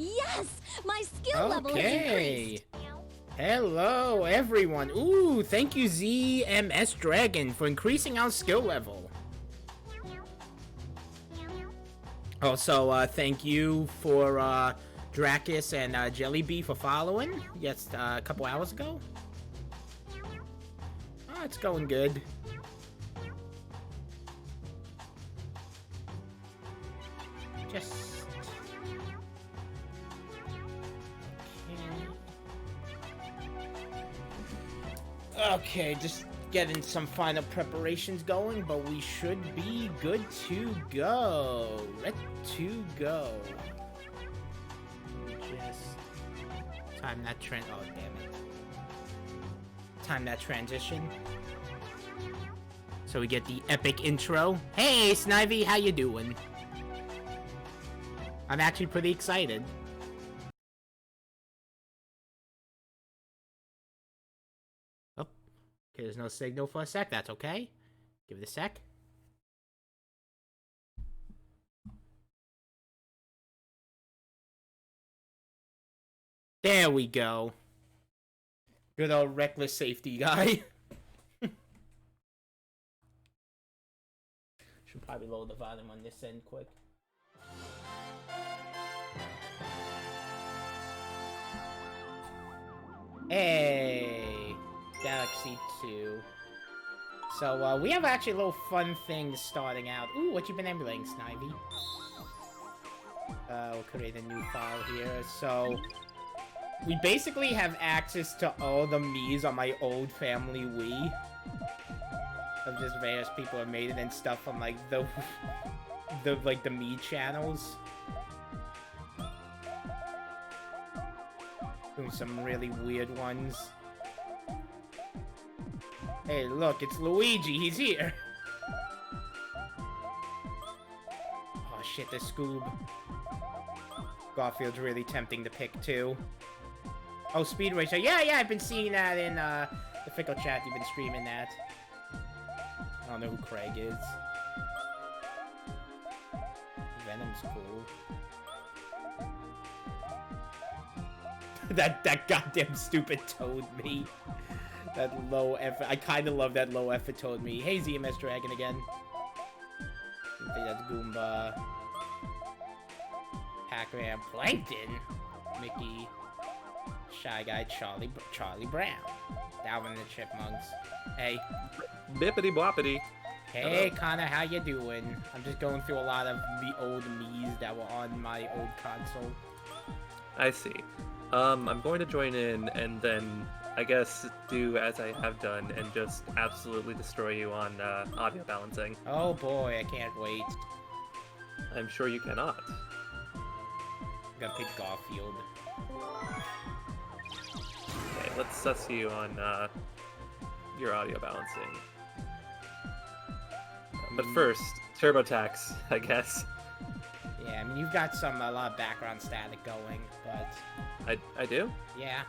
Yes! My skill level has Okay. increased. Hello, everyone. Ooh, thank you, ZMS Dragon, for increasing our skill level. Also, thank you for Dracus and Jellybee for following. Yes, a couple hours ago. Oh, it's going good. Just... Okay, just getting some final preparations going, but we should be good to go. Ready to go. Just time that oh damn it. Time that transition. So we get the epic intro. Hey Snivy, how you doing? I'm actually pretty excited. Okay, there's no signal for a sec. That's okay. Give it a sec. There we go. Good old reckless safety guy. Should probably lower the volume on this end quick. Hey! Galaxy 2. So, we have actually a little fun thing starting out. Ooh, what you been emulating, Snivy? We'll create a new file here. So, we basically have access to all the Miis on my old family Wii. Of just various people have made it and stuff from, like, the Mii channels. Doing some really weird ones. Hey, look, it's Luigi. He's here. Oh, shit, the Scoob. Garfield's really tempting to pick, too. Oh, Speed Racer. Yeah, I've been seeing that in, the Fickle chat. You've been streaming that. I don't know who Craig is. Venom's cool. that goddamn stupid Toad me. That low effort. I kind of love that low effort Toad me. Hey, ZMS Dragon again. I think that's Goomba. Pac-Man, Plankton, Mickey, Shy Guy, Charlie Brown, Dalvin and the Chipmunks. Hey. Bippity boppity. Hey, Connor, how you doing? I'm just going through a lot of the old Miis that were on my old console. I see. I'm going to join in and then, I guess, do as I have done and just absolutely destroy you on audio balancing. Oh boy, I can't wait. I'm sure you cannot. I'm gonna pick Garfield. Okay, let's suss you on your audio balancing. But first, TurboTax, I guess. Yeah, I mean, you've got a lot of background static going, but... I do? Yeah.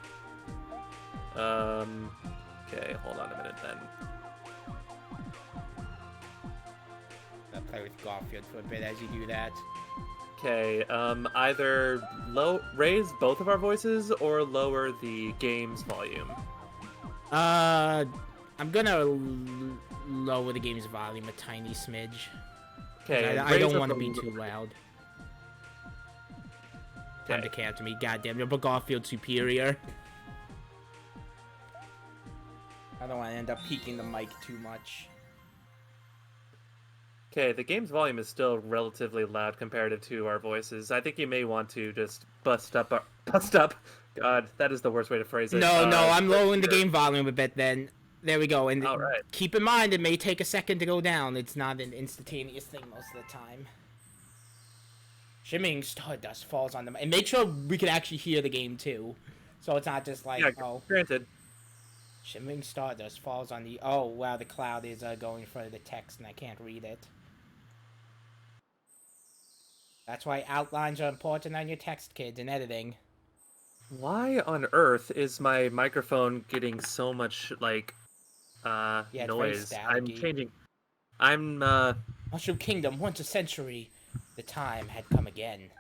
Okay, hold on a minute then. I'll play with Garfield for a bit as you do that. Okay, either raise both of our voices or lower the game's volume. I'm gonna lower the game's volume a tiny smidge. Okay, I don't want to be too loud. Time to cancel me, goddamn! But Garfield superior. I don't want to end up peaking the mic too much. Okay, the game's volume is still relatively loud comparative to our voices. I think you may want to just bust up. God, that is the worst way to phrase it. No, I'm lowering the game volume a bit then. There we go. And right. Keep in mind, it may take a second to go down. It's not an instantaneous thing most of the time. Shimmering stardust falls on them. And make sure we can actually hear the game, too. So it's not just like, granted. Shimmering stardust falls on the... Oh, wow, the cloud is going for the text, and I can't read it. That's why outlines are important on your text, kids, in editing. Why on earth is my microphone getting so much, like, noise? I'm changing... Mushroom Kingdom, once a century. The time had come again.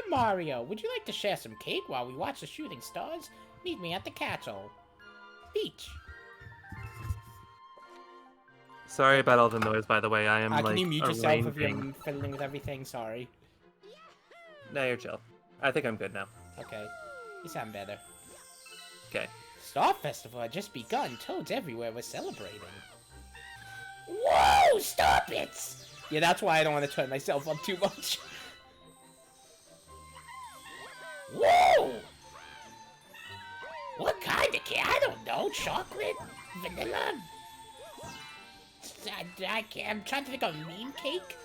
Mario. Would you like to share some cake while we watch the shooting stars? Meet me at the castle. Peach. Sorry about all the noise, by the way. I am, like, Can you mute yourself if arranging... you're fiddling with everything? Sorry. No, you're chill. I think I'm good now. Okay. You sound better. Okay. Star Festival had just begun. Toads everywhere were celebrating. Whoa! Stop it! Yeah, that's why I don't want to turn myself up too much. Whoa! What kind of cake? I don't know. Chocolate? Vanilla? I'm trying to think of meme cake.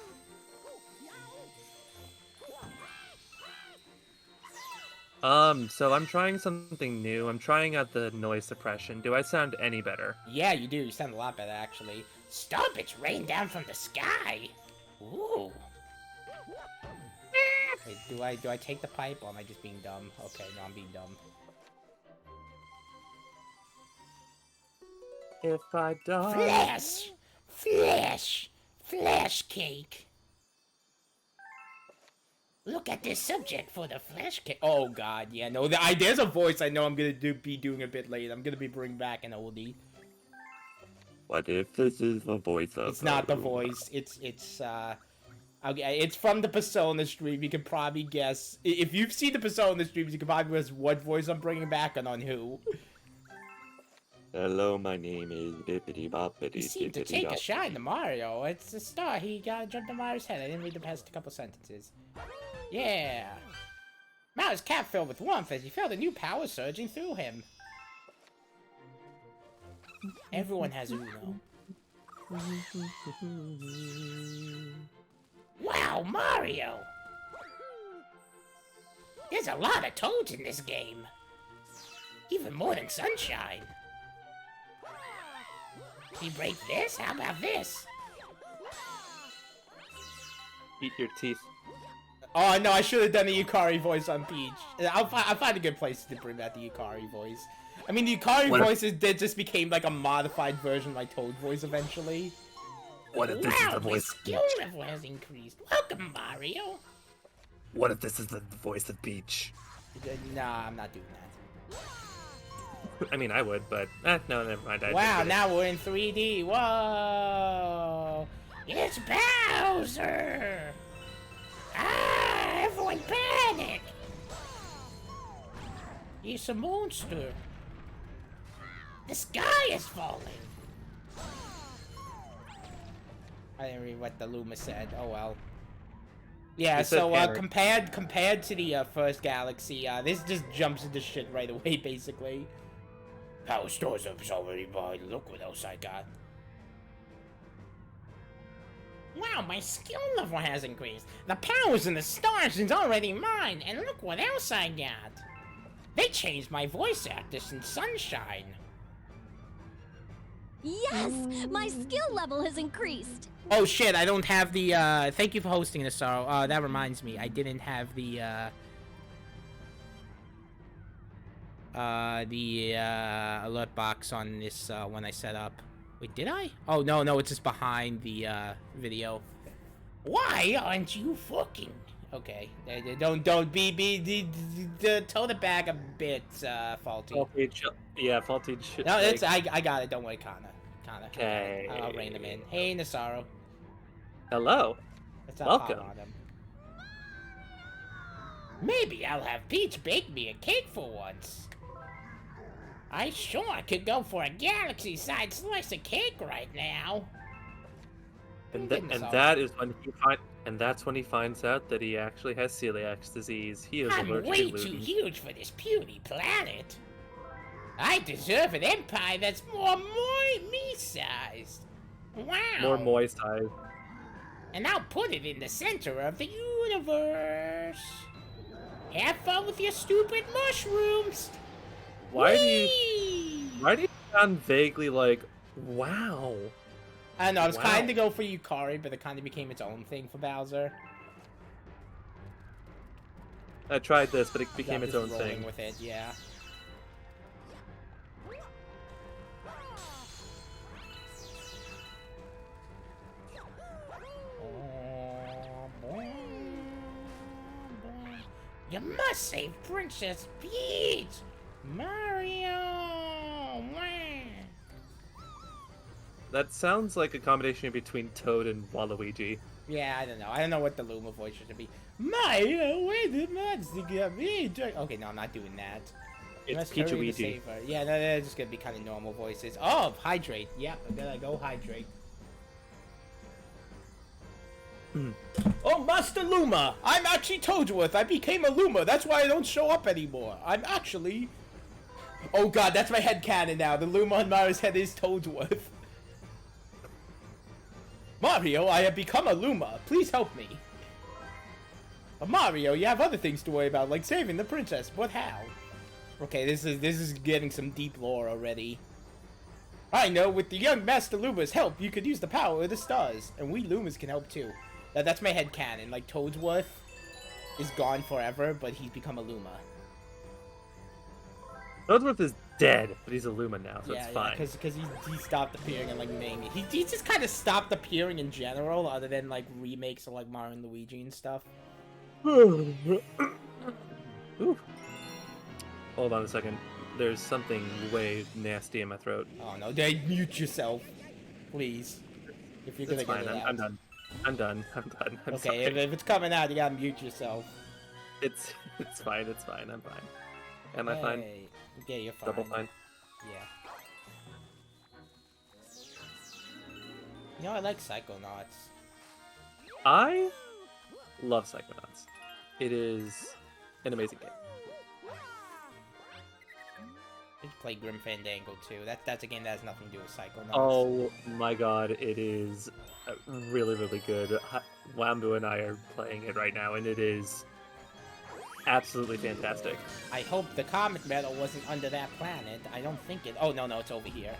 So I'm trying something new. I'm trying out the noise suppression. Do I sound any better? Yeah, you do. You sound a lot better, actually. Stop! It's raining down from the sky. Ooh. Wait, do I take the pipe, or am I just being dumb? Okay, no, I'm being dumb. If I die... Flash! Flash! Flash cake! Look at this subject for the flash cake. Oh god, yeah, no, there's a voice I know I'm gonna be doing a bit later. I'm gonna be bringing back an oldie. What if this is the voice of... It's not the voice. It's okay, it's from the Persona stream. You can probably guess. If you've seen the Persona streams, you can probably guess what voice I'm bringing back and on who. Hello, my name is Bippity Boppity. You seem to take a shine to Mario. It's a star. He got jumped to Mario's head. I didn't read the past couple sentences. Yeah. Mario's cap filled with warmth as he felt a new power surging through him. Everyone has Uno. Wow, Mario! There's a lot of toads in this game. Even more than Sunshine. Can you break this? How about this? Eat your teeth. Oh no, I should have done the Yukari voice on Peach. I'll find a good place to bring back the Yukari voice. I mean, the Yukari voices did just became like a modified version of my Toad voice eventually. What if this is the voice of skill level has increased. Welcome, Mario. What if this is the voice of Peach? Nah, I'm not doing that. I mean, I would, but no, never mind. Wow, now we're in 3D. Whoa! It's Bowser! Ah, everyone panic! He's a monster. The sky is falling. I didn't read what the Luma said. Oh well. Yeah, so compared to the first Galaxy, this just jumps into shit right away, basically. Power stores up already mine. Look what else I got. Wow, my skill level has increased. The powers in the stars is already mine, and look what else I got. They changed my voice actress in Sunshine. Yes! My skill level has increased. Oh shit, I don't have the, thank you for hosting this, Sorrow. That reminds me, I didn't have the alert box on this, when I set up. Wait, did I? Oh, no, it's just behind the, video. Why aren't you fucking? Okay, don't be toe the bag a bit, Faulty. Yeah, Faulty. No, it's, I got it, don't worry, Kana. Okay. I'll rein him in. Hey, Nasaru. Hello. Welcome. On him. Maybe I'll have Peach bake me a cake for once. I sure could go for a galaxy-sized slice of cake right now. And that's when he finds out that he actually has celiac disease. He is I'm allergic way to gluten. too huge for this puny planet. I deserve an empire that's more me-sized. Wow. More moist-sized. And I'll put it in the center of the universe. Have fun with your stupid mushrooms. Why do you sound vaguely like, wow? I don't know, I was kind to go for Yukari, but it kind of became its own thing for Bowser. I tried this, but it became its own thing. With it, yeah. You must save Princess Peach! Mario! That sounds like a combination between Toad and Waluigi. Yeah, I don't know. I don't know what the Luma voice should be. Mario, where the monster get me? Okay, no, I'm not doing that. It's Hurry to Peach-Luigi. save her. Yeah, no, they're just gonna be kind of normal voices. Oh, hydrate. Yep, I gotta go hydrate. Oh, Master Luma! I'm actually Toadsworth. I became a Luma. That's why I don't show up anymore. I'm actually... Oh god, that's my headcanon now. The Luma on Mario's head is Toadsworth. Mario, I have become a Luma. Please help me. Mario, you have other things to worry about, like saving the princess. But how? Okay, this is getting some deep lore already. I know, with the young Master Luma's help, you could use the power of the stars. And we Lumas can help too. That's my headcanon. Like, Toadsworth is gone forever, but he's become a Luma. Toadsworth is dead, but he's a Luma now, so it's fine. Yeah, because he stopped appearing in, like, mainly. He just kind of stopped appearing in general, other than, like, remakes of, like, Mario and Luigi and stuff. Ooh. Hold on a second. There's something way nasty in my throat. Oh, no. Mute yourself. Please. If you're gonna get it out. I'm done. I'm done. I'm okay, sorry. if it's coming out, you gotta mute yourself. It's fine. It's fine. I'm fine. Am I fine? Yeah, you're fine. Double fine. Yeah. You know, I like Psychonauts. I love Psychonauts. It is an amazing game. I just play Grim Fandango too. That's a game that has nothing to do with Psychonauts. Oh my god, it is really, really good. Wambu and I are playing it right now, and it is absolutely fantastic. I hope the comet medal wasn't under that planet. I don't think it... Oh, no, it's over here.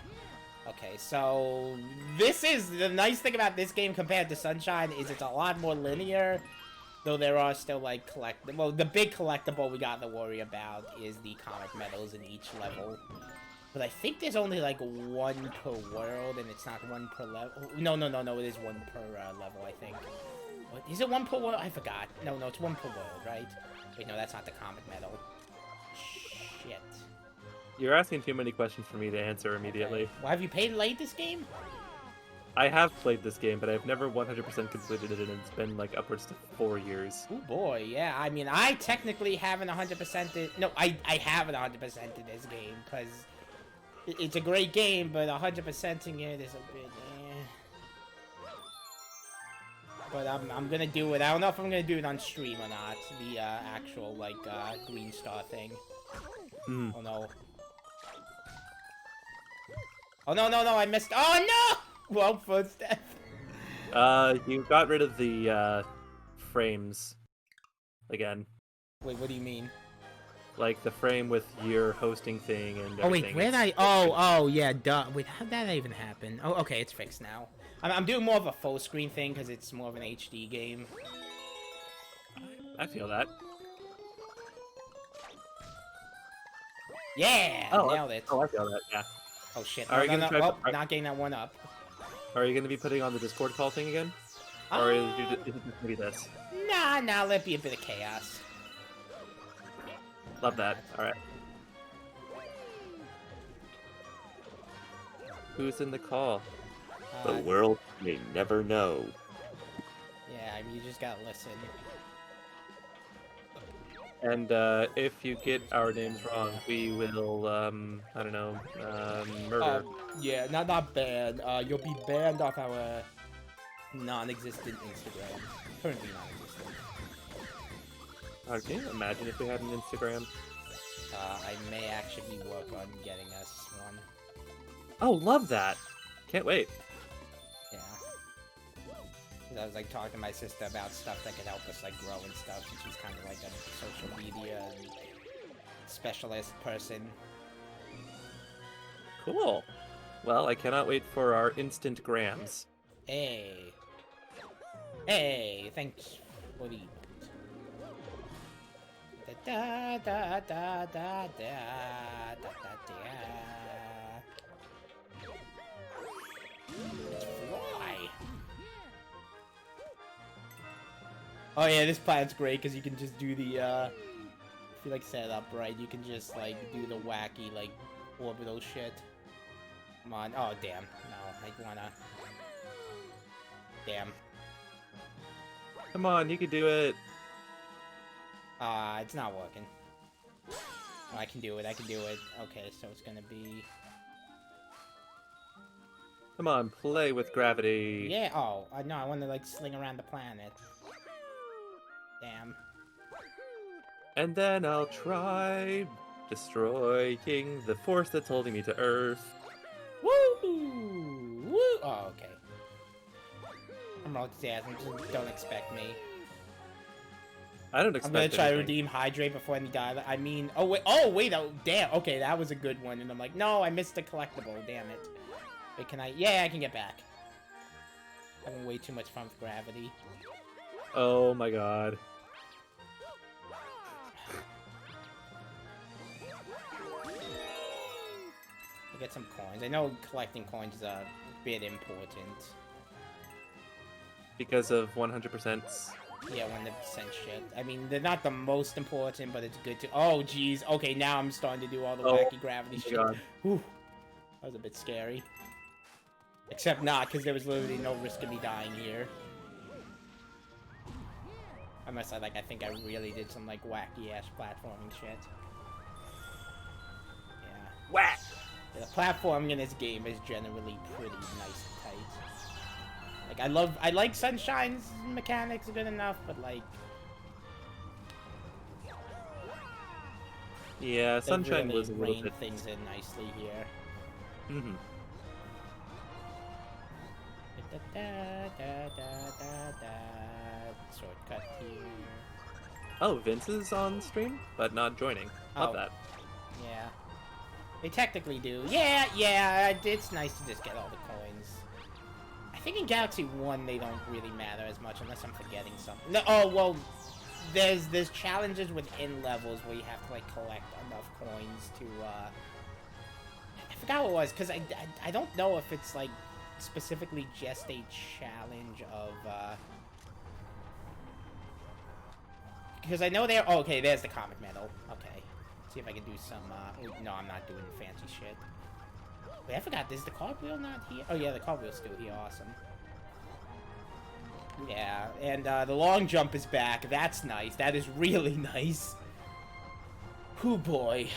Okay, so... This is... The nice thing about this game compared to Sunshine is it's a lot more linear. Though there are still, like, Well, the big collectible we got to worry about is the comet medals in each level. But I think there's only, like, one per world, and it's not one per level. No, it is one per level, I think. What, is it one per world? I forgot. No, it's one per world, right? Wait, no, that's not the comet medal. Shit. You're asking too many questions for me to answer immediately. Okay. Well, have you played this game? I have played this game, but I've never 100% completed it, and it's been, like, upwards to 4 years. Oh boy, yeah. I mean, I technically haven't 100%'d it. No, I haven't 100%'d this game, because it's a great game, but 100%ing it is a bit, But I'm gonna do it. I don't know if I'm gonna do it on stream or not. The actual, like, green star thing. Oh no. Oh no, I missed. Oh no! Well, first death. You got rid of the, frames again. Wait, what do you mean? Like, the frame with your hosting thing and everything. Oh, wait, where did I... Oh, yeah, duh. Wait, how did that even happen? Oh, okay, it's fixed now. I'm doing more of a full screen thing because it's more of an HD game. I feel that. Yeah! Nailed it. Oh, I feel that, yeah. Oh, shit. Are you gonna try... not getting that one up. Are you going to be putting on the Discord call thing again? Or is it just going to be this? Nah, let be a bit of chaos. Love that. Alright. Who's in the call? The world may never know. Yeah, I mean, you just gotta listen. And if you get our names wrong, we will, I don't know, murder. Yeah, not banned. You'll be banned off our non-existent Instagram. Currently non-existent. Can you imagine if we had an Instagram? I may actually work on getting us one. Oh, love that! Can't wait. Yeah. 'Cause I was like talking to my sister about stuff that could help us like grow and stuff, and she's kind of like a social media specialist person. Cool. Well, I cannot wait for our instant grams. Hey, thanks for the. Da da da da da da da da. Fly. Oh yeah, this plan's great because you can just do the you like set it up right, you can just like do the wacky like orbital shit. Come on. Oh damn. No, I wanna. Damn. Come on, you can do it. It's not working. Oh, I can do it. I can do it. Okay, so it's gonna be. Come on, play with gravity. Yeah. Oh, no. I want to like sling around the planet. Damn. And then I'll try destroying the force that's holding me to Earth. Woo! Woo! Oh, okay. I'm multitasking. Just don't expect me. I don't expect I'm gonna try to anything. redeem Hydrate before any die. I mean, oh wait, oh damn. Okay, that was a good one. And I'm like, no, I missed the collectible. Damn it. Wait, can I? Yeah, I can get back. Having way too much fun with gravity. Oh my god. I get some coins. I know collecting coins is a bit important. Because of 100%. Yeah, 100% shit. I mean, they're not the most important, but it's good to. Oh, jeez. Okay, now I'm starting to do all the wacky gravity shit. God. Whew. That was a bit scary. Except not, because there was literally no risk of me dying here. Unless I think I really did some like wacky ass platforming shit. Yeah. Whack! Yeah, the platforming in this game is generally pretty nice and tight. Like I like Sunshine's mechanics good enough, but like Yeah, they Sunshine really was a little rein bit. things in nicely here. Mm-hmm. Shortcut here. Oh, Vince is on stream, but not joining. Love Oh. that. Yeah. They technically do. Yeah, it's nice to just get all the coins. I think in Galaxy 1 they don't really matter as much unless I'm forgetting something. No, oh, well, there's challenges within levels where you have to, like, collect enough coins to, I forgot what it was, because I don't know if it's, like, specifically just a challenge of, because I know there. Oh, okay, there's the comic medal. Okay, see if I can do some. Oh, no, I'm not doing fancy shit. Wait, I forgot. Is the cartwheel not here? Oh yeah, the cartwheel's still here. Awesome. Yeah, and the long jump is back. That's nice. That is really nice. Hoo boy.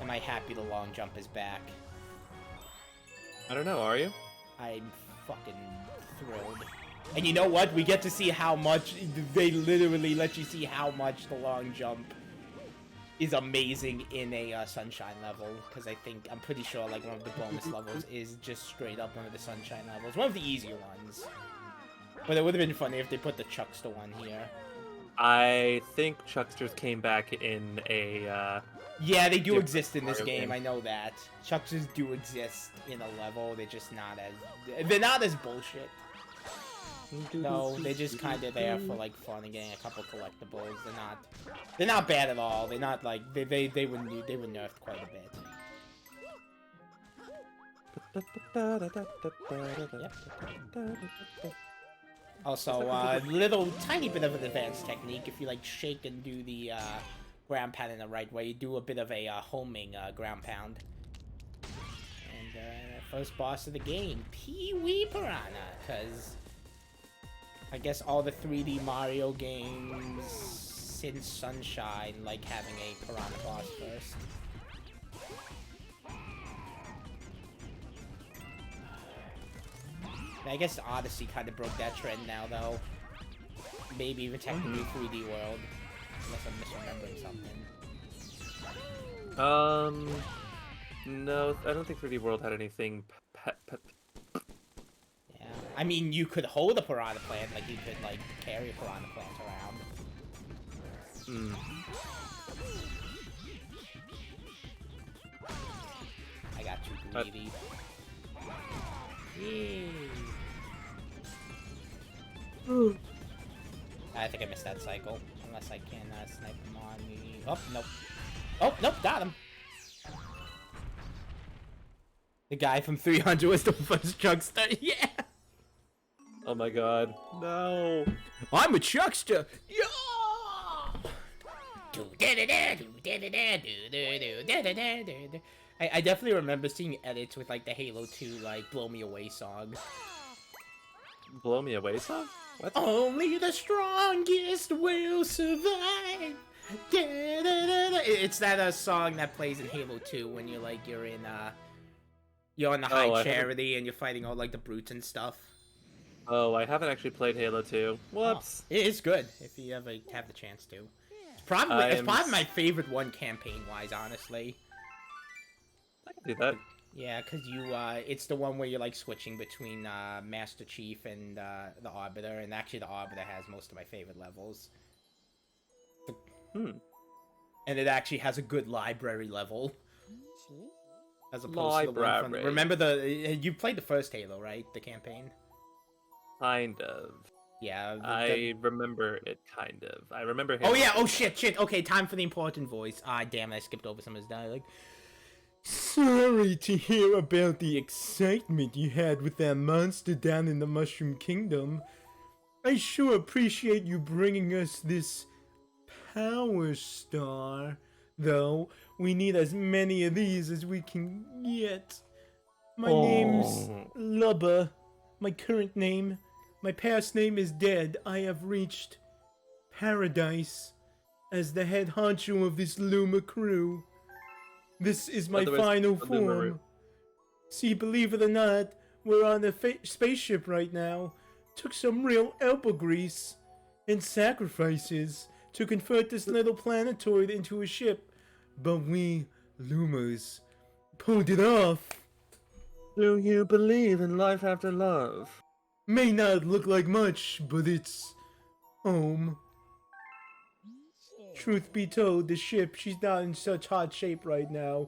Am I happy the long jump is back? I don't know, are you? I'm fucking thrilled. And you know what? We get to see how much they literally let you see how much the long jump is amazing in a Sunshine level. Because I'm pretty sure like one of the bonus levels is just straight up one of the Sunshine levels. One of the easier ones. But it would have been funny if they put the Chuckster one here. I think Chucksters came back in a. Yeah, they do Different exist in this Mario game. game. I know that. Chucksters do exist in a level. They're just not as. They're not as bullshit. No, they're just kind of there for like fun and getting a couple collectibles. They're not bad at all. They're not like they were nerfed quite a bit. Also, little tiny bit of an advanced technique. If you like shake and do the ground pound in the right way, you do a bit of a homing ground pound. And first boss of the game, Pee-wee Piranha, because I guess all the 3D Mario games since Sunshine like having a Piranha boss first. I guess Odyssey kind of broke that trend now, though. Maybe even technically 3D World, unless I'm misremembering something. No, I don't think 3D World had anything. Yeah, I mean, you could hold a Piranha Plant, like you could like carry a Piranha Plant around. Hmm. I got you, greedy. Yay. I think I missed that cycle, unless I can snipe him on me. Oh, nope. Oh, nope, got him. The guy from 300 was the first Chuckster, yeah! Oh my god. No. I'm a chuckster. Yeah. I definitely remember seeing edits with like the Halo 2 like "Blow Me Away" song. Blow Me Away song? What? Only the strongest will survive. It's that song that plays in Halo 2 when you're like you're on the High Charity and you're fighting all like the brutes and stuff. Oh, I haven't actually played Halo 2. Whoops. Oh, it is good if you ever have the chance to. It's probably my favorite one campaign wise, honestly. I can do that. Yeah, cause it's the one where you're like switching between Master Chief and the Arbiter, and actually the Arbiter has most of my favorite levels. And it actually has a good library level. As opposed to the one from... Remember you played the first Halo, right? The campaign? Kind of. Yeah. I remember it kind of. I remember Halo. Oh yeah, oh shit. Okay, time for the important voice. Ah, damn it, I skipped over some of his dialogue. Sorry to hear about the excitement you had with that monster down in the Mushroom Kingdom. I sure appreciate you bringing us this Power Star. Though, we need as many of these as we can get. My name's Lubba. My current name. My past name is dead. I have reached paradise as the head honcho of this Luma crew. This is my final form. See, believe it or not, we're on a spaceship right now. Took some real elbow grease and sacrifices to convert this little planetoid into a ship. But we, Lumas, pulled it off. Do you believe in life after love? May not look like much, but it's home. Truth be told, the ship, she's not in such hot shape right now.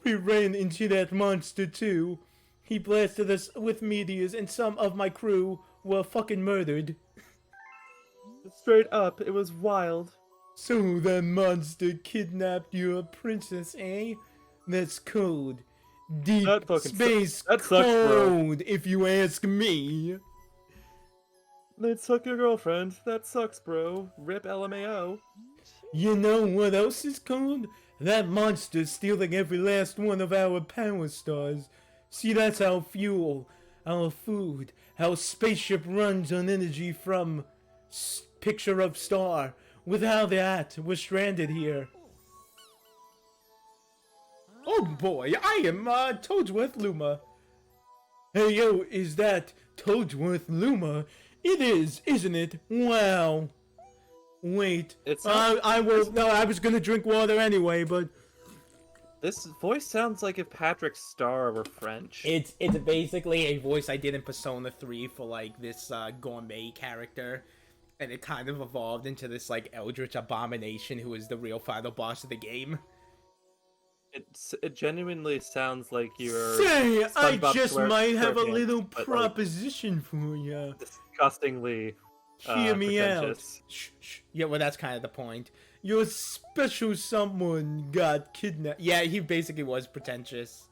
We ran into that monster too. He blasted us with meteors and some of my crew were fucking murdered. Straight up, it was wild. So that monster kidnapped your princess, eh? That's cold. Deep space cold, if you ask me. They'd suck your girlfriend. That sucks, bro. Rip LMAO. You know what else is cold? That monster stealing every last one of our power stars. See, that's our fuel, our food, our spaceship runs on energy from picture of star. Without that, we're stranded here. Oh boy, I am Toadsworth Luma. Hey yo, is that Toadsworth Luma? It is, isn't it? Wow. Wait, I was gonna drink water anyway, but... This voice sounds like if Patrick Star were French. It's basically a voice I did in Persona 3 for, like, this gourmet character. And it kind of evolved into this, like, eldritch abomination who is the real final boss of the game. It genuinely sounds like you're... Say, I just might have a little proposition for you. Disgustingly hear me out. Shh. Yeah, well, that's kind of the point. Your special someone got kidnapped. Yeah, he basically was pretentious.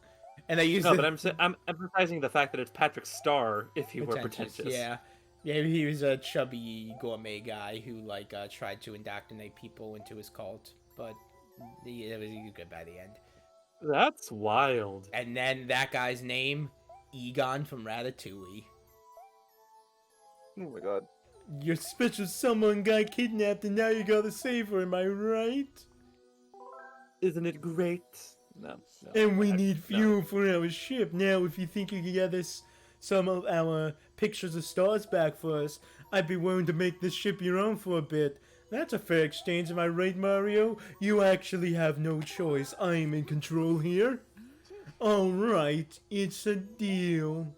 And I used I'm emphasizing the fact that it's Patrick Star if he were pretentious. Yeah. Yeah, he was a chubby gourmet guy who, like, tried to indoctrinate people into his cult. But he was good by the end. That's wild. And then that guy's name, Egon from Ratatouille. Oh my god. Your special someone got kidnapped and now you gotta save her, am I right? Isn't it great? No. And we need fuel for our ship. Now, if you think you can get us some of our pictures of stars back for us, I'd be willing to make this ship your own for a bit. That's a fair exchange, am I right, Mario? You actually have no choice. I'm in control here. Alright, it's a deal.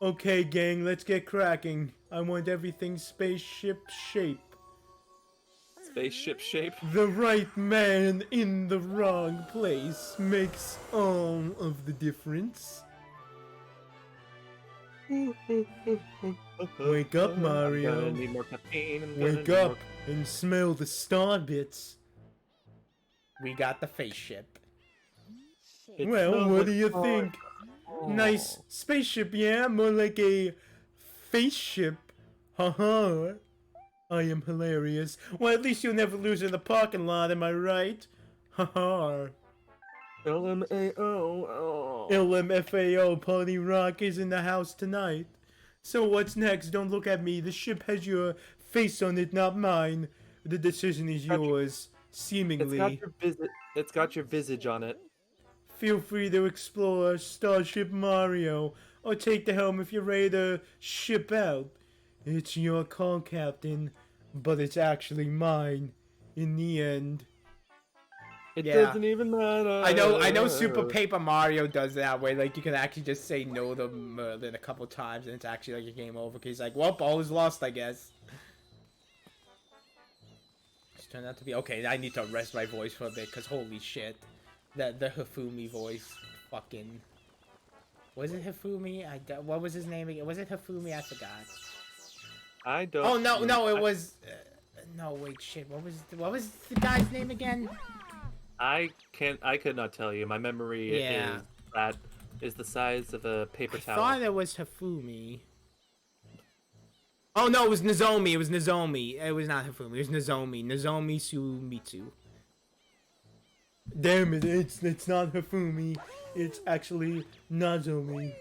Okay, gang, let's get cracking. I want everything spaceship shape. Spaceship shape? The right man in the wrong place makes all of the difference. Wake up, Mario. Need more caffeine. Wake up and smell the star bits. We got the face ship. Well, what do you think? Nice spaceship, yeah? More like a spaceship. Haha. I am hilarious. Well, at least you'll never lose in the parking lot, am I right? Haha. LMAO. LMFAO, Party Rock is in the house tonight. So what's next? Don't look at me. The ship has your face on it, not mine. The decision is yours, seemingly. It's got your visage on it. Feel free to explore Starship Mario, or take the helm if you're ready to ship out. It's your call, Captain, but it's actually mine, in the end. It doesn't even matter. I know Super Paper Mario does that, where, like, you can actually just say no to Merlin a couple times, and it's actually, like, a game over, because he's like, well, all is lost, I guess. It's turned out to be... Okay, I need to rest my voice for a bit, because holy shit. The Hifumi voice, fucking... Was it Hifumi? What was his name again? Was it Hifumi? I forgot. I don't... Oh, no, it was... no, wait, shit, what was the guy's name again? I could not tell you. My memory is the size of a paper towel. I thought it was Hifumi. Oh no, it was Nozomi. It was Nozomi. It was not Hifumi. It was Nozomi. Nozomi Sumitsu. Damn it! It's not Hifumi. It's actually Nozomi.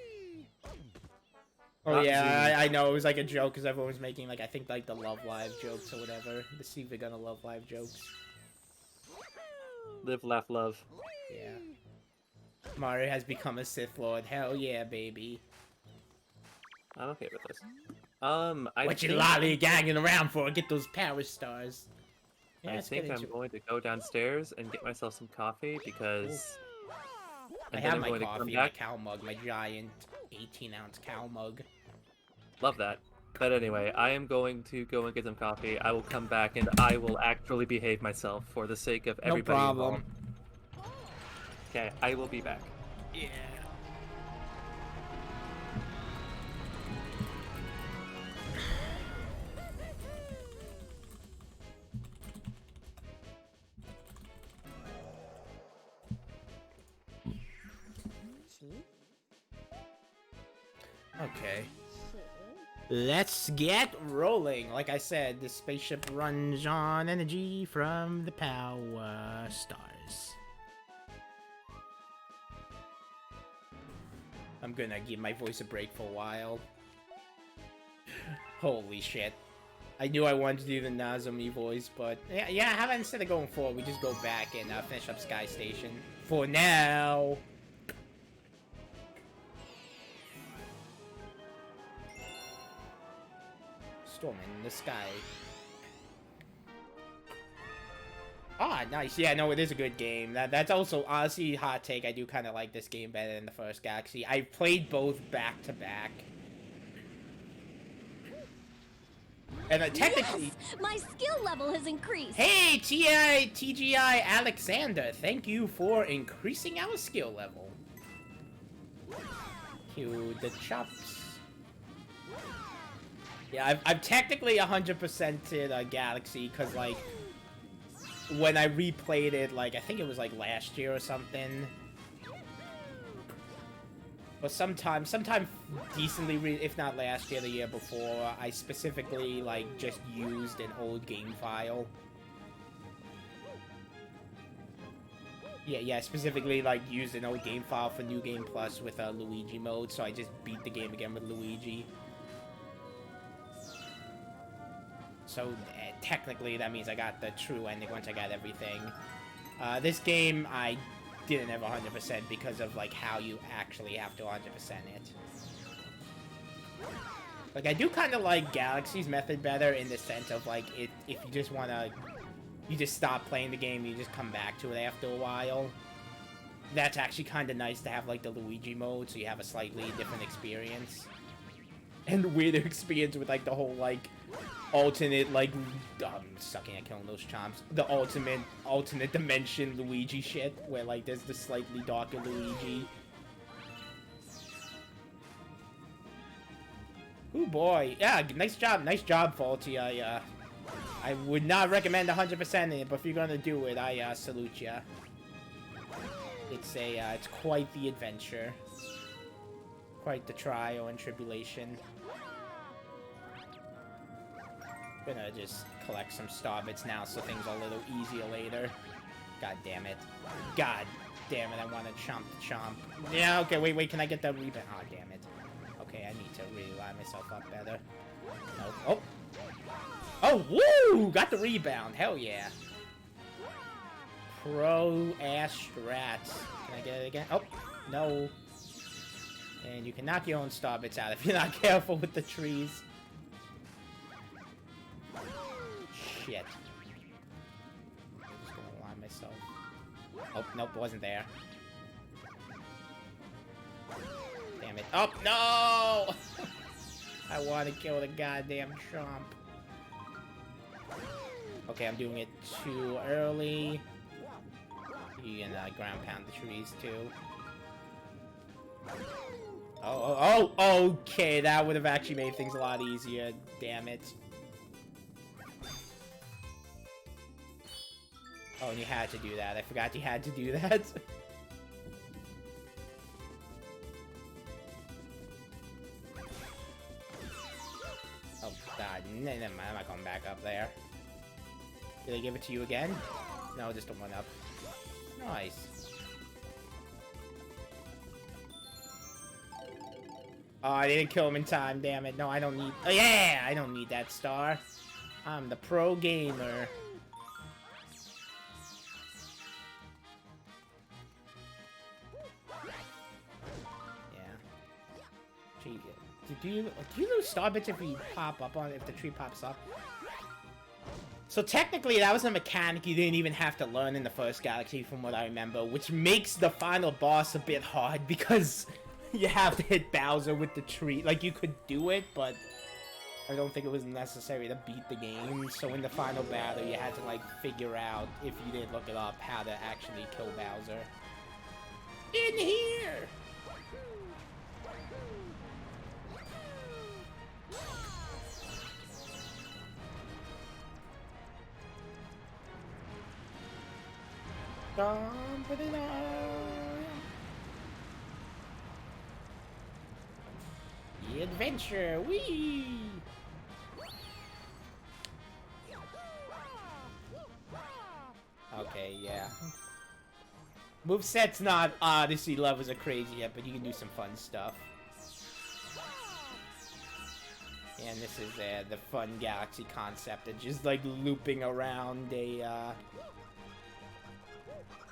Oh yeah, I know. It was like a joke because everyone was making like I think like the Love Live jokes or whatever. The See If We're Gonna Love Live jokes. Live, laugh, love. Yeah. Mario has become a Sith Lord. Hell yeah, baby. I'm okay with this. What you lollygagging around for? Get those power stars. Yeah, I think I'm going to go downstairs and get myself some coffee because... I have my coffee in my cow mug, my giant 18-ounce cow mug. Love that. But anyway, I am going to go and get some coffee. I will come back and I will actually behave myself for the sake of everybody. No problem. Okay, I will be back. Yeah. Okay. Let's get rolling. Like I said, the spaceship runs on energy from the power stars. I'm gonna give my voice a break for a while. Holy shit. I knew I wanted to do the Nozomi voice, but yeah, how about instead of going forward, we just go back and finish up Sky Station. For now. Storm in the sky. Ah, nice. Yeah, no, it is a good game. That's also, honestly, hot take. I do kind of like this game better than the first Galaxy. I played both back to back. And technically... Yes! My skill level has increased! Hey, TGI Alexander, thank you for increasing our skill level. Cue the chops. Yeah, I've technically 100%ed Galaxy, because, like, when I replayed it, like, I think it was, like, last year or something. Or sometime decently, if not last year, the year before, I specifically, like, just used an old game file. Yeah, specifically, like, used an old game file for New Game Plus with Luigi mode, so I just beat the game again with Luigi. So, technically, that means I got the true ending once I got everything. This game, I didn't have 100% because of, like, how you actually have to 100% it. Like, I do kind of like Galaxy's method better in the sense of, like, if you just want to... You just stop playing the game, you just come back to it after a while. That's actually kind of nice to have, like, the Luigi mode, so you have a slightly different experience. And weirder experience with, like, the whole, like... alternate, like, I'm sucking at killing those chomps. The alternate dimension Luigi shit, where, like, there's the slightly darker Luigi. Ooh, boy. Yeah, nice job, Faulty. I would not recommend 100% it, but if you're gonna do it, I, salute ya. It's quite the adventure. Quite the trial and tribulation. Gonna just collect some star bits now so things are a little easier later. God damn it. God damn it, I want to chomp the chomp. Yeah, okay, wait, can I get the rebound? Oh, damn it. Okay, I need to really line myself up better. No. Oh! Oh, woo! Got the rebound. Hell yeah. Pro ass strats. Can I get it again? Oh, no. And you can knock your own star bits out if you're not careful with the trees. Shit. I'm just gonna align myself. Oh, nope, wasn't there. Damn it. Oh, no! I want to kill the goddamn chomp. Okay, I'm doing it too early. You can ground pound the trees too. Oh, okay, that would have actually made things a lot easier. Damn it. Oh, and you had to do that. I forgot you had to do that. Oh, God. Never mind. I'm not going back up there. Did I give it to you again? No, just a one up. Nice. Oh, I didn't kill him in time, damn it. No, I don't need... Oh, yeah! I don't need that star. I'm the pro gamer. Do you lose star bits if you pop up on if the tree pops up? So technically that was a mechanic you didn't even have to learn in the first Galaxy from what I remember, which makes the final boss a bit hard because you have to hit Bowser with the tree. Like, you could do it, but I don't think it was necessary to beat the game. So in the final battle you had to like figure out, if you didn't look it up, how to actually kill Bowser. In here! Put it on. The adventure, wee! Okay, yeah. Moveset's not Odyssey levels are crazy yet, but you can do some fun stuff. And this is the fun Galaxy concept of just like looping around a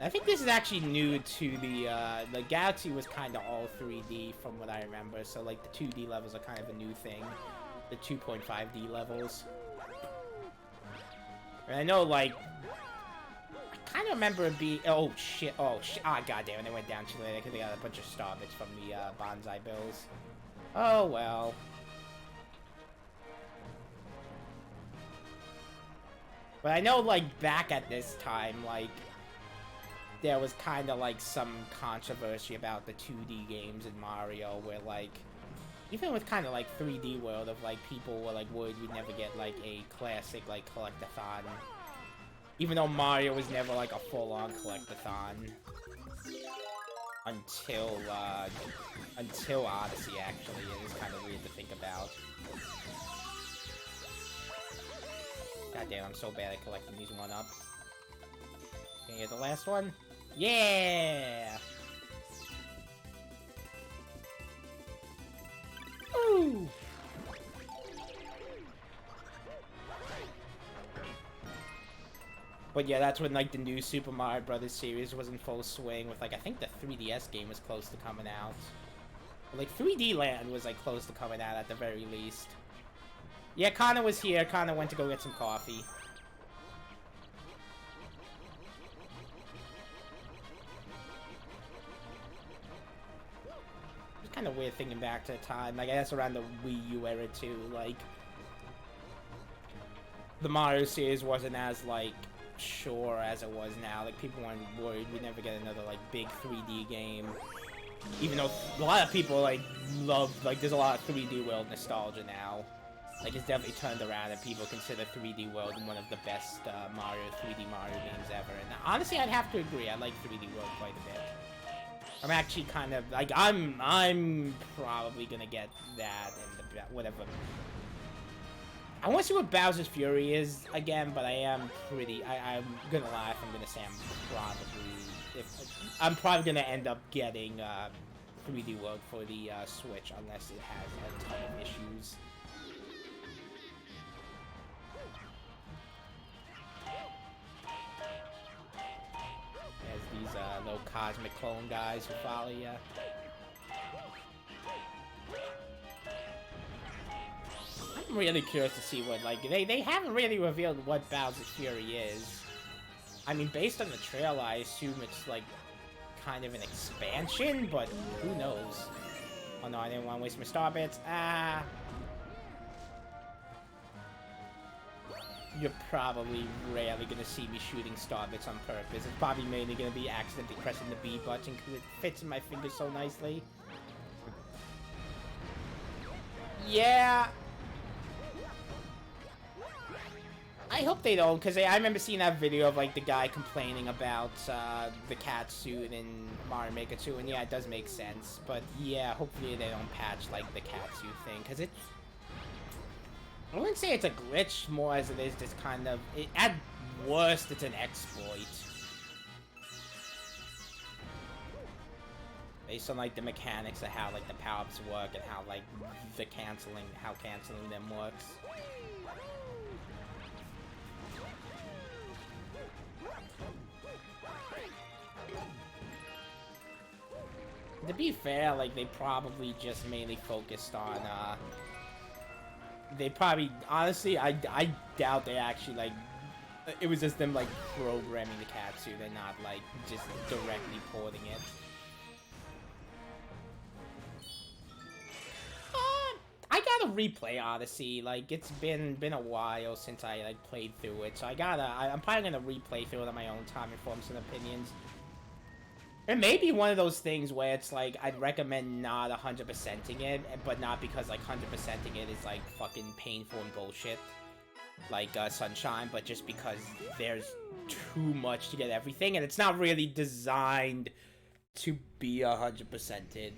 I think this is actually new to the Galaxy was kind of all 3D from what I remember, so like the 2D levels are kind of a new thing, the 2.5D levels. And I know like, I kind of remember it being, oh shit, ah goddamn it, I went down too late, I could have got a bunch of star bits from the bonsai bills. Oh well. But I know like back at this time, like, there was kind of like some controversy about the 2D games in Mario where like, even with kind of like 3D World of like people were like worried we'd never get like a classic like collectathon. Even though Mario was never like a full-on collectathon. Until Odyssey actually, it is kind of weird to think about. God damn, I'm so bad at collecting these one-ups. Can you get the last one? Yeah! Ooh! But yeah, that's when like the new Super Mario Brothers series was in full swing with like, I think the 3DS game was close to coming out. But, like 3D Land was like close to coming out at the very least. Yeah, Connor was here. Connor went to go get some coffee. Kind of weird thinking back to the time, like I guess around the Wii U era too, like the Mario series wasn't as like sure as it was now. Like people weren't worried we'd never get another like big 3D game, even though a lot of people like love, like there's a lot of 3D World nostalgia now. Like it's definitely turned around and people consider 3D World one of the best 3D Mario games ever. And honestly, I'd have to agree. I like 3D World quite a bit. I'm actually kind of like I'm probably gonna get that and the whatever. I want to see what Bowser's Fury is again, but I'm gonna laugh. I'm gonna say I'm probably gonna end up getting 3D World for the Switch unless it has a ton of issues. There's these little cosmic clone guys who follow you. I'm really curious to see what, like, they haven't really revealed what Bowser's Fury is. I mean, based on the trailer, I assume it's, like, kind of an expansion, but who knows? Oh no, I didn't want to waste my star bits. Ah! You're probably rarely gonna see me shooting star bits on purpose. It's probably mainly gonna be accidentally pressing the B button because it fits in my fingers so nicely. Yeah! I hope they don't, because I remember seeing that video of, like, the guy complaining about the cat suit in Mario Maker 2, and yeah, it does make sense. But yeah, hopefully they don't patch, like, the cat suit thing, because it's... I wouldn't say it's a glitch more as it is just kind of... at worst, it's an exploit. Based on, like, the mechanics of how, like, the power-ups work and how, like, how canceling them works. To be fair, like, they probably just mainly focused on, they probably, honestly, I doubt they actually, like, it was just them, like, programming the cat suit and not, like, just directly porting it. I gotta replay Odyssey, like, it's been a while since I, like, played through it, so I'm probably gonna replay through it on my own time and form some opinions. It may be one of those things where it's like, I'd recommend not 100%ing it, but not because, like, 100%ing it is, like, fucking painful and bullshit, like, Sunshine, but just because there's too much to get everything, and it's not really designed to be 100%ed.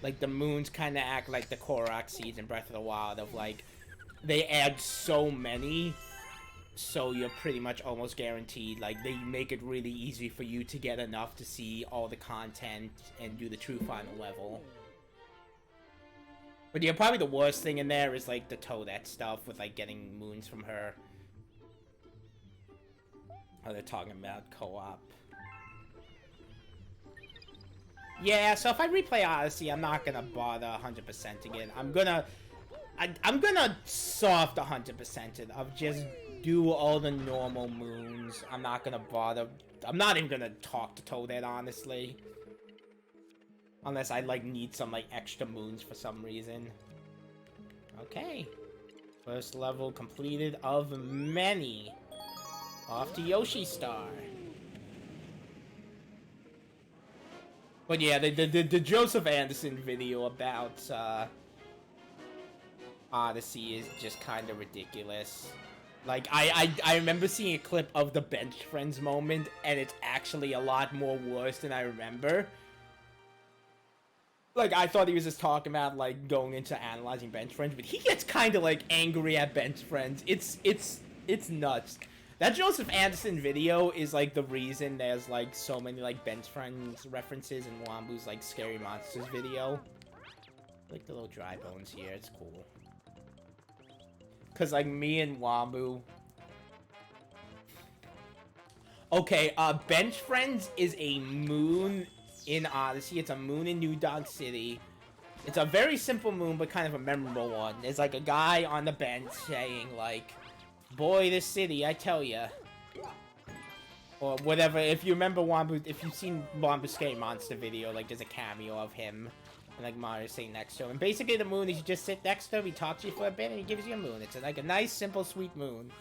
Like, the moons kind of act like the Korok seeds in Breath of the Wild of, like, they add so many, so you're pretty much almost guaranteed, like, they make it really easy for you to get enough to see all the content and do the true final level. But yeah, probably the worst thing in there is, like, the Toadette stuff with, like, getting moons from her. Oh, they're talking about co-op. Yeah, so if I replay Odyssey, I'm not gonna bother 100%ing it. I'm gonna soft 100% it. Of just do all the normal moons. I'm not gonna bother. I'm not even gonna talk to Toadette, honestly. Unless I, like, need some, like, extra moons for some reason. Okay. First level completed of many. Off to Yoshi Star. But yeah, the Joseph Anderson video about Odyssey is just kind of ridiculous. Like, I remember seeing a clip of the Bench Friends moment, and it's actually a lot more worse than I remember. Like, I thought he was just talking about, like, going into analyzing Bench Friends, but he gets kind of, like, angry at Bench Friends. It's nuts. That Joseph Anderson video is, like, the reason there's, like, so many, like, Bench Friends references in Wombu's, like, Scary Monsters video. Like, the little dry bones here, it's cool. Cause, like, me and Wombu... Okay, Bench Friends is a moon in Odyssey. It's a moon in New Dog City. It's a very simple moon, but kind of a memorable one. There's, like, a guy on the bench saying, like... Boy, this city, I tell ya. Or whatever, if you remember Wombu, if you've seen Wombu's Scary Monster video, like, there's a cameo of him, and, like, Mario sitting next to him. And basically the moon is you just sit next to him, he talks to you for a bit, and he gives you a moon. It's, like, a nice, simple, sweet moon.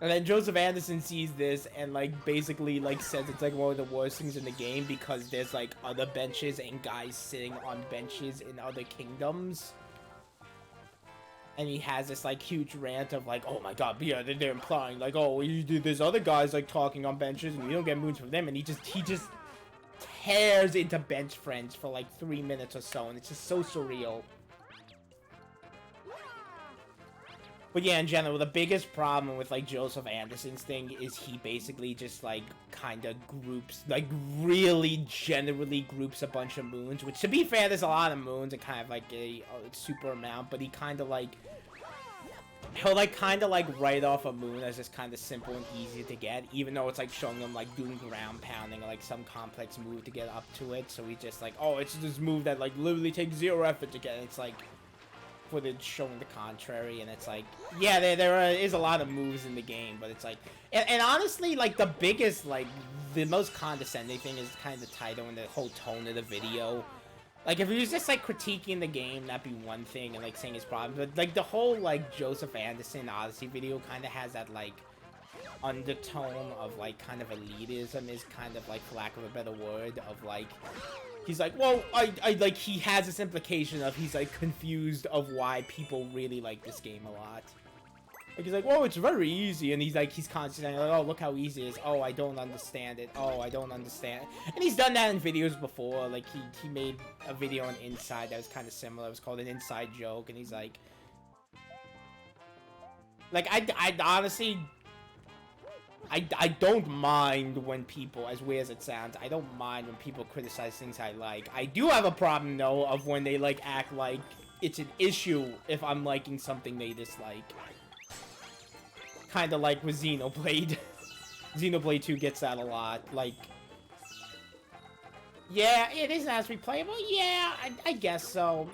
And then Joseph Anderson sees this, and, like, basically, like, says it's, like, one of the worst things in the game, because there's, like, other benches and guys sitting on benches in other kingdoms. And he has this, like, huge rant of, like, oh my god, yeah, they're implying, like, oh, there's other guys, like, talking on benches, and you don't get moons from them, and he just tears into Bench Friends for, like, 3 minutes or so, and it's just so surreal. But yeah, in general, the biggest problem with, like, Joseph Anderson's thing is he basically just, like, kind of groups, like, really generally groups a bunch of moons, which, to be fair, there's a lot of moons and kind of, like, a super amount, but he kind of, like, he'll, like, kind of, like, write off a moon as just kind of simple and easy to get, even though it's, like, showing him, like, doing ground pounding or, like, some complex move to get up to it, so he's just like, oh, it's this move that, like, literally takes 0 effort to get, and it's, like, footage showing the contrary, and it's like, yeah, there is a lot of moves in the game, but it's like, and honestly, like, the biggest, like, the most condescending thing is kind of the title and the whole tone of the video. Like, if he was just, like, critiquing the game, that'd be one thing, and, like, saying his problem, but, like, the whole, like, Joseph Anderson Odyssey video kind of has that, like, undertone of, like, kind of elitism, is kind of, like, for lack of a better word, of, like, he's like, well, I like, he has this implication of he's, like, confused of why people really like this game a lot. Like, he's like, well, it's very easy, and he's, like, he's constantly like, oh, look how easy it is, oh, I don't understand it, oh, I don't understand it. And he's done that in videos before, like, he made a video on Inside that was kind of similar, it was called An Inside Joke, and he's like, I honestly, I don't mind when people, as weird as it sounds, I don't mind when people criticize things I like. I do have a problem, though, of when they, like, act like it's an issue if I'm liking something they dislike. Kind of like with Xenoblade. Xenoblade 2 gets that a lot. Like, yeah, it isn't as replayable. Yeah, I guess so.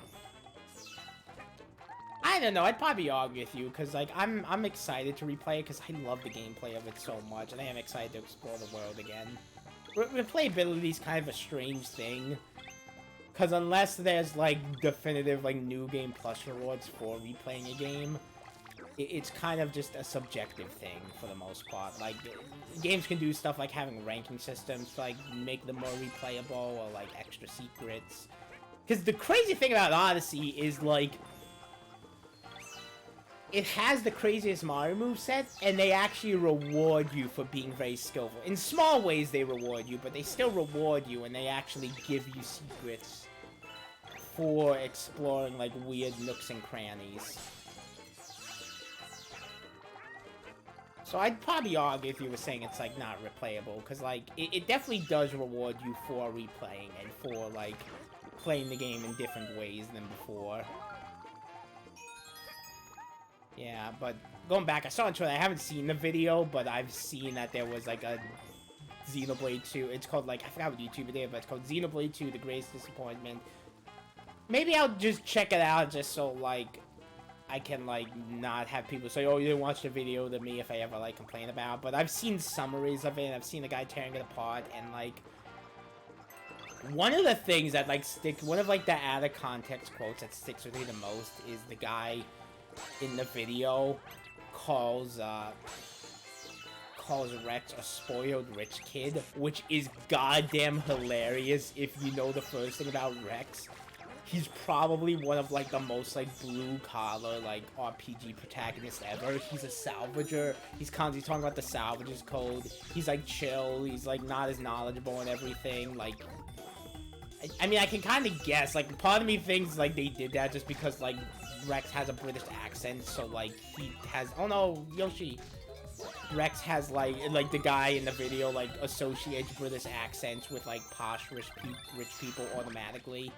I don't know, I'd probably argue with you, because, like, I'm excited to replay it, because I love the gameplay of it so much, and I am excited to explore the world again. Replayability is kind of a strange thing, because unless there's, like, definitive, like, New Game Plus rewards for replaying a game, it's kind of just a subjective thing, for the most part. Like, games can do stuff like having ranking systems to, like, make them more replayable, or, like, extra secrets. Because the crazy thing about Odyssey is, like, it has the craziest Mario moveset, and they actually reward you for being very skillful. In small ways they reward you, but they still reward you, and they actually give you secrets for exploring, like, weird nooks and crannies. So I'd probably argue if you were saying it's, like, not replayable, because, like, it definitely does reward you for replaying and for, like, playing the game in different ways than before. Yeah, but going back, I saw on Twitter, I haven't seen the video, but I've seen that there was, like, a Xenoblade 2, it's called, like, I forgot what YouTube it is, but it's called Xenoblade 2, The Greatest Disappointment. Maybe I'll just check it out just so, like, I can, like, not have people say, oh, you didn't watch the video to me if I ever, like, complain about, but I've seen summaries of it, and I've seen the guy tearing it apart, and, like, one of the things that, like, one of, like, the out-of-context quotes that sticks with me the most is the guy in the video calls Rex a spoiled rich kid, which is goddamn hilarious if you know the first thing about Rex. He's probably one of, like, the most, like, blue-collar, like, RPG protagonists ever. He's a salvager. He's constantly talking about the salvager's code. He's, like, chill. He's, like, not as knowledgeable and everything. Like, I mean, I can kind of guess. Like, part of me thinks, like, they did that just because, like, Rex has a British accent, so, like, he has... Oh, no, Yoshi. Rex has, like, the guy in the video, like, associates British accents with, like, posh, rich people automatically.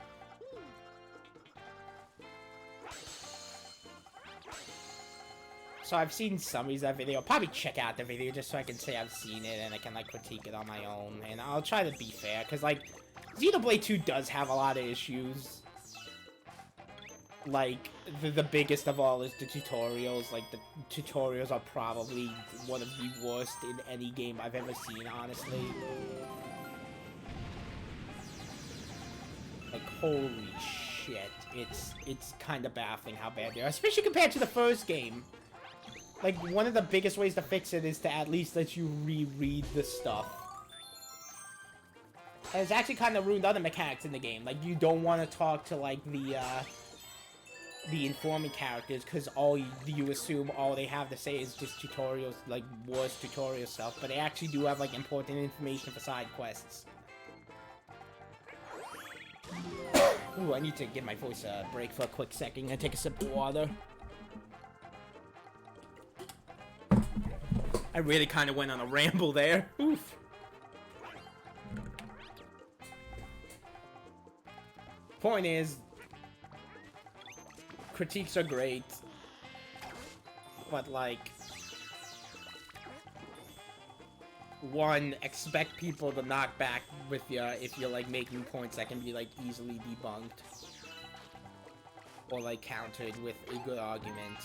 So I've seen summaries of that video. I'll probably check out the video just so I can say I've seen it and I can, like, critique it on my own. And I'll try to be fair, because, like, Xenoblade 2 does have a lot of issues. Like, the biggest of all is the tutorials. Like, the tutorials are probably one of the worst in any game I've ever seen, honestly. Like, holy shit. It's kind of baffling how bad they are, especially compared to the first game. Like, one of the biggest ways to fix it is to at least let you reread the stuff. And it's actually kind of ruined other mechanics in the game. Like, you don't want to talk to, like, the informant characters, because you assume all they have to say is just tutorials, like, worse tutorial stuff. But they actually do have, like, important information for side quests. Ooh, I need to give my voice a break for a quick second. I'm gonna take a sip of water. I really kind of went on a ramble there. Oof. Point is, critiques are great, but like, one, expect people to knock back with you if you're like making points that can be like easily debunked or like countered with a good argument.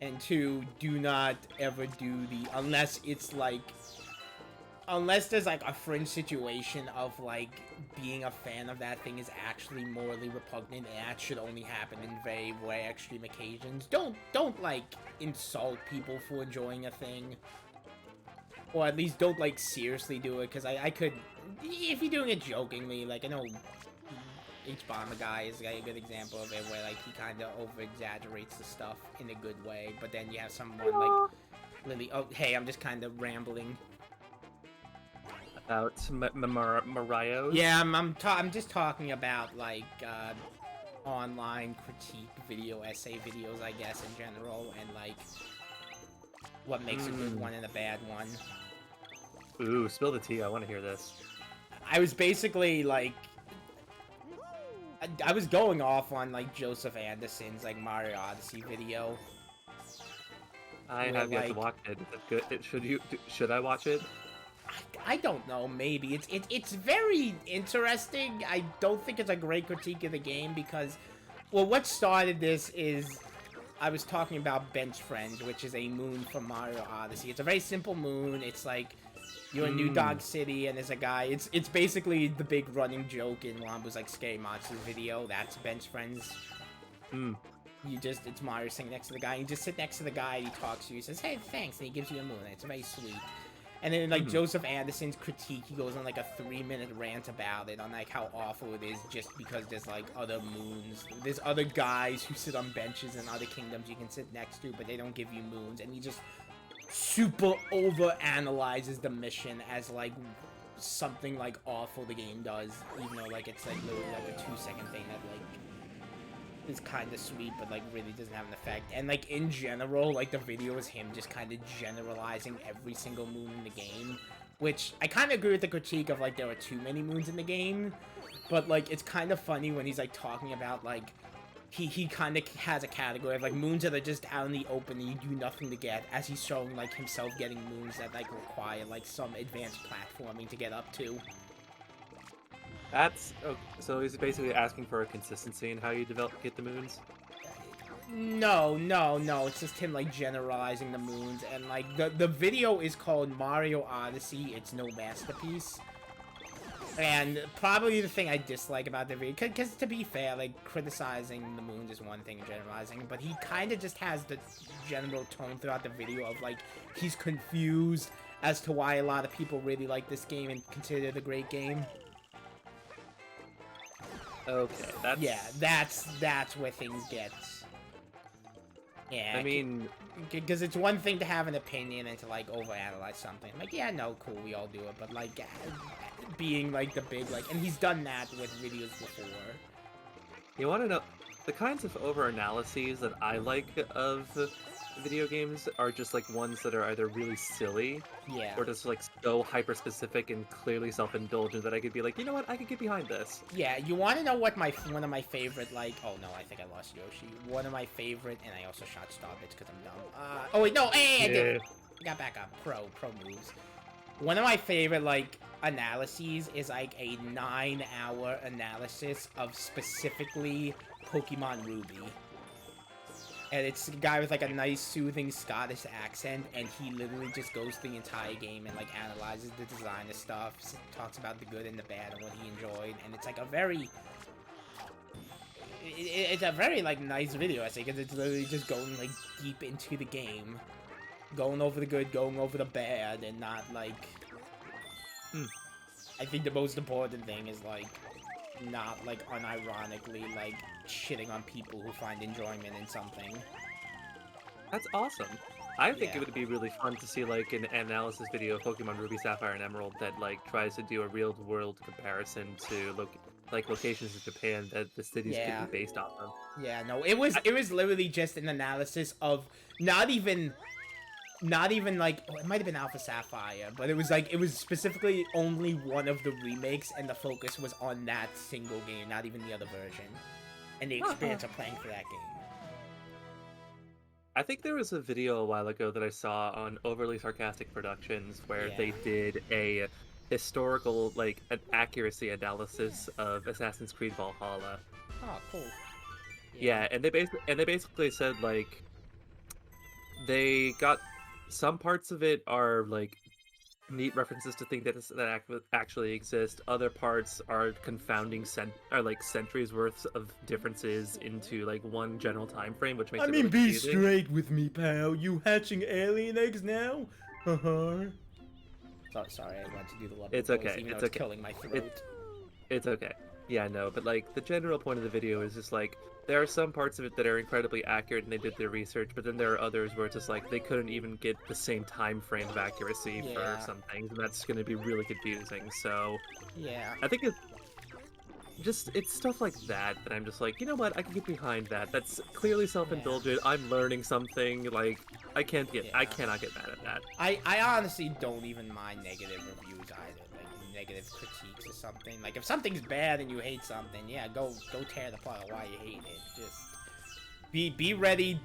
And two, do not ever do the, unless it's like, unless there's like a fringe situation of like being a fan of that thing is actually morally repugnant, and that should only happen in very rare extreme occasions. Don't like insult people for enjoying a thing. Or at least don't like seriously do it, because I could, if you're doing it jokingly, like I know H-Bomber guy is like a good example of it, where like he kind of over-exaggerates the stuff in a good way, but then you have someone like Lily. Oh, hey, I'm just kind of rambling. About Marios? Yeah, I'm just talking about like online critique video, essay videos, I guess, in general, and like what makes a good one and a bad one. Ooh, spill the tea. I want to hear this. I was basically like, I was going off on like Joseph Anderson's like Mario Odyssey video. I have yet to watch it. Is it good? Should I watch it? I don't know, maybe. It's very interesting. I don't think it's a great critique of the game because, well, what started this is I was talking about Bench Friend, which is a moon from Mario Odyssey. It's a very simple moon. It's like you're in New Dog City and there's a guy. It's basically the big running joke in Wambu's like Scary Monsters video. That's Bench Friends. It's Mario sitting next to the guy. You just sit next to the guy and he talks to you. He says, "Hey, thanks," and he gives you a moon. And it's very sweet. And then, like, Joseph Anderson's critique, he goes on, like, a 3-minute rant about it, on, like, how awful it is just because there's, like, other moons. There's other guys who sit on benches in other kingdoms you can sit next to, but they don't give you moons. And he just super over-analyzes the mission as, like, something, like, awful the game does. Even though, like, it's, like, literally, like, a 2-second thing that, like, is kind of sweet, but like really doesn't have an effect. And like in general, like the video is him just kind of generalizing every single moon in the game, which I kind of agree with the critique of like there are too many moons in the game, but like it's kind of funny when he's like talking about like he kind of has a category of like moons that are just out in the open and you do nothing to get, as he's showing like himself getting moons that like require like some advanced platforming to get up to. That's so he's basically asking for a consistency in how you get the moons. No, it's just him like generalizing the moons, and like the video is called Mario Odyssey, It's No Masterpiece. And probably the thing I dislike about the video, because to be fair, like criticizing the moons is one thing, generalizing, but he kind of just has the general tone throughout the video of like he's confused as to why a lot of people really like this game and consider it a great game. Okay, that's where things get. Yeah, I mean, because it's one thing to have an opinion and to like overanalyze something. Like, yeah, no, cool, we all do it, but like being like the big like, and he's done that with videos before. You want to know the kinds of over-analyses that I like of video games are just like ones that are either really silly, yeah, or just like so hyper-specific and clearly self-indulgent that I could be like, you know what, I could get behind this. Yeah, you want to know what one of my favorite like? Oh no, I think I lost Yoshi. One of my favorite, and I also shot Starbits because I'm dumb. Oh wait, no, hey, I did. I got back up. Pro moves. One of my favorite like analyses is like a 9-hour analysis of specifically Pokemon Ruby. And it's a guy with like a nice soothing Scottish accent, and he literally just goes through the entire game and like analyzes the design of stuff, talks about the good and the bad and what he enjoyed, and it's like a very it's a very like nice video essay because it's literally just going like deep into the game, going over the good, going over the bad, and not like I think the most important thing is like not like unironically like shitting on people who find enjoyment in something. That's awesome. I think it would be really fun to see like an analysis video of Pokemon Ruby, Sapphire, and Emerald that like tries to do a real-world comparison to locations in Japan that the cities could be based off of. Yeah, no, it was literally just an analysis of not even not even like, oh, it might have been Alpha Sapphire, but it was specifically only one of the remakes, and the focus was on that single game, not even the other version, and the experience of playing for that game. I think there was a video a while ago that I saw on Overly Sarcastic Productions where they did a historical, like, an accuracy analysis of Assassin's Creed Valhalla. Oh, cool. Yeah, and they basically said, like, they got some parts of it are like neat references to things that actually exist. Other parts are confounding centuries worth of differences into like one general time frame, which makes it really confusing. Be straight with me, pal. You hatching alien eggs now? Sorry, I wanted to do the level It's voice, okay. even It's though okay. Killing my throat. It's okay. Yeah, no, but like the general point of the video is just like there are some parts of it that are incredibly accurate and they did their research, but then there are others where it's just like they couldn't even get the same time frame of accuracy for some things, and that's going to be really confusing. So yeah, I think it's stuff like that that I'm just like, you know what, I can get behind that. That's clearly self-indulgent. I'm learning something. Like I cannot get mad at that. I honestly don't even mind negative reviews either. Negative critiques or something. Like if something's bad and you hate something, yeah, go tear it apart why you hate it. Just be ready.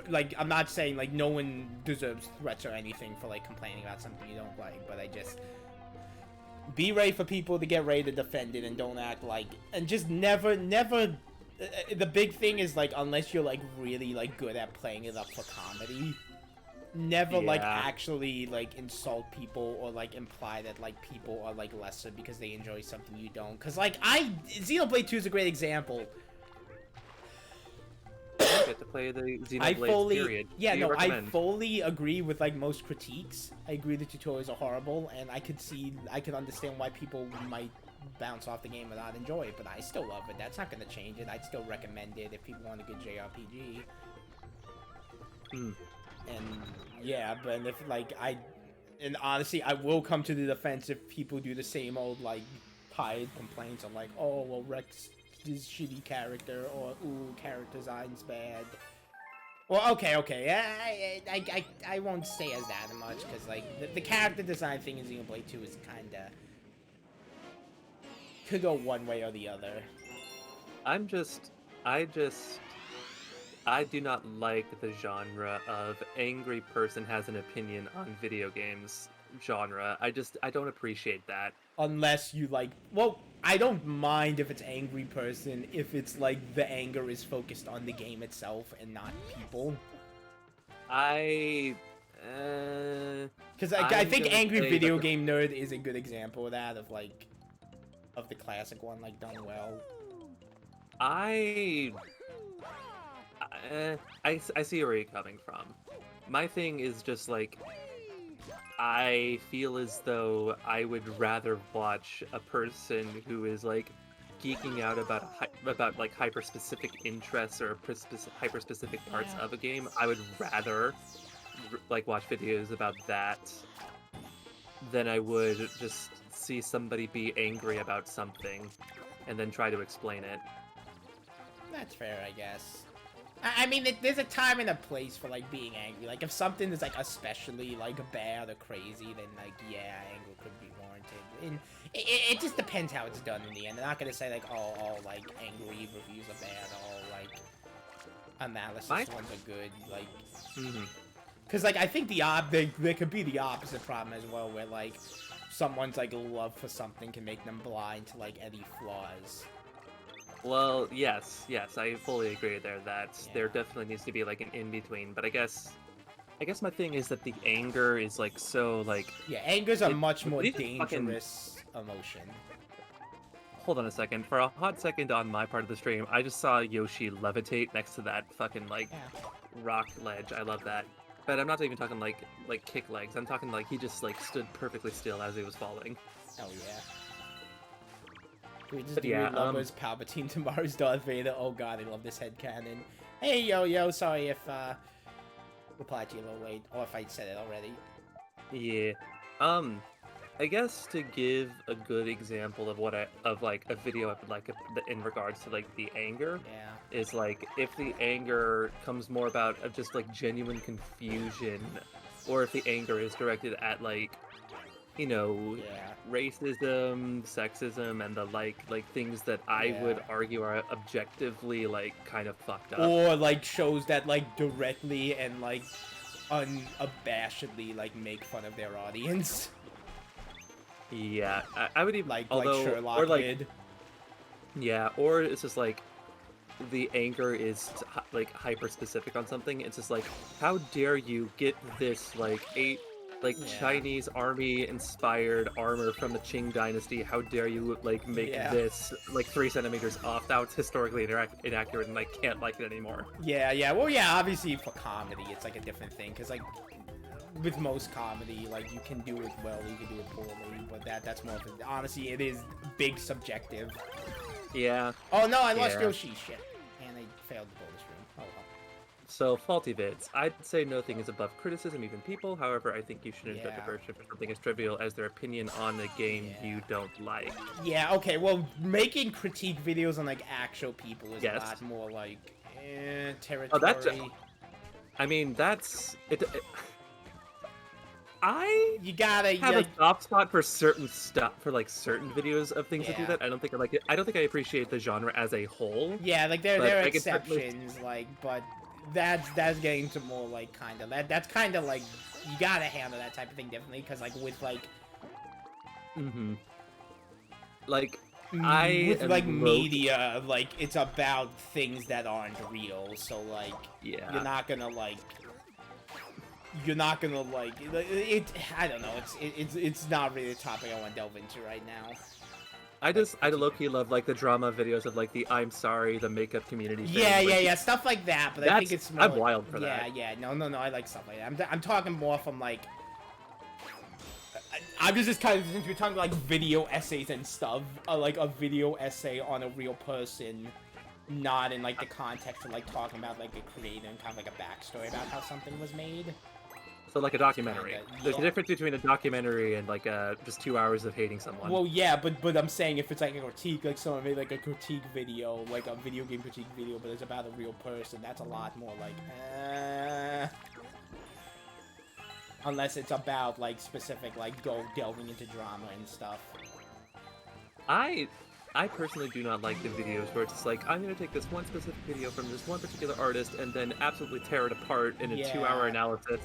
Like I'm not saying like no one deserves threats or anything for like complaining about something you don't like, but I just be ready for people to get ready to defend it and don't act like, and just never. The big thing is like unless you're like really like good at playing it up for comedy. Never like actually like insult people or like imply that like people are like lesser because they enjoy something you don't. Cause like Xenoblade 2 is a great example. I get to play the Xenoblade period. Yeah, no, I fully agree with like most critiques. I agree the tutorials are horrible, and I could understand why people might bounce off the game and not enjoy it, but I still love it. That's not gonna change it. I'd still recommend it if people want a good JRPG. And yeah, but if like and honestly, I will come to the defense if people do the same old like tired complaints of like, oh well, Rex is shitty character, or ooh, character design's bad. Well, okay, I won't say as that much because like the character design thing in Xenoblade 2 is kinda could go one way or the other. I do not like the genre of angry person has an opinion on video games genre. I don't appreciate that. Unless you like, well, I don't mind if it's angry person if it's like the anger is focused on the game itself and not people. Because I think angry video game nerd is a good example of that, of like of the classic one like done well. I see where you're coming from. My thing is just like, I feel as though I would rather watch a person who is like geeking out about like hyper-specific interests or hyper-specific parts of a game. I would rather like watch videos about that than I would just see somebody be angry about something and then try to explain it. That's fair, I guess. I mean, there's a time and a place for, like, being angry. Like, if something is, like, especially, like, bad or crazy, then, like, yeah, anger could be warranted. And it just depends how it's done in the end. I'm not gonna say, like, all like, angry reviews are bad, all, like, analysis ones are good, like... Because, like, I think there could be the opposite problem as well, where, like, someone's, like, love for something can make them blind to, like, any flaws. Well, yes, I fully agree there that there definitely needs to be like an in-between, but I guess my thing is that the anger is like so like... Yeah, anger's a much more dangerous emotion. Hold on a second. For a hot second on my part of the stream, I just saw Yoshi levitate next to that fucking like rock ledge. I love that. But I'm not even talking like kick legs. I'm talking like he just like stood perfectly still as he was falling. Oh yeah. We just do Lover's Palpatine, tomorrow's Darth Vader. Oh god, I love this headcanon. Hey, yo, sorry if, replied to you a little late, or if I said it already. Yeah. I guess to give a good example of like a video I would like in regards to like the anger, is like if the anger comes more about just like genuine confusion or if the anger is directed at like, you know, Yeah. racism, sexism, and the like things that I would Yeah. argue are objectively like kind of fucked up. Or like shows that like directly and like unabashedly like make fun of their audience. Yeah, I would even Like Sherlock or like did. yeah, or it's just like the anger is like hyper specific on something. It's just like, how dare you get this like Yeah. Chinese army inspired armor from the Qing dynasty? How dare you like make Yeah. this like 3 centimeters off? That's historically inaccurate, and I can't like it anymore. Yeah, yeah. Well, yeah, obviously for comedy, it's like a different thing, because like with most comedy, like you can do it well, you can do it poorly, but that's more of a, honestly, it is big subjective. Yeah. Oh no, I lost Yeah. Yoshi, shit. And I failed the bonus room. Oh well. So, faulty vids. I'd say nothing is above criticism, even people. However, I think you shouldn't judge Yeah. a person for something as trivial as their opinion on a game you don't like. Yeah, okay, well, making critique videos on like actual people is Yes. a lot more like territory. Oh, that's I mean, that's it. I You gotta have like, a soft spot for certain stuff, for like certain videos of things that do Yeah. that. I don't think I like it. I don't think I appreciate the genre as a whole. yeah, like there but are I can certainly- exceptions, like, but that's getting to more like kind of that's kind of like you gotta handle that type of thing differently, because like with like Mm-hmm. Like I with am like low- media, like it's about things that aren't real, so like Yeah. you're not gonna like it. I don't know. It's not really a topic I want to delve into right now. I low-key love like the drama videos of like the I'm sorry, the makeup community. thing. Yeah, Like, yeah, stuff like that. But I think That's- it's more. I'm wild for yeah, that. Yeah, no. I like stuff like that. I'm talking more from like. I'm just kind of since we're talking like video essays and stuff, like a video essay on a real person, not in like the context of like talking about like a creator and kind of like a backstory about how something was made. So like a documentary. Kinda, There's a yeah. difference between a documentary and like just 2 hours of hating someone. Well, yeah, but I'm saying if it's like a critique, like someone made like a critique video, like a video game critique video, but it's about a real person, that's a lot more like, unless it's about like specific, like delving into drama and stuff. I personally do not like the videos where it's just like, I'm gonna take this one specific video from this one particular artist and then absolutely tear it apart in a Yeah. 2-hour analysis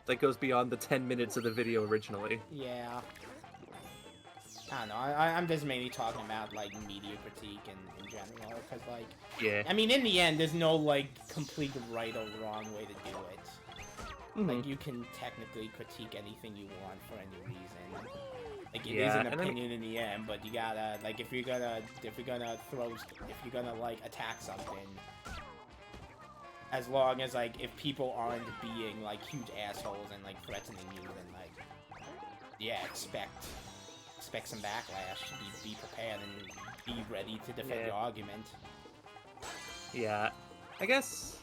that goes beyond the 10 minutes of the video originally. Yeah. I don't know. I'm just mainly talking about like media critique in general, because like, Yeah. I mean, in the end, there's no like complete right or wrong way to do it. Mhm. Like, you can technically critique anything you want for any reason. Like, it is Yeah, an and I mean- opinion in the end, but you gotta, like, if you're gonna like attack something, as long as like if people aren't being like huge assholes and like threatening you, then like, yeah, expect some backlash. Be prepared and be ready to defend Yeah. your argument. Yeah. I guess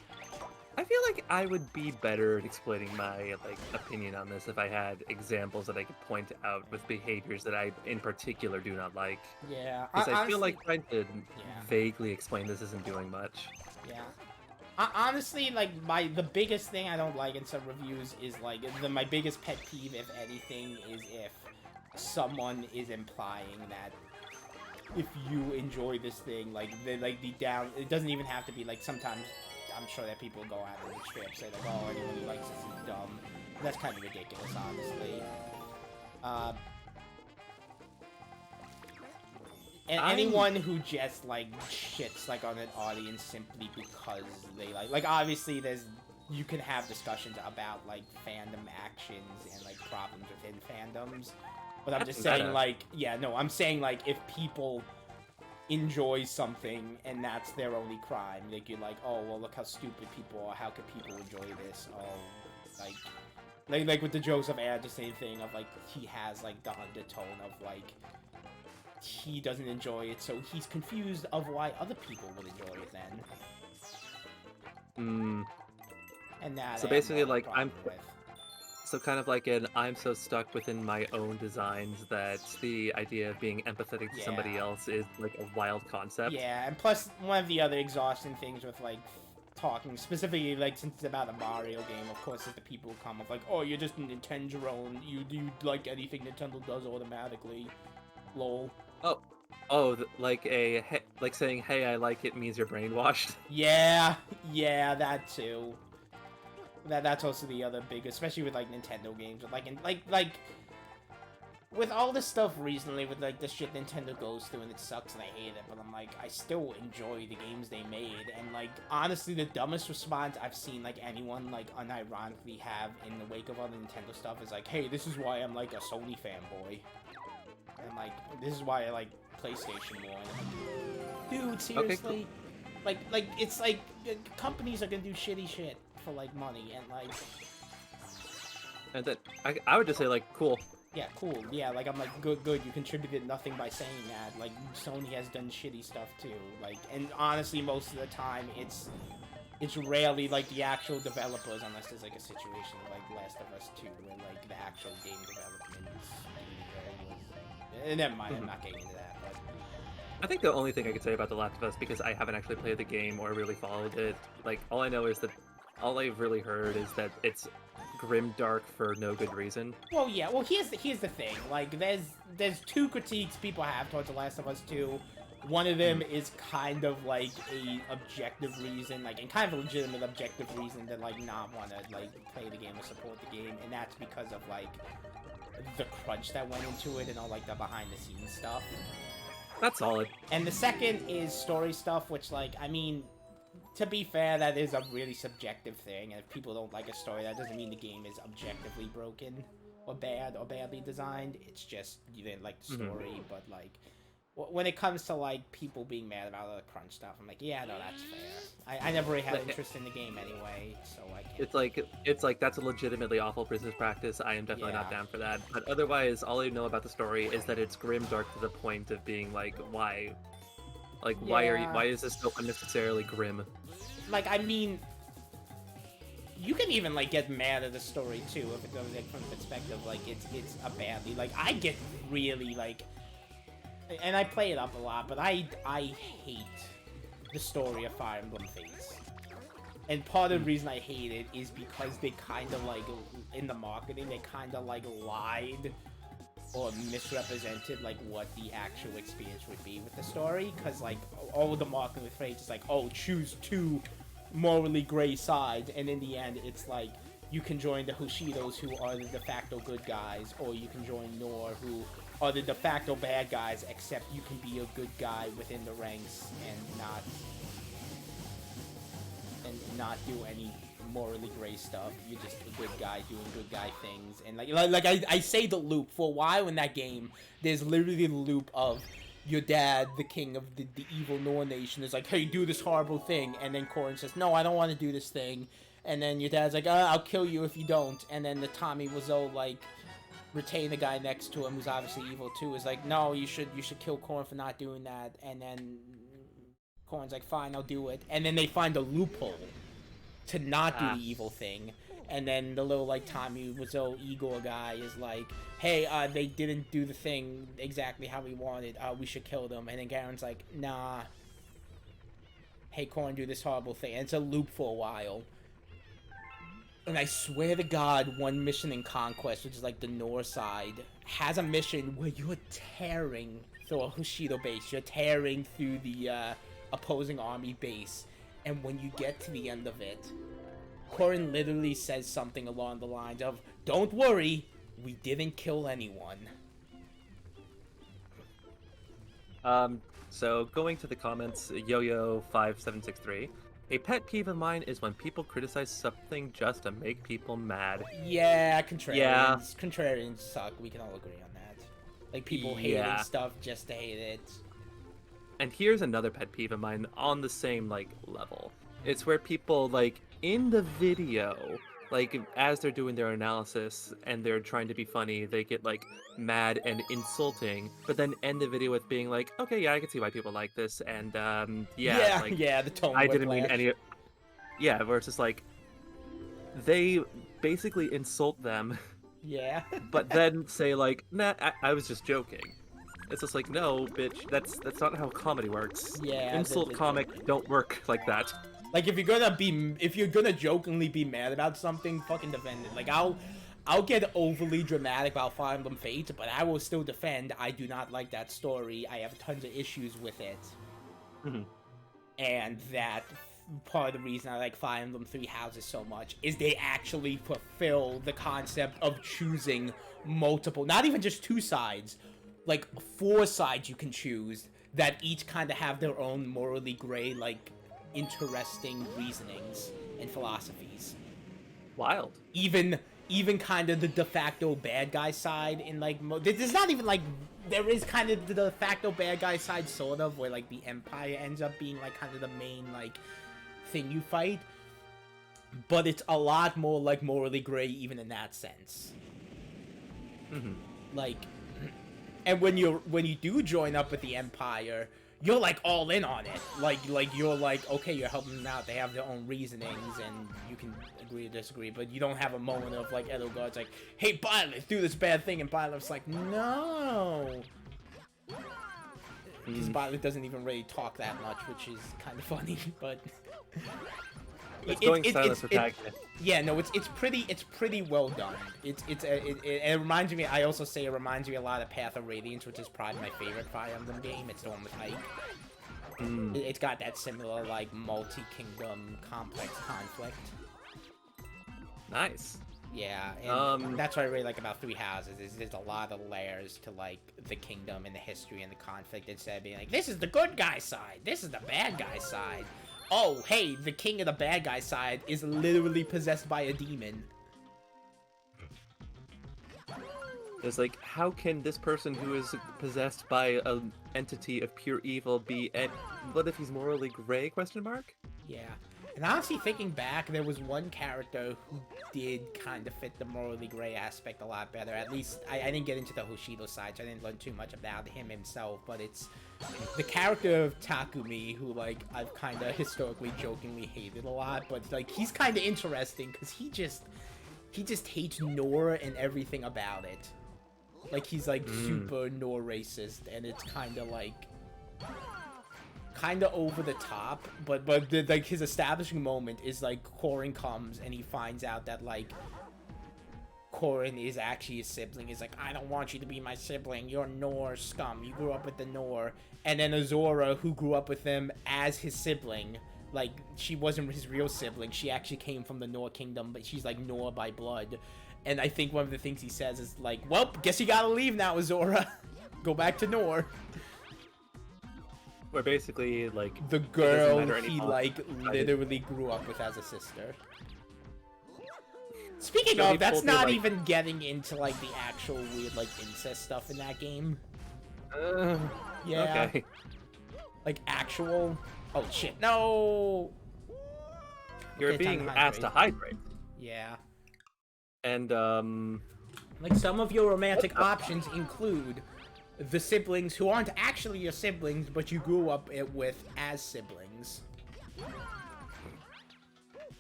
I feel like I would be better at explaining my like opinion on this if I had examples that I could point out with behaviors that I in particular do not like. Yeah, Because I feel honestly- like trying to Yeah. vaguely explain this isn't doing much. Yeah. Honestly, like, the biggest thing I don't like in some reviews is, like, my biggest pet peeve, if anything, is if someone is implying that if you enjoy this thing, like, it doesn't even have to be, like, sometimes I'm sure that people go out and straight up say, like, oh, anyone who likes this is dumb. That's kind of ridiculous, honestly. And anyone who just, like, shits, like, on an audience simply because they, like, obviously you can have discussions about, like, fandom actions and, like, problems within fandoms. But I'm That's just saying, meta. like, yeah, no, I'm saying, like, if people enjoy something and that's their only crime, like, you're like, oh, well, look how stupid people are, how could people enjoy this? Oh, like with the jokes of Air, the same thing of, like, he has, like, the undertone of, like, he doesn't enjoy it, so he's confused of why other people would enjoy it then. And that So I have basically, more like, problem with. So kind of like I'm so stuck within my own designs that the idea of being empathetic to somebody Yeah. else is like a wild concept. Yeah, and plus one of the other exhausting things with like talking specifically, like, since it's about a Mario game, of course, there's the people who come up like, oh, you're just a Nintendo drone. You do like anything Nintendo does automatically. Lol. Like saying, "Hey, I like it" means you're brainwashed. Yeah, that too. That's also the other big, especially with like Nintendo games, with like with all this stuff recently, with like the shit Nintendo goes through, and it sucks and I hate it, but I'm like, I still enjoy the games they made, and like honestly, the dumbest response I've seen like anyone like unironically have in the wake of all the Nintendo stuff is like, hey, this is why I'm like a Sony fanboy, and like this is why I like PlayStation more. Dude, seriously, okay, cool. like it's like companies are gonna do shitty shit for like money, and like, and then I would just say like, cool. Yeah, cool. Yeah, like, I'm like, good, you contributed nothing by saying that. Like, Sony has done shitty stuff, too. Like, and honestly, most of the time, it's rarely, like, the actual developers, unless there's, like, a situation like Last of Us 2, where, like, the actual game development is very good. Never mind, I'm not getting into that, but... I think the only thing I could say about The Last of Us, because I haven't actually played the game or really followed it, like, all I know is that, all I've really heard is that it's grim dark for no good reason. Well, yeah. Well, here's the thing. Like, there's two critiques people have towards The Last of Us 2. One of them is kind of like a objective reason, like, and kind of a legitimate objective reason to like not want to like play the game or support the game, and that's because of like the crunch that went into it and all like the behind the scenes stuff. That's solid. And the second is story stuff, which, like, I mean, to be fair, that is a really subjective thing, and if people don't like a story, that doesn't mean the game is objectively broken or bad or badly designed. It's just you didn't like the story, but like when it comes to like people being mad about all the crunch stuff, I'm like, yeah, no, that's fair. I never really had interest in the game anyway, so I can't. It's like that's a legitimately awful business practice. I am definitely not down for that. But otherwise, all I know about the story is that it's grim dark to the point of being like, why? Like, why is this so unnecessarily grim? Like, I mean, you can even, like, get mad at the story, too, if it goes, like, from the perspective, like, it's a badly, like, I get really, like, and I play it up a lot, but I hate the story of Fire Emblem Fates. And part of the reason I hate it is because they kind of, like, in the marketing, they kind of, like, lied or misrepresented, like, what the actual experience would be with the story, because, like, all of the marketing with Fates is like, oh, choose two morally gray sides, and in the end, it's like, you can join the Hoshidos, who are the de facto good guys, or you can join Nor, who are the de facto bad guys, except you can be a good guy within the ranks and not do any morally gray stuff. You're just a good guy doing good guy things, and like I say the loop for a while in that game. There's literally the loop of your dad, the king of the evil Nor nation, is like, hey, do this horrible thing, and then Corrin says, no, I don't want to do this thing, and then your dad's like, I'll kill you if you don't, and then the Tommy Wiseau, like, retain the guy next to him who's obviously evil too, is like, no, you should kill Corrin for not doing that, and then Corrin's like, fine, I'll do it, and then they find a loophole to not do the evil thing, and then the little, like, Tommy Wiseau Igor guy is like, hey, they didn't do the thing exactly how we wanted, we should kill them, and then Garen's like, nah, hey, Corrin, do this horrible thing, and it's a loop for a while. And I swear to God, one mission in Conquest, which is like the North side, has a mission where you're tearing through a Hoshido base, you're tearing through the opposing army base, and when you get to the end of it, Corrin literally says something along the lines of, don't worry, we didn't kill anyone. So going to the comments, Yo-Yo5763. A pet peeve of mine is when people criticize something just to make people mad. Yeah, Contrarians suck. We can all agree on that. Like, people hating stuff just to hate it. And here's another pet peeve of mine on the same, like, level. It's where people, like, in the video, like, as they're doing their analysis and they're trying to be funny, they get, like, mad and insulting, but then end the video with being like, okay, yeah, I can see why people like this, and, the tone I didn't mean any... Yeah, where it's just like, they basically insult them, but then say, like, nah, I was just joking. It's just like, no, bitch, that's not how comedy works. Yeah. Insult comic don't work like that. Like, if you're gonna jokingly be mad about something, fucking defend it. Like, I'll get overly dramatic about Fire Emblem Fates, but I will still defend. I do not like that story. I have tons of issues with it. Mm-hmm. And that part of the reason I like Fire Emblem Three Houses so much is they actually fulfill the concept of choosing multiple, not even just two sides, like 4 sides you can choose that each kind of have their own morally gray, like, interesting reasonings and philosophies. Wild. Even kind of the de facto bad guy side in, like, there's not even, like, there is kind of the de facto bad guy side, sort of, where, like, the Empire ends up being, like, kind of the main, like, thing you fight. But it's a lot more, like, morally gray even in that sense. Mm-hmm. Like, and when you do join up with the Empire, you're like all in on it. Like you're like, okay, you're helping them out. They have their own reasonings, and you can agree or disagree. But you don't have a moment of like Edelgard's like, hey, Violet, do this bad thing, and Violet's like, no. Because Violet doesn't even really talk that much, which is kind of funny, but. It's going silent protagonist. Yeah, no, it's pretty well done. It reminds me. I also say it reminds me a lot of Path of Radiance, which is probably my favorite Fire Emblem game. It's the one with Ike. It's got that similar like multi-kingdom complex conflict. Nice. Yeah, and that's what I really like about Three Houses is there's a lot of layers to like the kingdom and the history and the conflict instead of being like, this is the good guy side, this is the bad guy side. Oh, hey, the king of the bad guy side is literally possessed by a demon. It's like, how can this person who is possessed by an entity of pure evil be what if he's morally gray, question mark? Yeah. And honestly, thinking back, there was one character who did kind of fit the morally gray aspect a lot better. At least, I didn't get into the Hoshido side, so I didn't learn too much about him himself, but it's the character of Takumi, who, like, I've kind of historically jokingly hated a lot, but, like, he's kind of interesting, because he just hates Nor and everything about it. Like, he's, like, super Nor racist, and it's kind of, like, kind of over the top, but like his establishing moment is like Korin comes and he finds out that like Korin is actually his sibling. He's like, I don't want you to be my sibling. You're Nor scum. You grew up with the Nor. And then Azora, who grew up with him as his sibling, like she wasn't his real sibling. She actually came from the Nor kingdom, but she's like Nor by blood. And I think one of the things he says is like, well, guess you gotta leave now, Azora. Go back to Nor. Where basically, like, the girl he, like, literally grew up with as a sister. Speaking of, that's not even getting into, like, the actual weird, like, incest stuff in that game. Yeah. Okay. Like, actual... Oh, shit. No! You're being asked to hydrate. Yeah. And, like, some of your romantic options include the siblings who aren't actually your siblings, but you grew up with as siblings.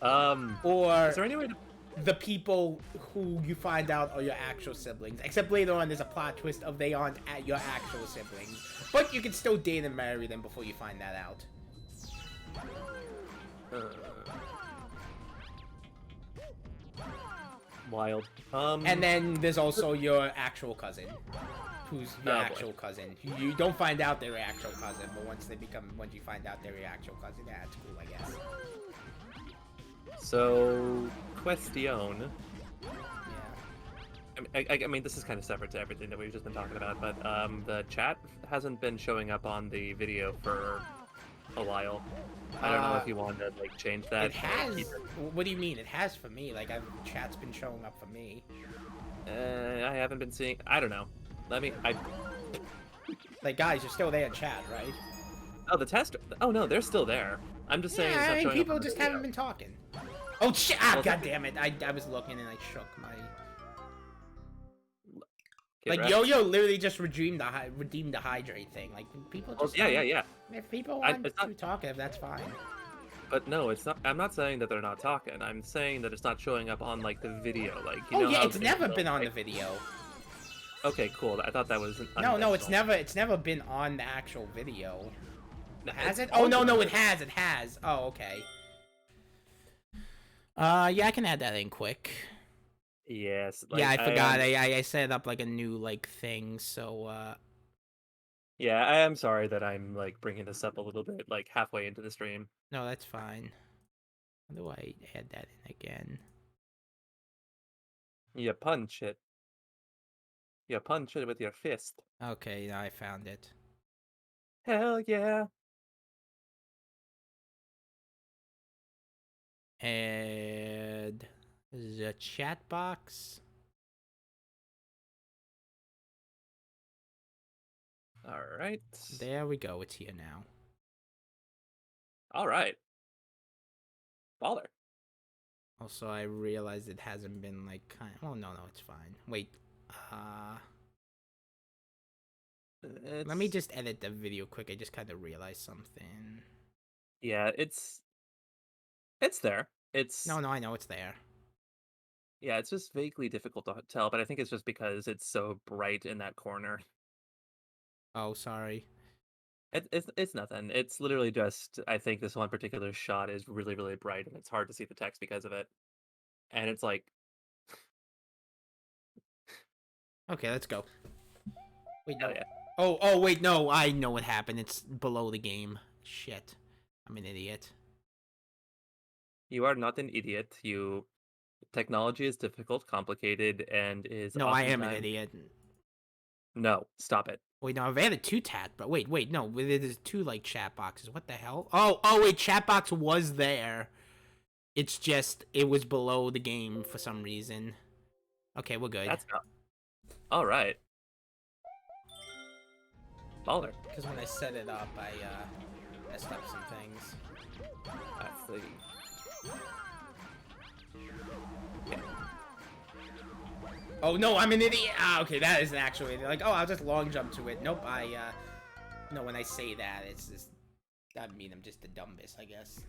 Or is there any way to... the people who you find out are your actual siblings. Except later on, there's a plot twist of they aren't your actual siblings. But you can still date and marry them before you find that out. Wild. And then there's also your actual cousin. Who's your actual cousin. You don't find out they're your actual cousin, but once you find out they're your actual cousin, yeah, it's cool, I guess. So, question. Yeah. I mean, this is kind of separate to everything that we've just been talking about, but the chat hasn't been showing up on the video for a while. I don't know if you want to, like, change that. It has. What do you mean? It has for me. Like, chat's been showing up for me. I haven't been seeing... I don't know. Like, guys, you're still there in chat, right? Oh, the tester... Oh, no, they're still there. I'm just saying... Yeah, I mean, people just video. haven't been talking. Oh, shit! Ah, God damn it. I was looking and I shook my... Like, Yo-Yo literally just redeemed the hydrate thing. Like, people just... Yeah. If people want to talk, that's fine. But no, it's not... I'm not saying that they're not talking. I'm saying that it's not showing up on, like, the video. Like, you know yeah, how it's never been on the video. Okay, cool. I thought that was... No, it's never been on the actual video. Has it? Oh, no, it has. Oh, okay. Yeah, I can add that in quick. Yes. Yeah, I Like forgot. I set up like a new like thing, so yeah, I am sorry that I'm like bringing this up a little bit like halfway into the stream. no, that's fine. How do I add that in again? You punch it. You punch it with your fist. Okay, now I found it. Hell yeah. Add the chat box. All right. There we go. It's here now. All right. Baller. Also, I realized it hasn't been like kind. Oh no, it's fine. Wait. Let me It's just edit the video quick. I just kind of realized something. yeah, it's there. It's No, I know it's there. yeah, it's just vaguely difficult to tell, but I think it's just because it's so bright in that corner. Oh, sorry. It's nothing. It's literally just I think this one particular shot is really really bright and it's hard to see the text because of it. And it's like Okay, let's go. Wait, hell no. yeah. Oh, wait, no. I know what happened. It's below the game. Shit. I'm an idiot. You are not an idiot. You technology is difficult, complicated, and is No, I am an oftentimes idiot. no, stop it. Wait, no, I've added two but wait, no, there's two like chat boxes. What the hell? Oh, wait, chat box was there. It's just it was below the game for some reason. Okay, we're good. That's not all right. Baller. Because when I set it up, I messed up some things. That's the Oh no, I'm an idiot. Ah, okay, that isn't actually like. Oh, I'll just long jump to it. Nope, no. When I say that, it's just that mean I'm just the dumbest, I guess.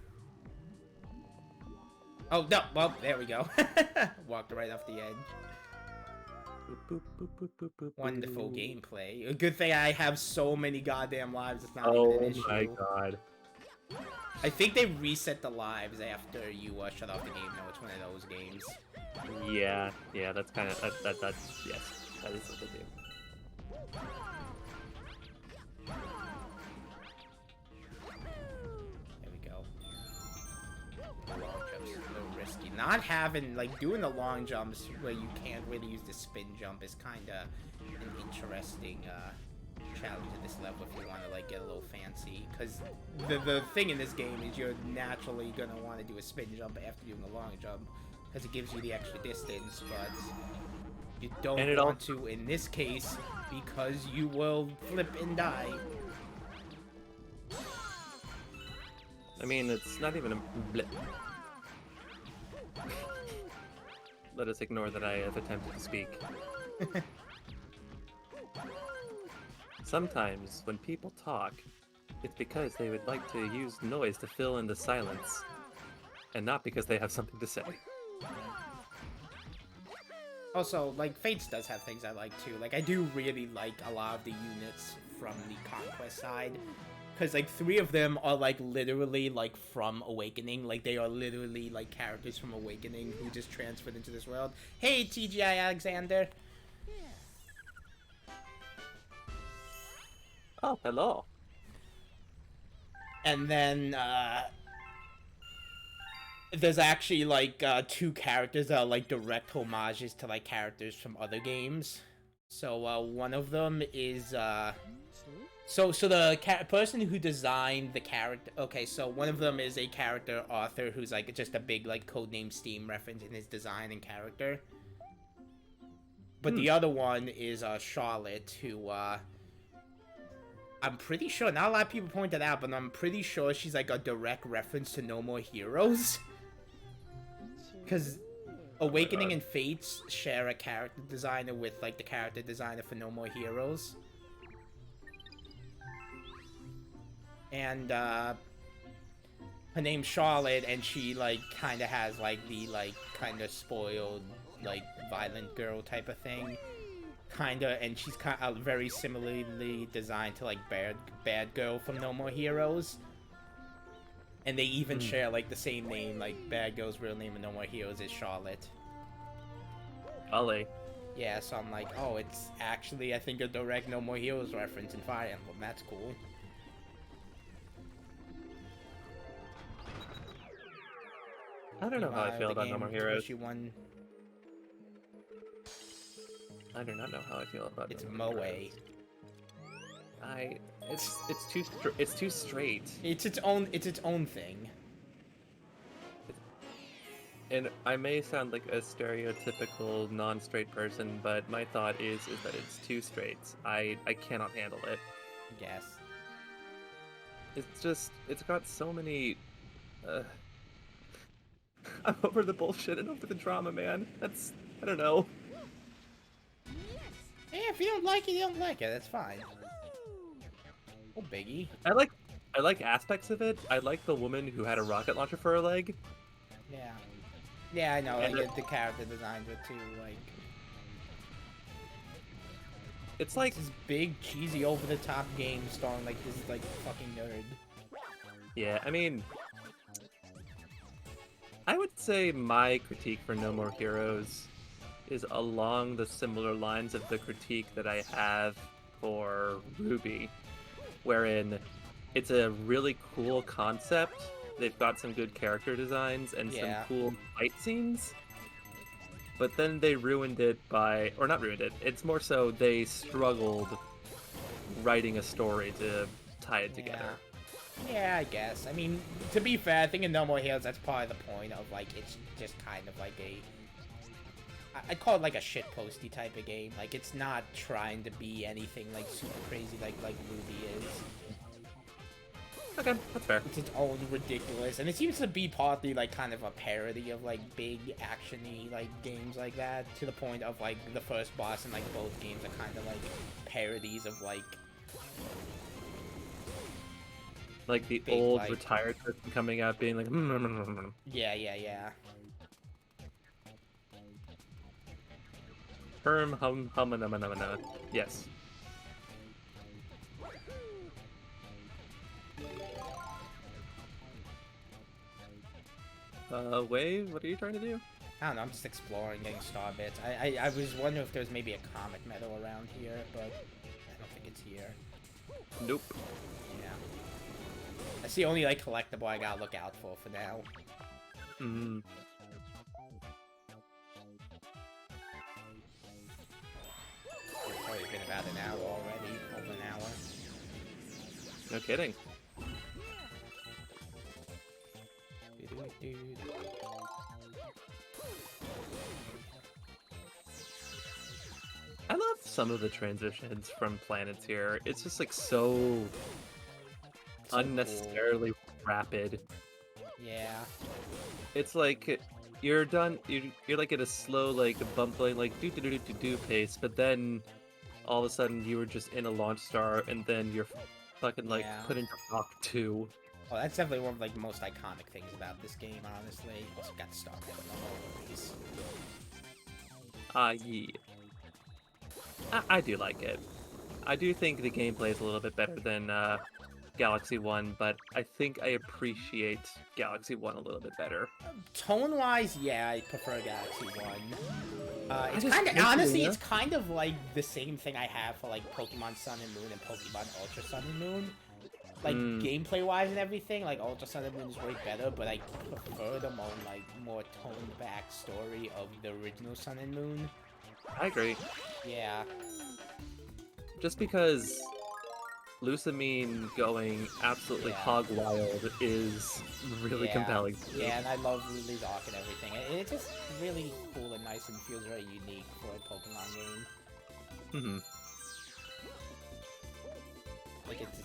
Oh no, well there we go. Walked right off the edge. Wonderful gameplay. A good thing I have so many goddamn lives. It's not even an issue. Oh my god. I think they reset the lives after you shut off the game. No, it's one of those games. Yeah, that's kind of that's yes, that is what they do. There we go. Long jumps is a little risky. Not having like doing the long jumps where you can't really use the spin jump is kind of an interesting challenge at this level if you want to like get a little fancy. Because the thing in this game is you're naturally gonna want to do a spin jump after doing the long jump. Because it gives you the extra distance, but you don't want to in this case because you will flip and die. I mean, it's not even a blip. Let us ignore that I have attempted to speak. Sometimes when people talk, it's because they would like to use noise to fill in the silence, and not because they have something to say. Also, like, Fates does have things I like, too. Like, I do really like a lot of the units from the Conquest side. Because, like, 3 of them are, like, literally, like, from Awakening. Like, they are literally, like, characters from Awakening who just transferred into this world. Hey, TGI Alexander! Oh, hello. And then, there's actually, like, 2 characters that are, like, direct homages to, like, characters from other games. So, one of them is, So the person who designed the character... Okay, so one of them is a character author who's, like, just a big, like, codename Steam reference in his design and character. But the other one is, Charlotte, who, I'm pretty sure, not a lot of people pointed out, but I'm pretty sure she's, like, a direct reference to No More Heroes. Because Awakening and Fates share a character designer with, like, the character designer for No More Heroes. And, her name's Charlotte, and she, like, kind of has, like, the, like, kind of spoiled, like, violent girl type of thing. Kinda, and she's kind of very similarly designed to, like, Bad Girl from No More Heroes. And they even share, like, the same name, like, Bad Girl's real name in No More Heroes is Charlotte. Ollie. Yeah, so I'm like, oh, it's actually, I think, a direct No More Heroes reference in Fire Emblem. That's cool. I don't know how I feel about No More Heroes. One, I do not know how I feel about it's No More Moe. Heroes. It's too straight. It's its own thing. And I may sound like a stereotypical non-straight person, but my thought is that it's too straight. I cannot handle it. I guess. It's got so many. I'm over the bullshit and over the drama, man. I don't know. Yeah, if you don't like it, you don't like it. That's fine. Oh, biggie. I like aspects of it. I like the woman who had a rocket launcher for her leg. Yeah. Yeah, I know. And Like, the character designs are too, like... It's like this big, cheesy, over-the-top game starring, like, this, like, fucking nerd. Yeah, I mean, I would say my critique for No More Heroes is along the similar lines of the critique that I have for Ruby, wherein it's a really cool concept. They've got some good character designs and some cool fight scenes, but then they ruined it or not ruined it, it's more so they struggled writing a story to tie it together. Yeah, I guess. I mean, to be fair, I think in No More Heroes, that's probably the point of, like, it's just kind of like I'd call it like a shitposty type of game. Like, it's not trying to be anything, like, super crazy like Ruby is. Okay, that's fair. It's its own ridiculous, and it seems to be partly, like, kind of a parody of, like, big action-y, like, games like that, to the point of, like, the first boss in, like, both games are kind of, like, parodies of, like the big, old like, retired person coming out being like, yeah. Yes. Wave, what are you trying to do? I don't know, I'm just exploring, getting star bits. I was wondering if there's maybe a comet medal around here, but I don't think it's here. Nope. Yeah. That's the only, like, collectible I gotta look out for now. It's probably been about an hour already, over an hour. No kidding. I love some of the transitions from planets here. It's just like so unnecessarily rapid. Yeah. It's like you're done. You're like at a slow, like bumbling, like do pace, but then all of a sudden you were just in a launch star, and then you're fucking like put into Mach 2. Oh, that's definitely one of, like, the most iconic things about this game, honestly. Also got the star medal on all of these. Yeah. I do like it. I do think the gameplay is a little bit better than Galaxy 1, but I think I appreciate Galaxy 1 a little bit better. Tone-wise, yeah, I prefer Galaxy 1. It's kind of, honestly, it's kind of like the same thing I have for, like, Pokemon Sun and Moon and Pokemon Ultra Sun and Moon. Like, gameplay-wise and everything, like, Ultra Sun and Moon is way better, but I prefer the more toned-back story of the original Sun and Moon. I agree. Yeah. Just because Lusamine going absolutely hog wild is really compelling. Yeah, and I love Lulu's arc and everything. It's just really cool and nice and feels very unique for a Pokemon game. Like, it's,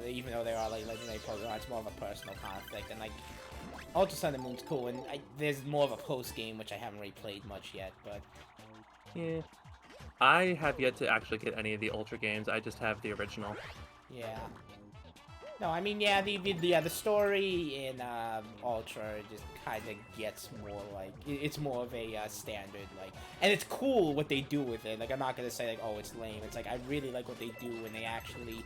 even though they are, like, legendary Pokemon, it's more of a personal conflict, and, like, Ultra Sun and Moon's cool, and there's more of a post-game, which I haven't really played much yet, but... Yeah. I have yet to actually get any of the Ultra games, I just have the original. Yeah. No, I mean, yeah, the story in Ultra just kind of gets more, like, it's more of a standard, like, and it's cool what they do with it. Like, I'm not gonna say, like, oh, it's lame. It's like, I really like what they do when they actually...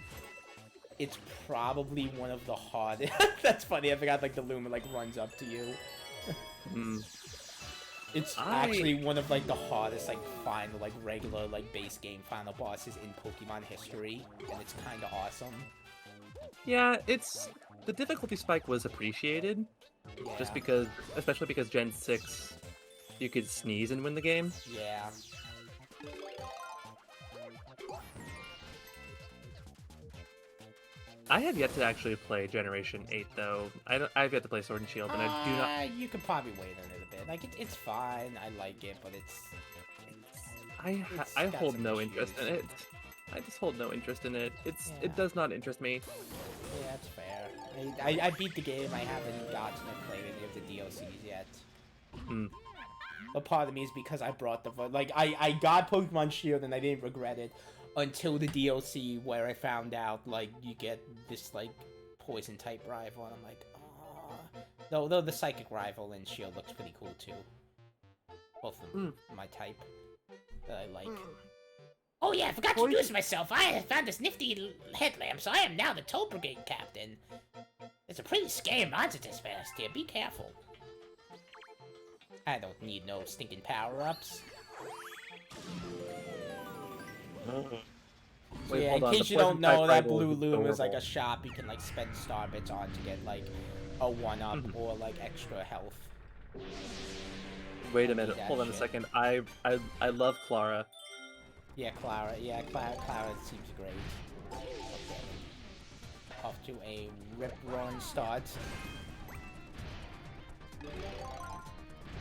it's probably one of the hardest. That's funny. I forgot like the Luma like runs up to you. It's actually one of like the hardest like final like regular like base game final bosses in Pokemon history, and it's kind of awesome. Yeah, the difficulty spike was appreciated, just because, especially because Gen 6, you could sneeze and win the game. Yeah. I have yet to actually play Generation 8, though. I've yet to play Sword and Shield, and I do not... You could probably wait a little bit. Like, it's fine. I like it, but I hold no interest in it. I just hold no interest in it. It does not interest me. Yeah, that's fair. I beat the game. I haven't gotten to play any of the DLCs yet. But part of me is because I brought the... Like, I got Pokemon Shield, and I didn't regret it. Until the DLC where I found out, like, you get this, like, poison-type rival, and I'm like, oh. Though the psychic rival in S.H.I.E.L.D. looks pretty cool, too. Both of them, my type, that I like. Oh yeah, I forgot to introduce myself. I found this nifty headlamp, so I am now the Toll Brigade captain. It's a pretty scary monster this fast here, be careful. I don't need no stinking power-ups. Wait, yeah, in case you don't know, that Blue Loom is like a shop you can like spend star bits on to get like a 1-up or like extra health. Wait a minute, hold on a second. I love Clara. Yeah, Clara. Yeah, Clara seems great. Okay. Off to a rip-roaring start.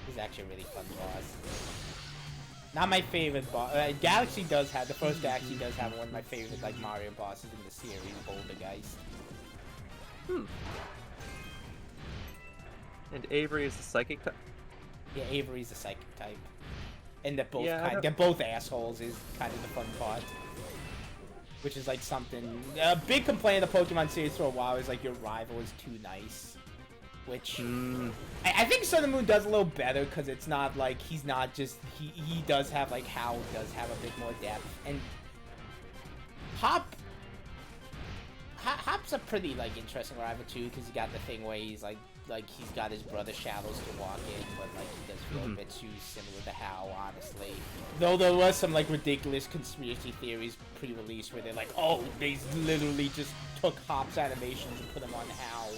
He's actually a really fun boss. Not my favorite boss. Galaxy does have, the first Galaxy does have one of my favorite, like, Mario bosses in the series, Bouldergeist. And Avery is the psychic type? Yeah, Avery's the psychic type. And they're both they're both assholes is kind of the fun part. Which is, like, something... A big complaint of the Pokemon series for a while is, like, your rival is too nice. Which I think Sun and Moon does a little better because it's not like he's not just he does have like Hao does have a bit more depth, and Hop's a pretty like interesting rival too because he got the thing where he's like he's got his brother Shadows to walk in, but like he does feel a bit too similar to Hao, honestly. Though there was some like ridiculous conspiracy theories pre-release where they're like, oh, they literally just took Hop's animations and put them on Hao.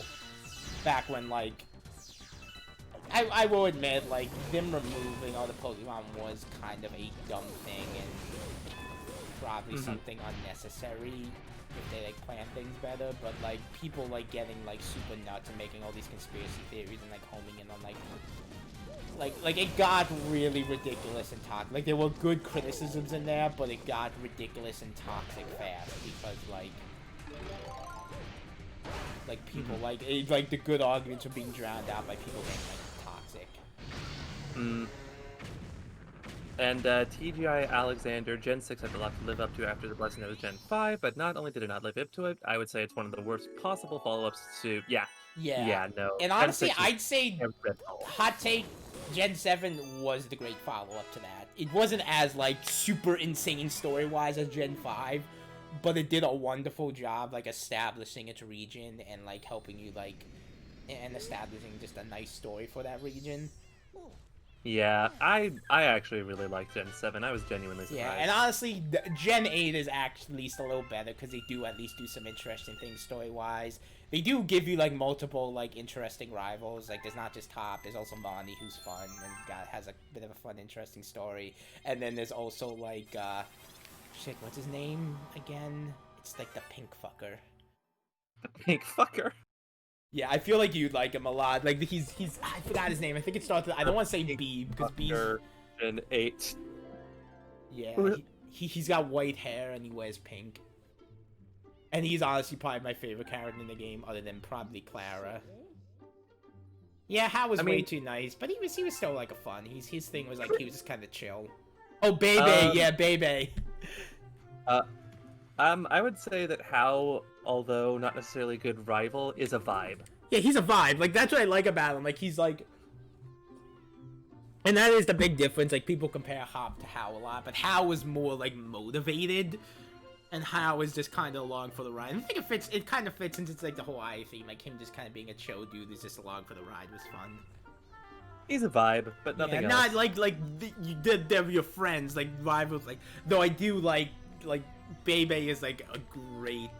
Back when, like, I will admit, like, them removing all the Pokemon was kind of a dumb thing and probably something unnecessary if they, like, plan things better, but, like, people, like, getting, like, super nuts and making all these conspiracy theories and, like, homing in on, like, it got really ridiculous and toxic. Like, there were good criticisms in there, but it got ridiculous and toxic fast because, like, people like the good arguments are being drowned out by people being like toxic. And TGI Alexander, Gen 6 had a lot to live up to after the blessing of the Gen 5, but not only did it not live up to it, I would say it's one of the worst possible follow-ups to no. And honestly, I'd say hot take, Gen 7 was the great follow-up to that. It wasn't as like super insane story-wise as Gen 5. But it did a wonderful job, like, establishing its region and, like, helping you, like, and establishing just a nice story for that region. Yeah, I actually really liked Gen 7. I was genuinely surprised. Yeah, and honestly, Gen 8 is actually at least a little better because they do at least do some interesting things story-wise. They do give you, like, multiple, like, interesting rivals. Like, there's not just Hop, there's also Bonnie, who's fun and has a bit of a fun, interesting story. And then there's also, like, shit, what's his name again? It's like the pink fucker. The pink fucker? Yeah, I feel like you'd like him a lot. Like, he's I forgot his name. I think it starts with, I don't want to say B, because B's... Gen 8. Yeah, he's got white hair and he wears pink. And he's honestly probably my favorite character in the game, other than probably Clara. Yeah, Hao was way too nice, but he was still, like, a fun. His thing was, like, he was just kind of chill. Oh, Bebe, yeah, Bebe. I would say that Hao, although not necessarily a good rival, is a vibe. Yeah, he's a vibe. Like, that's what I like about him. Like, he's like... And that is the big difference. Like, people compare Hop to Hao a lot, but Hao was more, like, motivated. And Hao is just kind of along for the ride. I think it kind of fits into like the whole Ai theme. Like him just kind of being a chill dude who's just along for the ride was fun. He's a vibe, but nothing else. Not they're your friends, like rivals. Like though I do like Bebe is like a great.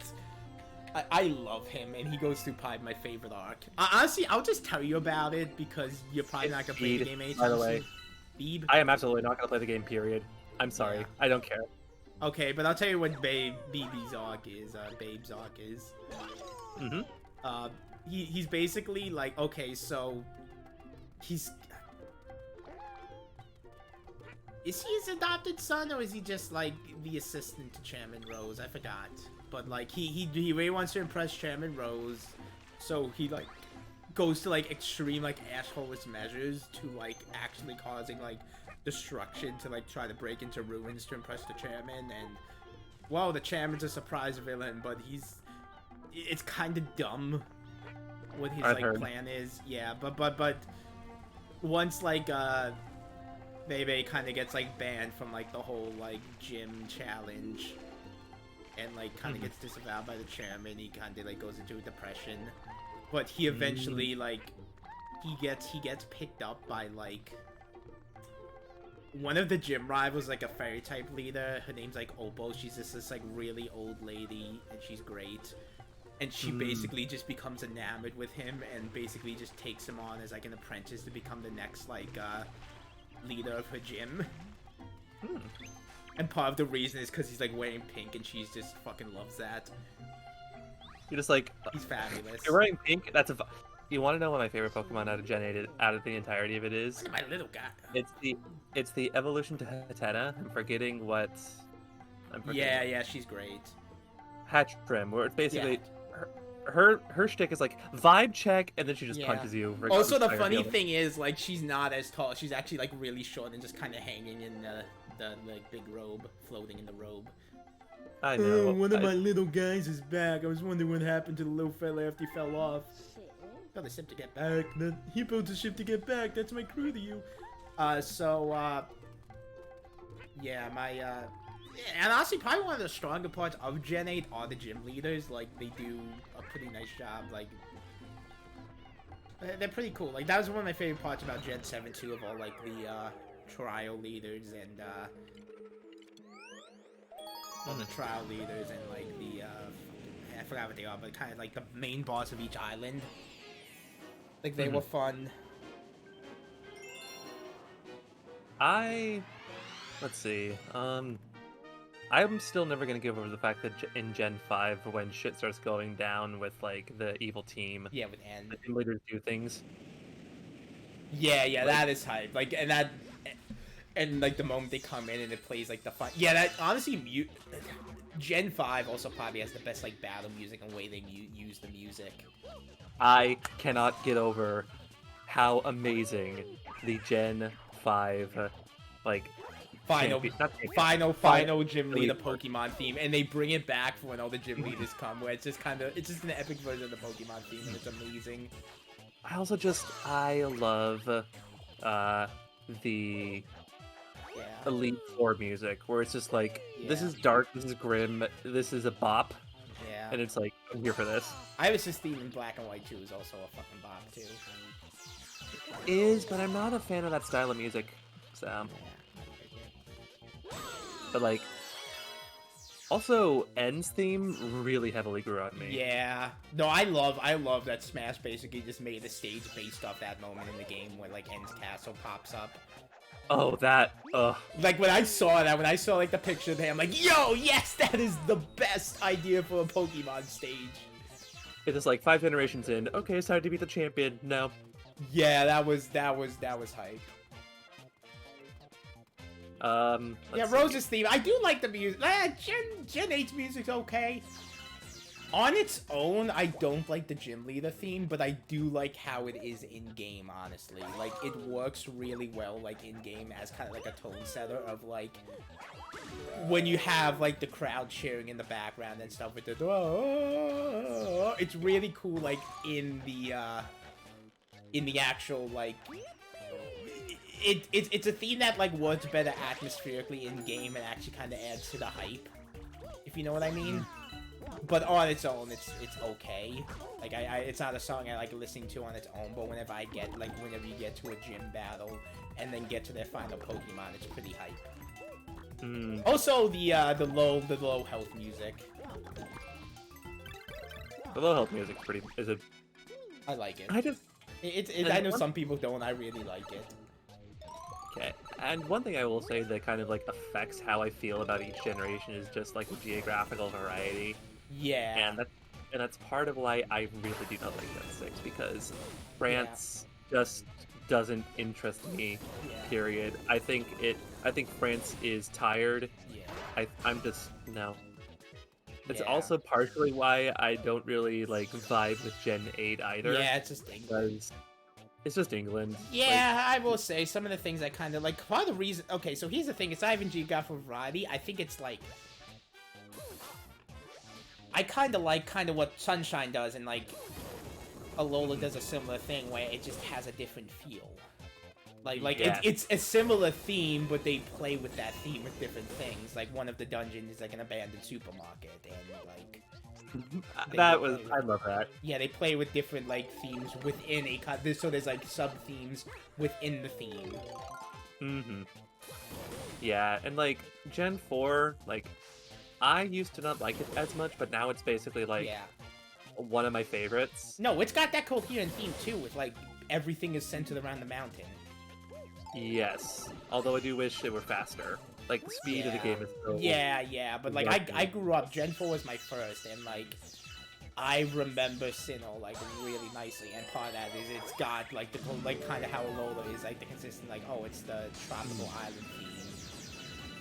I love him, and he goes through probably my favorite arc. Honestly, I'll just tell you about it because you're probably not gonna play the game anytime soon. By the way, Beeb. I am absolutely not gonna play the game. Period. I'm sorry. Yeah. I don't care. Okay, but I'll tell you what BB's arc is. Babe's arc is. He's basically like, okay, so is he his adopted son, or is he just like the assistant to Chairman Rose? I forgot. But like he really wants to impress Chairman Rose, so he like goes to like extreme like asshole-ish measures to like actually causing like destruction to like try to break into ruins to impress the chairman. And well, the chairman's a surprise villain, but it's kind of dumb what his plan is. Yeah, but once like Bebe kind of gets like banned from like the whole like gym challenge and like kind of gets disavowed by the chairman, he kind of like goes into a depression. But he eventually like he gets picked up by like one of the gym rivals, like a fairy type leader. Her name's like Opal. She's just this like really old lady, and she's great. And she basically just becomes enamored with him, and basically just takes him on as like an apprentice to become the next like leader of her gym. And part of the reason is because he's like wearing pink, and she's just fucking loves that. You're just like, he's fabulous. You're wearing pink. You want to know what my favorite Pokemon out of Gen 8 out of the entirety of it is? Look at my little guy. It's the evolution to Hatena. I'm forgetting. Yeah, she's great. Hatchrim, where it's basically her shtick is like vibe check, and then she just punches you. Also, the funny thing is like she's not as tall. She's actually like really short and just kind of hanging in the like big robe, floating in the robe. I know. Oh, one of my little guys is back. I was wondering what happened to the little fella after he fell off. Built a ship to get back. He built a ship to get back. That's my crew to you. Yeah, and honestly, probably one of the stronger parts of Gen 8 are the gym leaders. Like, they do a pretty nice job. Like, they're pretty cool. Like, that was one of my favorite parts about Gen 7 too, of all like the trial leaders and the trial leaders and like the I forgot what they are, but kind of like the main boss of each island. Like, they were fun. Let's see. I'm still never gonna give over the fact that in Gen 5, when shit starts going down with like the evil team, with N, the team leaders do things. Yeah, like, that is hype. Like, and like the moment they come in and it plays like the fun. Yeah, that honestly, Gen 5 also probably has the best like battle music and way they use the music. I cannot get over how amazing the Gen 5 like final gym leader Pokemon theme, and they bring it back for when all the gym leaders come, where it's just an epic version of the Pokemon theme, and it's amazing. I love the Elite Four music, where it's just like, this is dark, this is grim, this is a bop. Yeah. And it's like, I'm here for this. Iris' theme in Black and White 2 is also a fucking bop too. But I'm not a fan of that style of music, Sam. But like, also N's theme really heavily grew on me. Yeah. No, I love that Smash basically just made a stage based off that moment in the game where like N's castle pops up. Oh, Like, when I saw like the picture of him, I'm like, yo, yes, that is the best idea for a Pokemon stage. It's just like 5 generations in. Okay, it's time to beat the champion. No. Yeah, that was hype. Rose's theme. I do like the music. Gen 8's music's okay. On its own, I don't like the gym leader theme, but I do like how it is in-game, honestly. Like, it works really well, like, in-game as kind of like a tone setter of, like, when you have, like, the crowd cheering in the background and stuff with the... It's really cool, like, in the actual, like... It's a theme that, like, works better atmospherically in-game and actually kind of adds to the hype. if you know what I mean. But on its own, it's okay. Like it's not a song I like listening to on its own. But whenever whenever you get to a gym battle and then get to their final Pokemon, it's pretty hype. Also, the low health music. The low health music I like it. I I know some people don't. I really like it. Okay, and one thing I will say that kind of like affects how I feel about each generation is just like the geographical variety. Yeah. And that's part of why I really do not like Gen 6, because France just doesn't interest me. Yeah. Period. I think France is tired. Yeah. I'm just no. It's Yeah. also partially why I don't really like vibe with Gen 8 either. Yeah, it's just England. It's just England. Yeah, I will say some of the things I kind of like. Part of the reason. Okay, so here's the thing: it's not even geographical variety. I think it's like. I kind of like what Sunshine does, and like Alola does a similar thing where it just has a different feel. It's a similar theme, but they play with that theme with different things. Like one of the dungeons is like an abandoned supermarket, and like I love that. Yeah, they play with different like themes within so there's like sub themes within the theme. Yeah, and like Gen 4, like I used to not like it as much, but now it's basically like one of my favorites. No, it's got that coherent theme too, with like everything is centered around the mountain. Yes, although I do wish it were faster. Like the speed of the game is so but like I grew up, Gen 4 was my first, and like I remember Sinnoh like really nicely, and part of that is it's got like the kind of how Alola is like the consistent like it's the tropical island theme.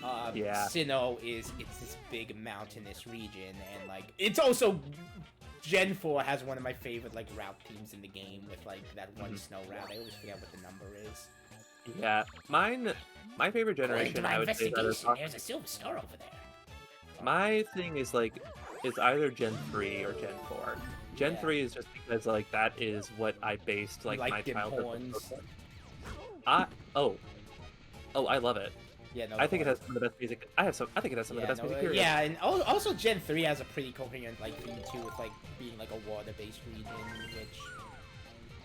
Sinnoh it's this big mountainous region, and like it's also Gen 4 has one of my favorite like route themes in the game with like that one snow route. I always forget what the number is. Yeah, my favorite generation, I would say, there's a silver star over there. My thing is like, it's either Gen 3 or Gen 4. Gen 3 is just because like that is what I based like my childhood. I love it. Yeah, no. I think it has some of the best music. I think it has some of the best music. Yeah, and also Gen 3 has a pretty coherent like theme too, with like being like a water-based region,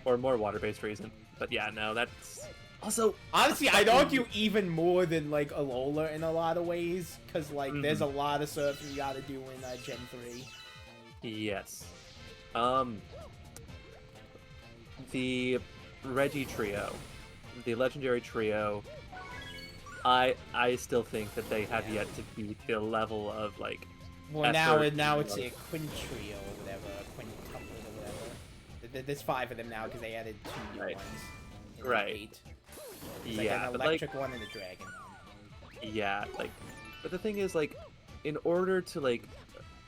or more water-based reason. But yeah, no, that's. Also, honestly, I'd argue even more than like Alola in a lot of ways, because like there's a lot of surfing you gotta do in Gen 3. Yes. The Reggie trio, the legendary trio, I still think that they have yet to beat the level of like. Well, now it's a Quint trio or whatever, quintuple or whatever. There's 5 of them now because they added 2 new ones. Right. 8. It's like an electric one and a dragon one. Yeah, like, but the thing is, like, in order to, like,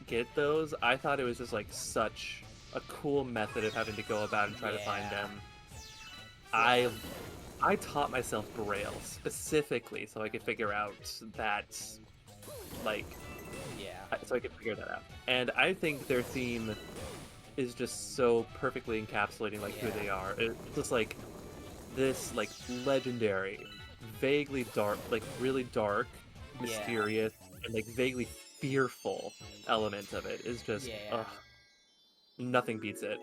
get those, I thought it was just, like, such a cool method of having to go about and try to find them. I taught myself Braille specifically so I could figure out that, like, so I could figure that out. And I think their theme is just so perfectly encapsulating, like, who they are. It's just, like, this like legendary, vaguely dark, like really dark, mysterious, and like vaguely fearful element of it is just nothing beats it.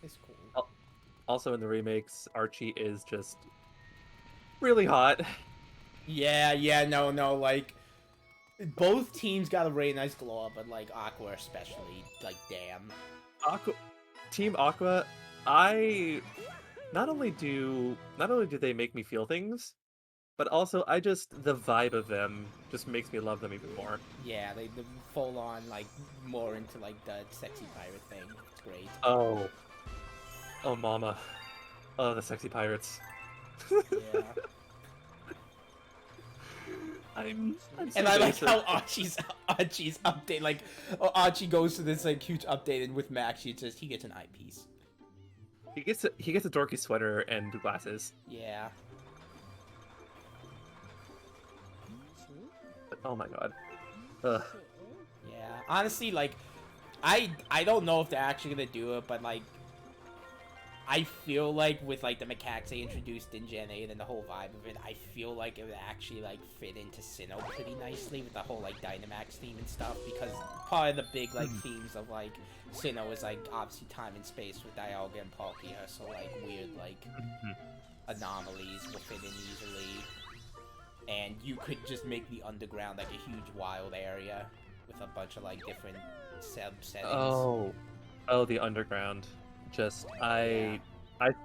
It's cool. Also in the remakes, Archie is just really hot. No, like both teams got a really nice glow up, but like Aqua especially, like damn. Team Aqua, not only do they make me feel things, but also the vibe of them just makes me love them even more. Yeah, they full on like more into like the sexy pirate thing. It's great. Oh mama. Oh, the sexy pirates. Yeah. I'm so and I like how Archie's update, like Archie goes to this like huge update, and with Max, he gets an eyepiece. He gets a dorky sweater and glasses. Yeah. Oh my god. Ugh. Yeah. Honestly, like, I don't know if they're actually gonna do it, but like, I feel like with like the mechanics they introduced in Gen 8 and the whole vibe of it, I feel like it would actually like fit into Sinnoh pretty nicely with the whole like Dynamax theme and stuff, because part of the big like themes of like Sinnoh is like obviously time and space with Dialga and Palkia, so like weird like anomalies will fit in easily. And you could just make the underground like a huge wild area with a bunch of like different sub-settings. Oh, the underground. Just I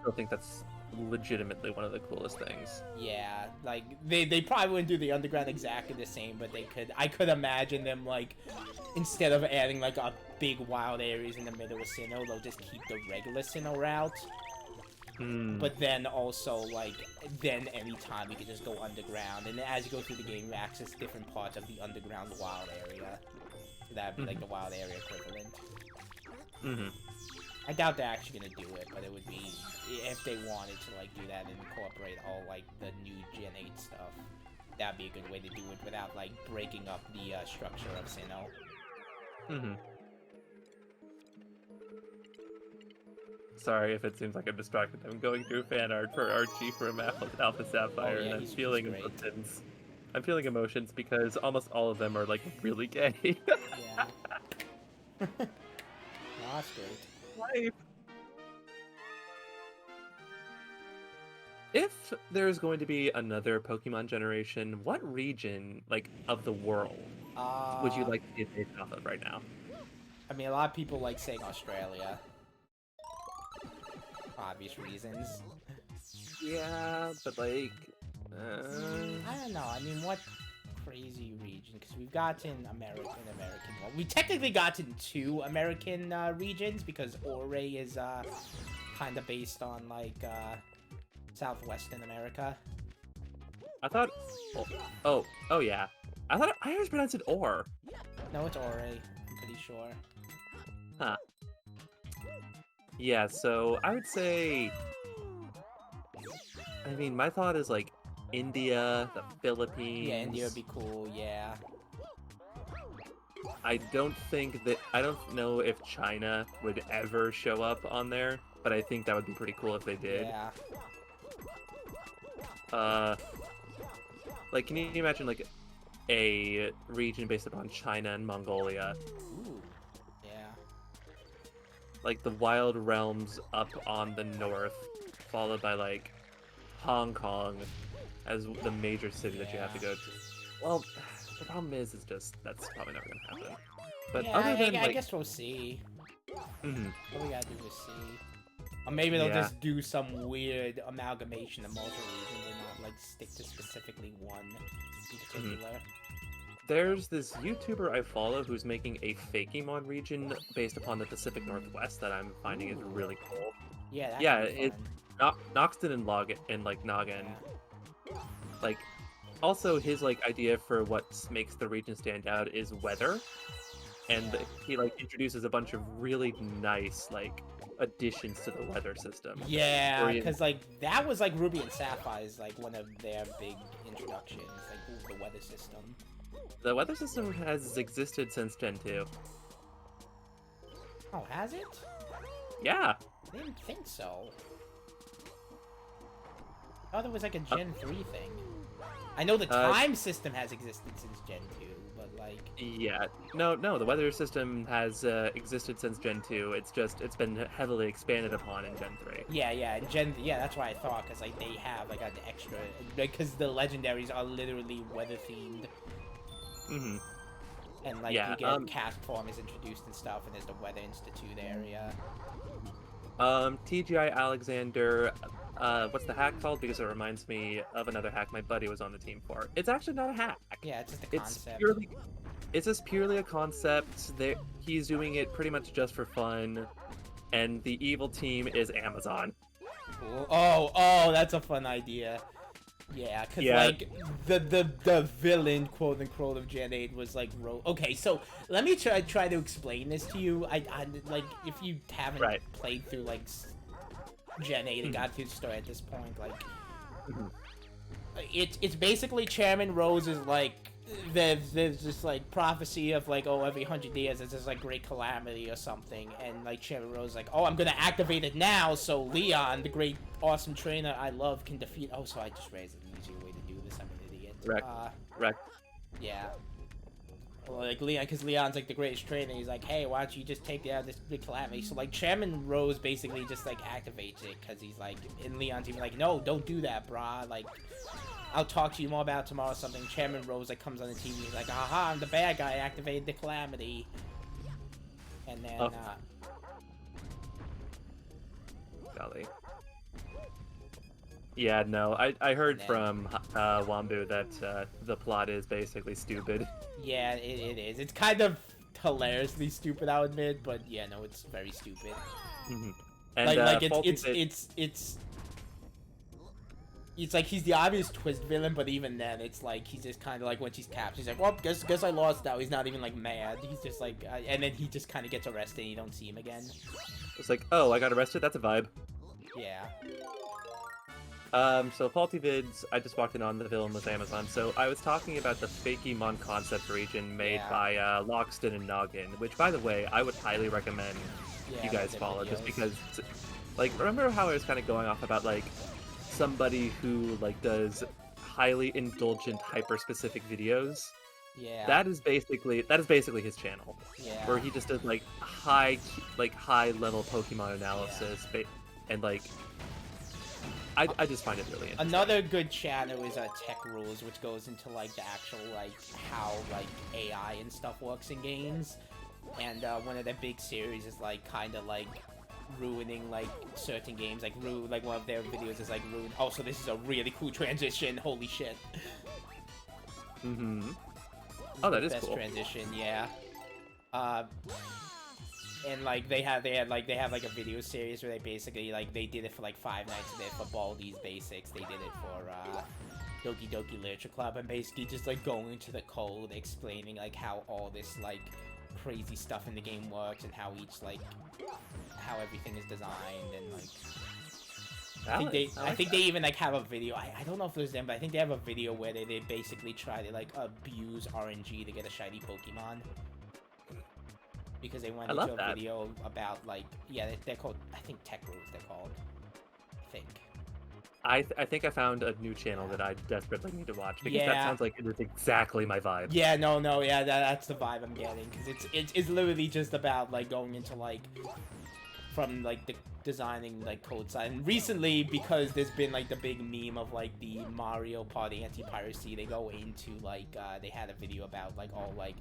still think that's legitimately one of the coolest things. Yeah, like they probably wouldn't do the underground exactly the same, but I could imagine them like instead of adding like a big wild areas in the middle of Sinnoh, they'll just keep the regular Sinnoh route. But then also, like, then anytime you can just go underground, and as you go through the game, you access different parts of the underground wild area. So that'd be like the wild area equivalent. I doubt they're actually gonna do it, but it would be, if they wanted to, like, do that and incorporate all, like, the new Gen 8 stuff, that'd be a good way to do it without, like, breaking up the structure of Sinnoh. Sorry if it seems like I'm distracted. I'm going through fan art for Archie from Alpha Sapphire, and I'm feeling emotions. I'm feeling emotions because almost all of them are like really gay. Yeah. That's great. Life. If there's going to be another Pokemon generation, what region, like, of the world would you like to see it based off of right now? I mean, a lot of people like saying Australia. Obvious reasons. Yeah, but like... I don't know. I mean, what crazy region? Because we've gotten American one. We technically gotten 2 American regions, because Ouray is kind of based on, like, Southwestern America. I thought... Oh, yeah. I always pronounced it Or. No, it's Ouray. I'm pretty sure. Huh. Yeah, so I would say... I mean, my thought is, like, India, the Philippines... Yeah, India would be cool, yeah. I don't know if China would ever show up on there, but I think that would be pretty cool if they did. Yeah. Like, can you imagine, like, a region based upon China and Mongolia? Ooh. Yeah. Like, the Wild Realms up on the north, followed by, like, Hong Kong as the major city that you have to go to. Well, the problem is just, that's probably never gonna happen. But yeah, other than, I guess we'll see. What we gotta do is see. Or maybe they'll just do some weird amalgamation of multiple regions and not, like, stick to specifically one in particular. There's this YouTuber I follow who's making a Fakemon region based upon the Pacific Northwest that I'm finding is really cool. Yeah, it's Noxton and Noggin. Yeah. Like, also his, like, idea for what makes the region stand out is weather. And he, like, introduces a bunch of really nice, like, additions to the weather system. Yeah, because, like, that was, like, Ruby and Sapphire's, like, one of their big introductions, like, the weather system. The weather system has existed since Gen 2. Oh, has it? Yeah. I didn't think so. I thought it was, like, a Gen 3 thing. I know the time system has existed since Gen 2, but, like... Yeah. No, the weather system has existed since Gen 2. It's been heavily expanded upon in Gen 3. Yeah, that's what I thought, because, like, they have, like, an extra... Because the legendaries are literally weather-themed. And, like, you get cast form is introduced and stuff, and there's the Weather Institute area. TGI Alexander, what's the hack called? Because it reminds me of another hack my buddy was on the team for. It's actually not a hack. Yeah, it's just a concept. It's just purely a concept. He's doing it pretty much just for fun, and the evil team is Amazon. Cool. Oh, that's a fun idea. Yeah, because, like, the villain, quote-unquote, of Gen 8 was, like, Okay, so, let me try to explain this to you. I like, if you haven't played through, like, Gen 8 and got through the story at this point, like... It's basically Chairman Rose's, like, there's this like prophecy of like, oh, every 100 years there's this like great calamity or something, and like Chairman Rose like, oh, I'm gonna activate it now so Leon, the great awesome trainer I love, can defeat. Oh, so I just raised an easier way to do this. I'm an idiot. Wreck. Yeah. Well, like Leon, because Leon's like the greatest trainer. He's like, hey, why don't you just take out this big calamity? So like Chairman Rose basically just like activates it because he's like, and Leon's even like, no, don't do that, brah. Like, I'll talk to you more about it tomorrow or something. Chairman Rose like comes on the TV. He's like, aha, I'm the bad guy. I activated the calamity. And then, Golly. Yeah, no, I heard from Wambu that the plot is basically stupid. Yeah, it is. It's kind of hilariously stupid, I'll admit, but yeah, no, it's very stupid. And, like it's like he's the obvious twist villain, but even then, it's like he's just kind of like when she's captured, he's like, well, guess I lost now. He's not even like mad. He's just like, and then he just kind of gets arrested, and you don't see him again. It's like, oh, I got arrested. That's a vibe. Yeah. So Faulty Vids, I just walked in on the film with Amazon. So I was talking about the Fakemon concept region made by Loxton and Noggin, which, by the way, I would highly recommend you guys follow, just because, like, remember how I was kind of going off about, like, somebody who, like, does highly indulgent, hyper-specific videos? Yeah. That is basically his channel. Yeah. Where he just does, like, high-level Pokemon analysis, and, like, I just find it really interesting. Another good channel is Tech Rules, which goes into like the actual like how like AI and stuff works in games, and one of their big series is like kind of like ruining like certain games, like one of their videos is like ruin. Oh, so this is a really cool transition. Holy shit. Oh, that is best cool. Transition, yeah. And like they have like a video series where they basically like they did it for like 5 nights a day for Baldi's Basics. They did it for Doki Doki Literature Club, and basically just like going into the code, explaining like how all this like crazy stuff in the game works and how how everything is designed, and like I think they even like have a video. I don't know if it was them, but I think they have a video where they basically try to like abuse RNG to get a shiny Pokemon. Because they went into a video about, like, yeah, they're called, I think Tech Rules they're called. I think. I think I found a new channel that I desperately need to watch, because that sounds like it is exactly my vibe. Yeah, no, yeah, that's the vibe I'm getting, because it's literally just about, like, going into, like, from, like, the designing, like, code side. And recently, because there's been, like, the big meme of, like, the Mario Party anti-piracy, they go into, like, they had a video about, like, all, like,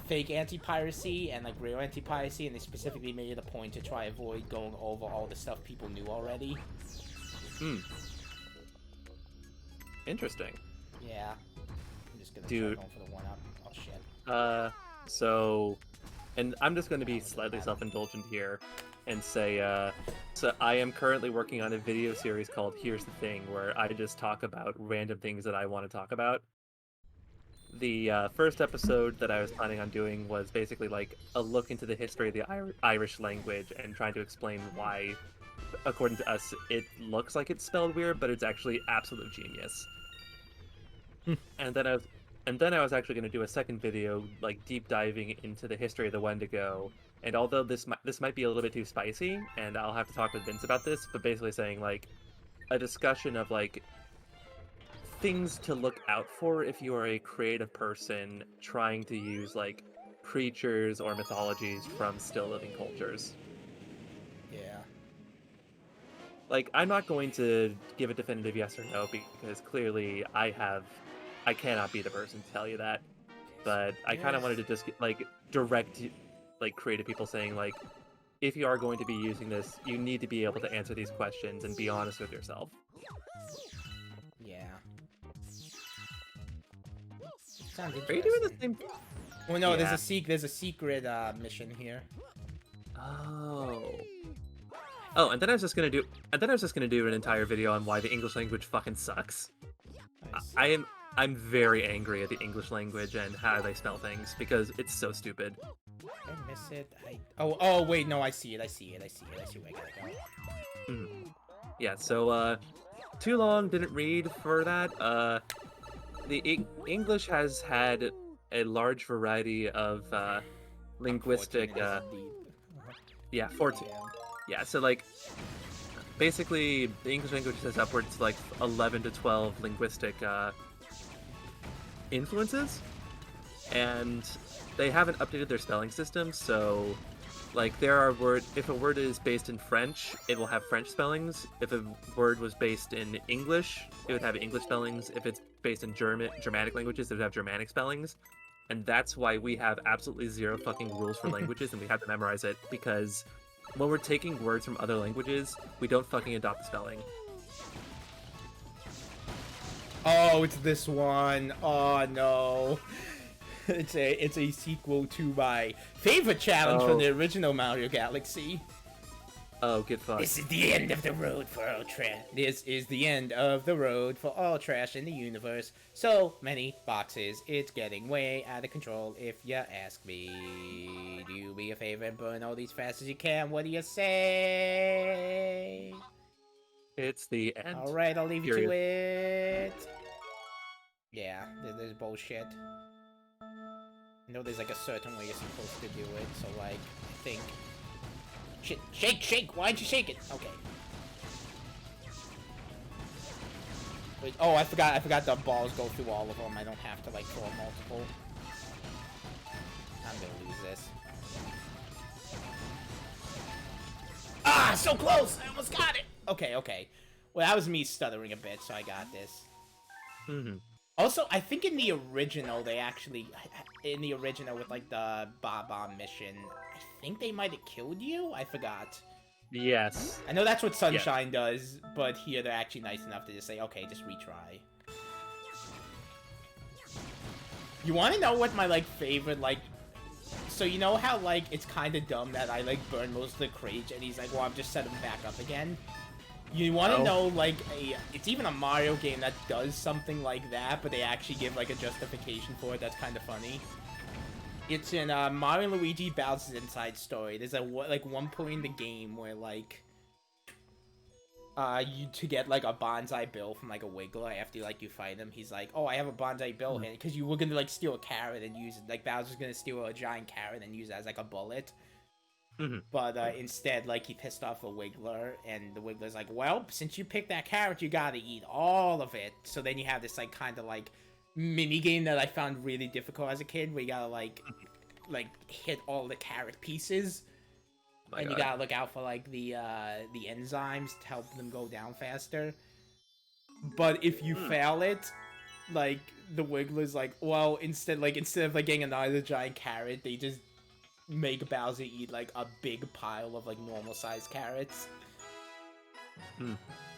fake anti-piracy and like real anti-piracy, and they specifically made it a point to try avoid going over all the stuff people knew already. Interesting. Yeah. I'm just gonna try going for the 1-up. Oh shit. So, and I'm just gonna be slightly self-indulgent here and say, so I am currently working on a video series called Here's the Thing, where I just talk about random things that I want to talk about. The first episode that I was planning on doing was basically like a look into the history of the Irish language and trying to explain why, according to us, it looks like it's spelled weird, but it's actually absolute genius. And then I was actually going to do a second video, like deep diving into the history of the Wendigo. And although this might be a little bit too spicy, and I'll have to talk with Vince about this, but basically saying like a discussion of like things to look out for if you are a creative person trying to use like creatures or mythologies from still living cultures. Yeah. Like, I'm not going to give a definitive yes or no, because clearly I cannot be the person to tell you that. But I kind of wanted to just like direct like creative people saying like, if you are going to be using this, you need to be able to answer these questions and be honest with yourself. Yeah. Are you doing the same? Well, no, there's a secret mission here. Oh, and then I was just gonna do an entire video on why the English language fucking sucks. I'm very angry at the English language and how they spell things, because it's so stupid. Did I miss it? Oh wait, no, I see it. I see where I gotta go. Yeah, so too long, didn't read for that. English has had a large variety of linguistic. Unfortunate is indeed. Yeah, 14. Damn. Yeah, so like basically the English language has upwards to like 11 to 12 linguistic influences, and they haven't updated their spelling system. So like there are if a word is based in French, it will have French spellings. If a word was based in English, it would have English spellings. If it's based in Germanic languages, it would have Germanic spellings. And that's why we have absolutely zero fucking rules for languages, and we have to memorize it, because when we're taking words from other languages, we don't fucking adopt the spelling. Oh, it's this one. Oh no. It's a sequel to my favorite challenge from the original Mario Galaxy. Oh, get fucked. This is the end of the road for all trash. This is the end of the road for all trash in the universe. So many boxes. It's getting way out of control, if you ask me. Do me a favor and burn all these fast as you can. What do you say? It's the end. Alright, I'll leave you to it. Yeah, there's bullshit. I know there's like a certain way you're supposed to do it, so like, I think... Shit, shake! Why'd you shake it? Okay. Wait, oh, I forgot the balls go through all of them. I don't have to like throw multiple. I'm gonna lose this. Ah, so close! I almost got it! Okay. Well, that was me stuttering a bit, so I got this. Mm-hmm. Also, I think in the original, with like the Bob-omb mission, I think they might have killed you? I forgot. Yes. I know that's what Sunshine does, but here they're actually nice enough to just say, okay, just retry. You want to know what my, like, favorite, like... So you know how, like, it's kind of dumb that I, like, burn most of the crates, and he's like, well, I'm just setting them back up again? You want to know, like, it's even a Mario game that does something like that, but they actually give, like, a justification for it that's kind of funny. It's in Mario & Luigi Bowser's Inside Story. There's a, like, one point in the game where, like, to get, like, a bonsai bill from, like, a Wiggler after, like, you fight him, he's like, oh, I have a bonsai bill here, because you were gonna, like, steal a carrot and use it, like, Bowser's gonna steal a giant carrot and use it as, like, a bullet. But instead, like, he pissed off a Wiggler, and the Wiggler's like, well, since you picked that carrot, you gotta eat all of it. So then you have this, like, kind of, like, mini-game that I found really difficult as a kid, where you gotta, like hit all the carrot pieces. And you gotta look out for, like, the enzymes to help them go down faster. But if you fail it, like, the Wiggler's like, well, instead of, like, getting another giant carrot, they just make Bowser eat, like, a big pile of, like, normal-sized carrots.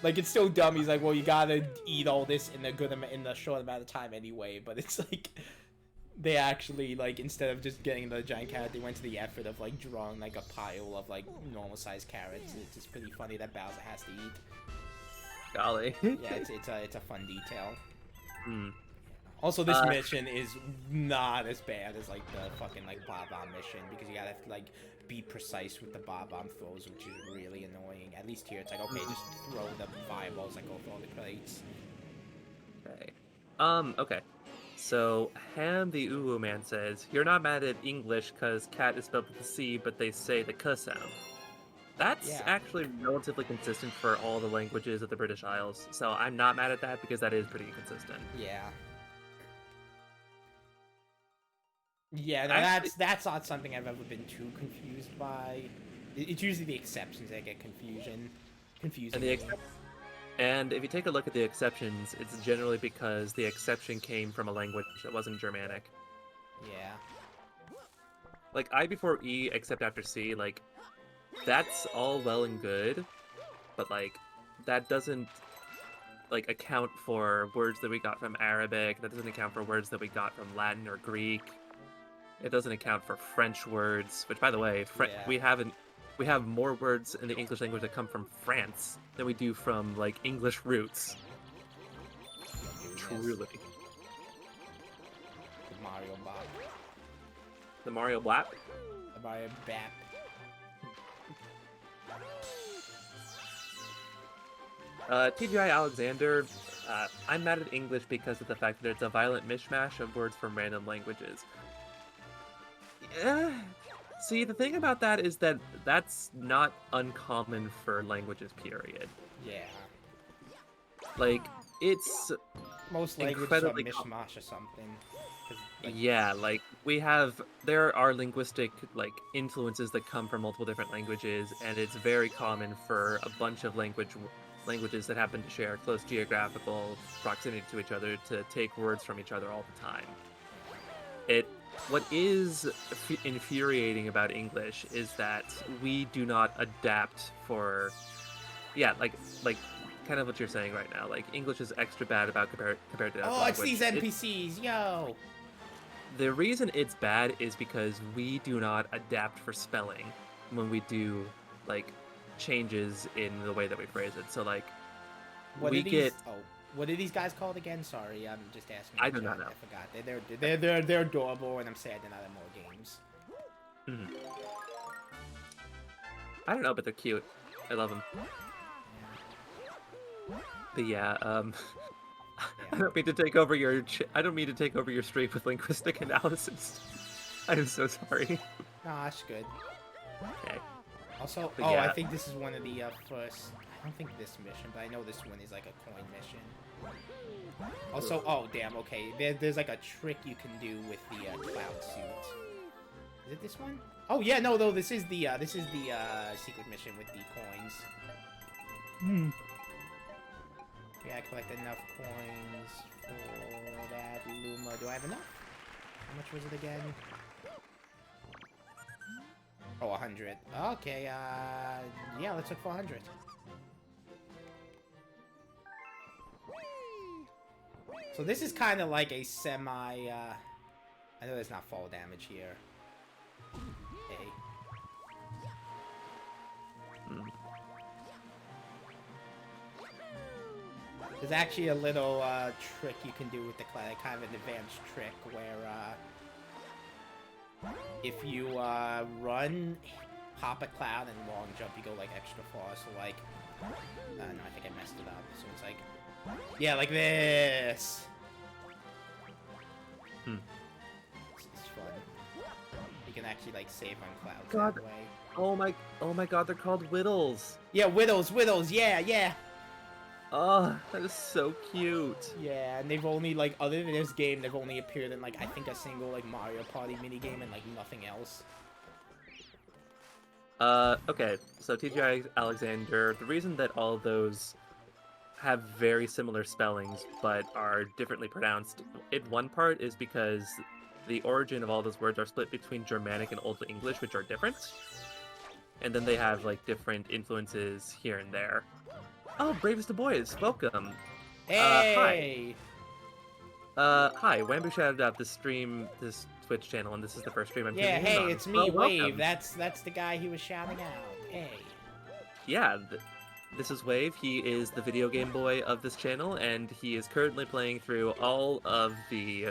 Like, it's so dumb. He's like, well, you gotta eat all this in a short amount of time anyway. But it's like, they actually, like, instead of just getting the giant carrot, they went to the effort of, like, drawing, like, a pile of, like, normal-sized carrots. It's just pretty funny that Bowser has to eat. Golly. Yeah, it's a fun detail. Mm. Also, this mission is not as bad as, like, the fucking, like, Bob-omb mission, because you gotta, like, be precise with the Bob-omb throws, which is really annoying. At least here, it's like, okay, just throw the fireballs that go through all the crates. Okay. Okay. So, Ham the Uwu Man says, you're not mad at English because cat is spelled with a C, but they say the K sound. That's actually relatively consistent for all the languages of the British Isles, so I'm not mad at that because that is pretty consistent. Yeah. Yeah, no, that's not something I've ever been too confused by. It's usually the exceptions that get confusing. And if you take a look at the exceptions, it's generally because the exception came from a language that wasn't Germanic. Yeah. Like, I before E except after C, like, that's all well and good, but, like, that doesn't, like, account for words that we got from Arabic, that doesn't account for words that we got from Latin or Greek. It doesn't account for French words, which, by the way, we have more words in the English language that come from France than we do from, like, English roots. Truly. The Mario Bop. The Mario Blap? The Mario Bap. TGI Alexander, I'm mad at English because of the fact that it's a violent mishmash of words from random languages. Yeah. See, the thing about that is that that's not uncommon for languages, period. Yeah. Like, it's Most languages incredibly are mishmash or something. 'Cause, like, yeah, like there are linguistic like influences that come from multiple different languages, and it's very common for a bunch of languages that happen to share close geographical proximity to each other to take words from each other all the time. What is infuriating about English is that we do not adapt for, yeah, like kind of what you're saying right now. Like English is extra bad about compared to that oh, language. it's these NPCs, yo! The reason it's bad is because we do not adapt for spelling when we do like changes in the way that we phrase it. So like What we are these? get What are these guys called again? Sorry, I'm just asking. I do not know. I forgot. They're adorable, and I'm sad they're not in more games. Mhm. I don't know, but they're cute. I love them. But yeah, I don't mean to take over your I don't mean to take over your stream with linguistic analysis. I'm so sorry. No, that's good. Okay. Also, But oh, yeah. I think this is one of the first. I don't think this mission, but I know this one is like a coin mission. Also, oh damn, okay. There's like a trick you can do with the cloud suit. Is it this one? Oh yeah, no, this is the secret mission with the coins. Hmm. Yeah, I collect enough coins for that Luma. Do I have enough? How much was it again? Oh, 100. Okay, yeah, let's look for 100. So this is kind of like a semi, I know there's not fall damage here. Okay. There's actually a little, trick you can do with the cloud, kind of an advanced trick where, if you, run, hop a cloud, and long jump, you go, like, extra far, so, like, no, I think I messed it up, so it's like, yeah, like this! It's fun. You can actually, like, save on clouds God. that way. Oh my god, they're called Whittles. Yeah, Whittles, yeah! Oh, that is so cute. Yeah, and they've only, like, other than this game, they've only appeared in, like, I think a single, like, Mario Party minigame and, like, nothing else. Okay, so TJ Alexander, the reason that all of those have very similar spellings but are differently pronounced, in one part is because the origin of all those words are split between Germanic and Old English, which are different. And then they have, like, different influences here and there. Oh, Bravest of Boys, welcome. Hey! Hi, Wambu shouted out this Twitch channel, and this is the first stream I'm Yeah, tuning in hey, on. it's me, Oh, Wave. welcome. That's the guy he was shouting out. Hey. Yeah, this is Wave. He is the video game boy of this channel, and he is currently playing through all of the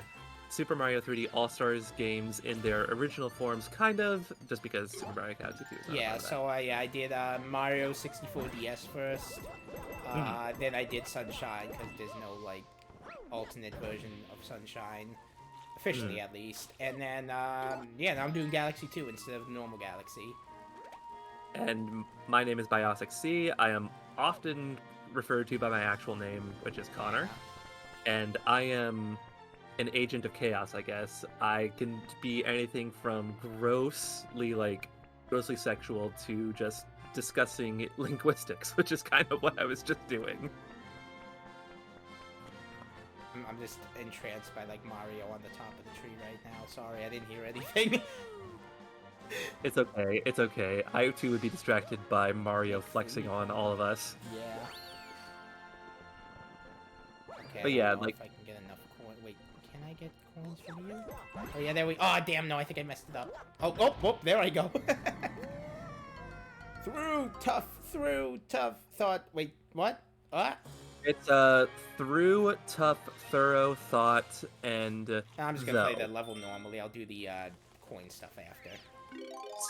Super Mario 3D All-Stars games in their original forms, kind of, just because Super Mario Galaxy 2 is not Yeah, part of that. so I did Mario 64 DS first. Then I did Sunshine, because there's no, like, alternate version of Sunshine. Officially, at least. And then, yeah, now I'm doing Galaxy 2 instead of normal Galaxy. And my name is Biosic C. I am often referred to by my actual name, which is Connor. And I am an agent of chaos, I guess. I can be anything from grossly sexual to just discussing linguistics, which is kind of what I was just doing. I'm just entranced by, like, Mario on the top of the tree right now. Sorry, I didn't hear anything. It's okay, it's okay. I too would be distracted by Mario flexing on all of us. Yeah. Okay, But I yeah, don't know like- if I can get enough coin. Wait, can I get coins from you? Oh yeah, there we. Oh damn, no, I think I messed it up. Oh, there I go. Through tough thought. Wait, what? What? It's through tough, thorough thought and I'm just gonna play though. the level normally. I'll do the coin stuff after.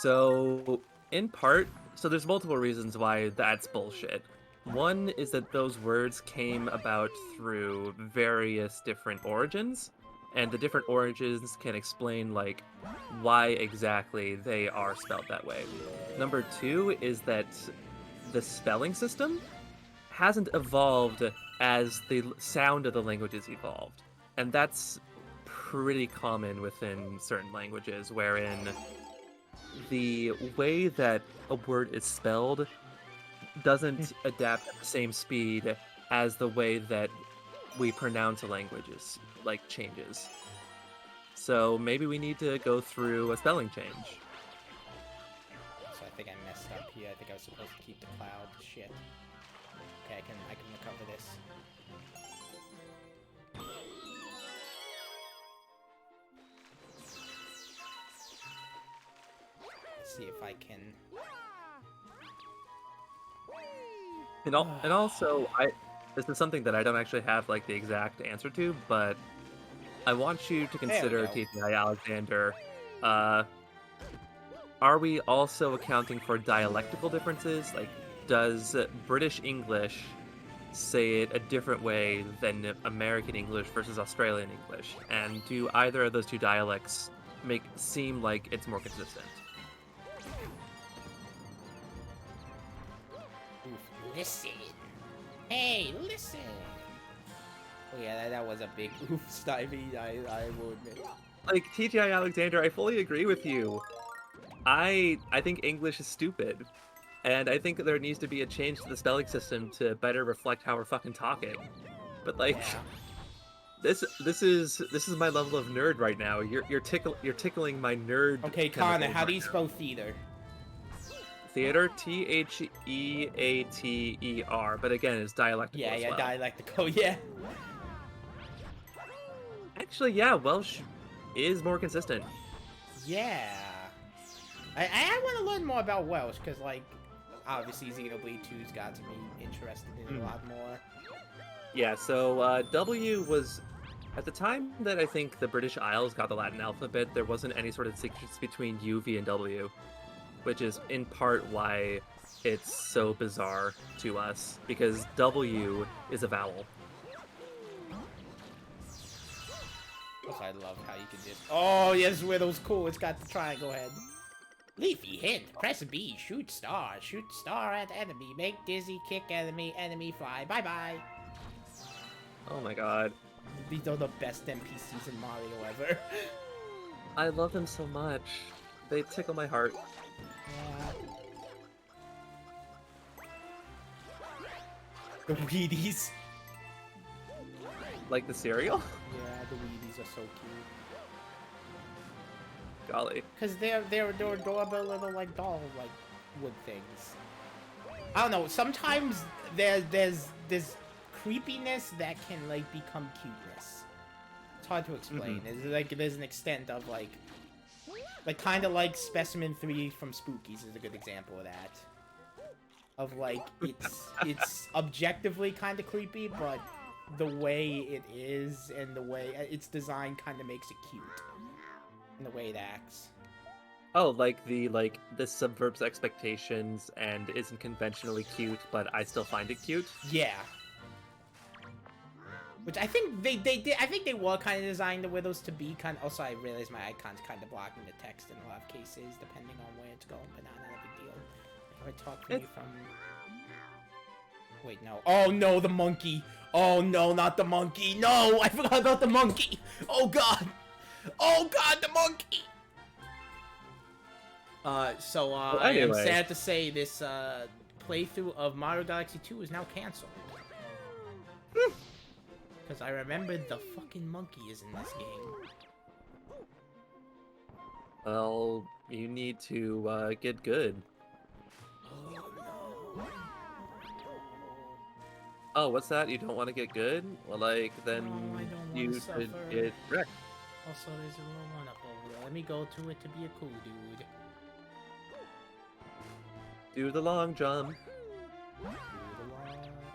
So in part, so there's multiple reasons why that's bullshit. One is that those words came about through various different origins, and the different origins can explain like why exactly they are spelled that way. Number two is that the spelling system hasn't evolved as the sound of the languages evolved. And that's pretty common within certain languages, wherein the way that a word is spelled doesn't adapt at the same speed as the way that we pronounce a language is like changes. So maybe we need to go through a spelling change. So I think I messed up here. I think I was supposed to keep the cloud. Shit. Okay, I can recover this. Let's see if I can. And also, this is something that I don't actually have like the exact answer to, but I want you to consider go. TTI Alexander. Are we also accounting for dialectical differences? Like, does British English say it a different way than American English versus Australian English? And do either of those two dialects seem like it's more consistent? Oof, listen. Hey, listen. Oh yeah, that was a big oof, Snivy, I will admit. Like, TGI Alexander, I fully agree with you. I think English is stupid. And I think there needs to be a change to the spelling system to better reflect how we're fucking talking. But like, Yeah. this is my level of nerd right now. You're tickling my nerd. Okay, Connor, chemicals how do right you now. spell theater? Theater? Theater. But again, it's dialectical Yeah, as well. dialectical, yeah. Actually, yeah, Welsh is more consistent. Yeah. I want to learn more about Welsh, because, like, obviously Xenoblade 2's got to be interested in a lot more. Yeah, so W was... At the time that I think the British Isles got the Latin alphabet, there wasn't any sort of secrets between U, V, and W, which is in part why it's so bizarre to us, because W is a vowel. Also, I love how you can just... Oh, yes, Widow's cool. It's got the triangle head. Leafy hint. Press B. Shoot star. Shoot star at enemy. Make dizzy. Kick enemy. Enemy fly. Bye-bye. Oh my god. These are the best NPCs in Mario ever. I love them so much. They tickle my heart. Yeah. The Wheaties. Like the cereal? Yeah, the Wheaties are so cute. Golly. Cause they're adorable little like doll like wood things. I don't know. Sometimes there's creepiness that can like become cuteness. It's hard to explain. It's like there's an extent of like kind of like Specimen 3 from Spookies is a good example of that. Of like it's objectively kind of creepy, but the way it is and the way its design kind of makes it cute. And the way it acts. Oh, like this subverts expectations and isn't conventionally cute, but I still find it cute? Yeah. Which I think they did. I think they were kind of designed the widows to be kind of... Also, I realize my icon's kind of blocking the text in a lot of cases, depending on where it's going, but not a big deal. If I talk to you from... Wait, no. Oh, no, the monkey. Oh, no, not the monkey. No, I forgot about the monkey. Oh, God. Oh, God, the monkey. Well, I am anyway. sad to say this, playthrough of Mario Galaxy 2 is now canceled. Because I remembered the fucking monkey is in this game. Well, you need to get good. Oh, no. Oh, what's that? You don't want to get good? Well, like, then No, I don't wanna you should suffer. get wrecked. Also, there's a little one up over there. Let me go to it to be a cool dude. Do the long jump.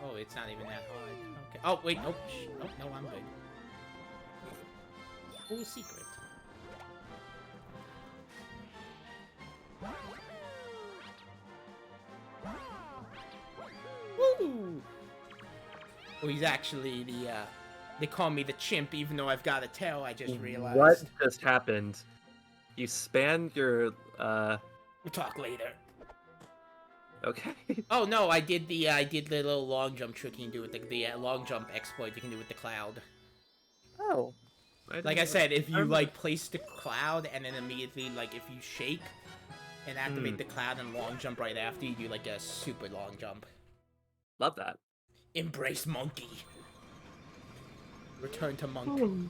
Oh, it's not even that hard. Okay. Oh, wait, nope. Nope, no, I'm good. Ooh, secret. Woo! Well, he's actually the, they call me the Chimp, even though I've got a tail, I just realized. What just happened? You spanned your, We'll talk later. Okay. Oh, no, I did the little long jump trick you can do with the long jump exploit you can do with the cloud. Oh. Like I said, if you, like, place the cloud and then immediately, like, if you shake and activate the cloud and long jump right after, you do, like, a super long jump. Love that. Embrace monkey. Return to monk.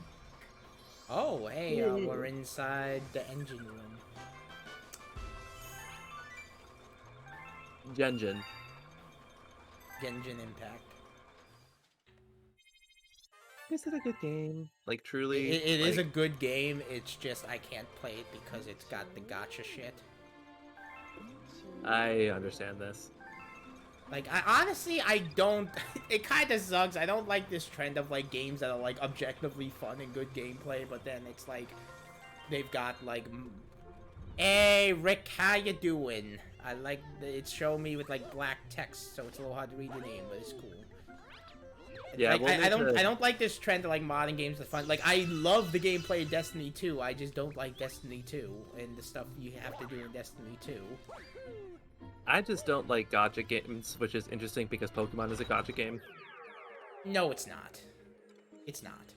Oh, hey, we're inside the engine room. Genjin. Genshin Impact. Is it a good game? Like, truly? It is a good game, it's just I can't play it because it's got the gacha shit. I understand this. Like, honestly, I don't... It kind of sucks. I don't like this trend of, like, games that are, like, objectively fun and good gameplay, but then it's, like, they've got, like... Hey, Rick, how you doing? I like... It's showing me with, like, black text, so it's a little hard to read the name, but it's cool. Yeah, like, I don't like this trend of, like, modern games that fun. Like, I love the gameplay of Destiny 2, I just don't like Destiny 2 and the stuff you have to do in Destiny 2. I just don't like gacha games, which is interesting because Pokemon is a gacha game. No, it's not. It's not.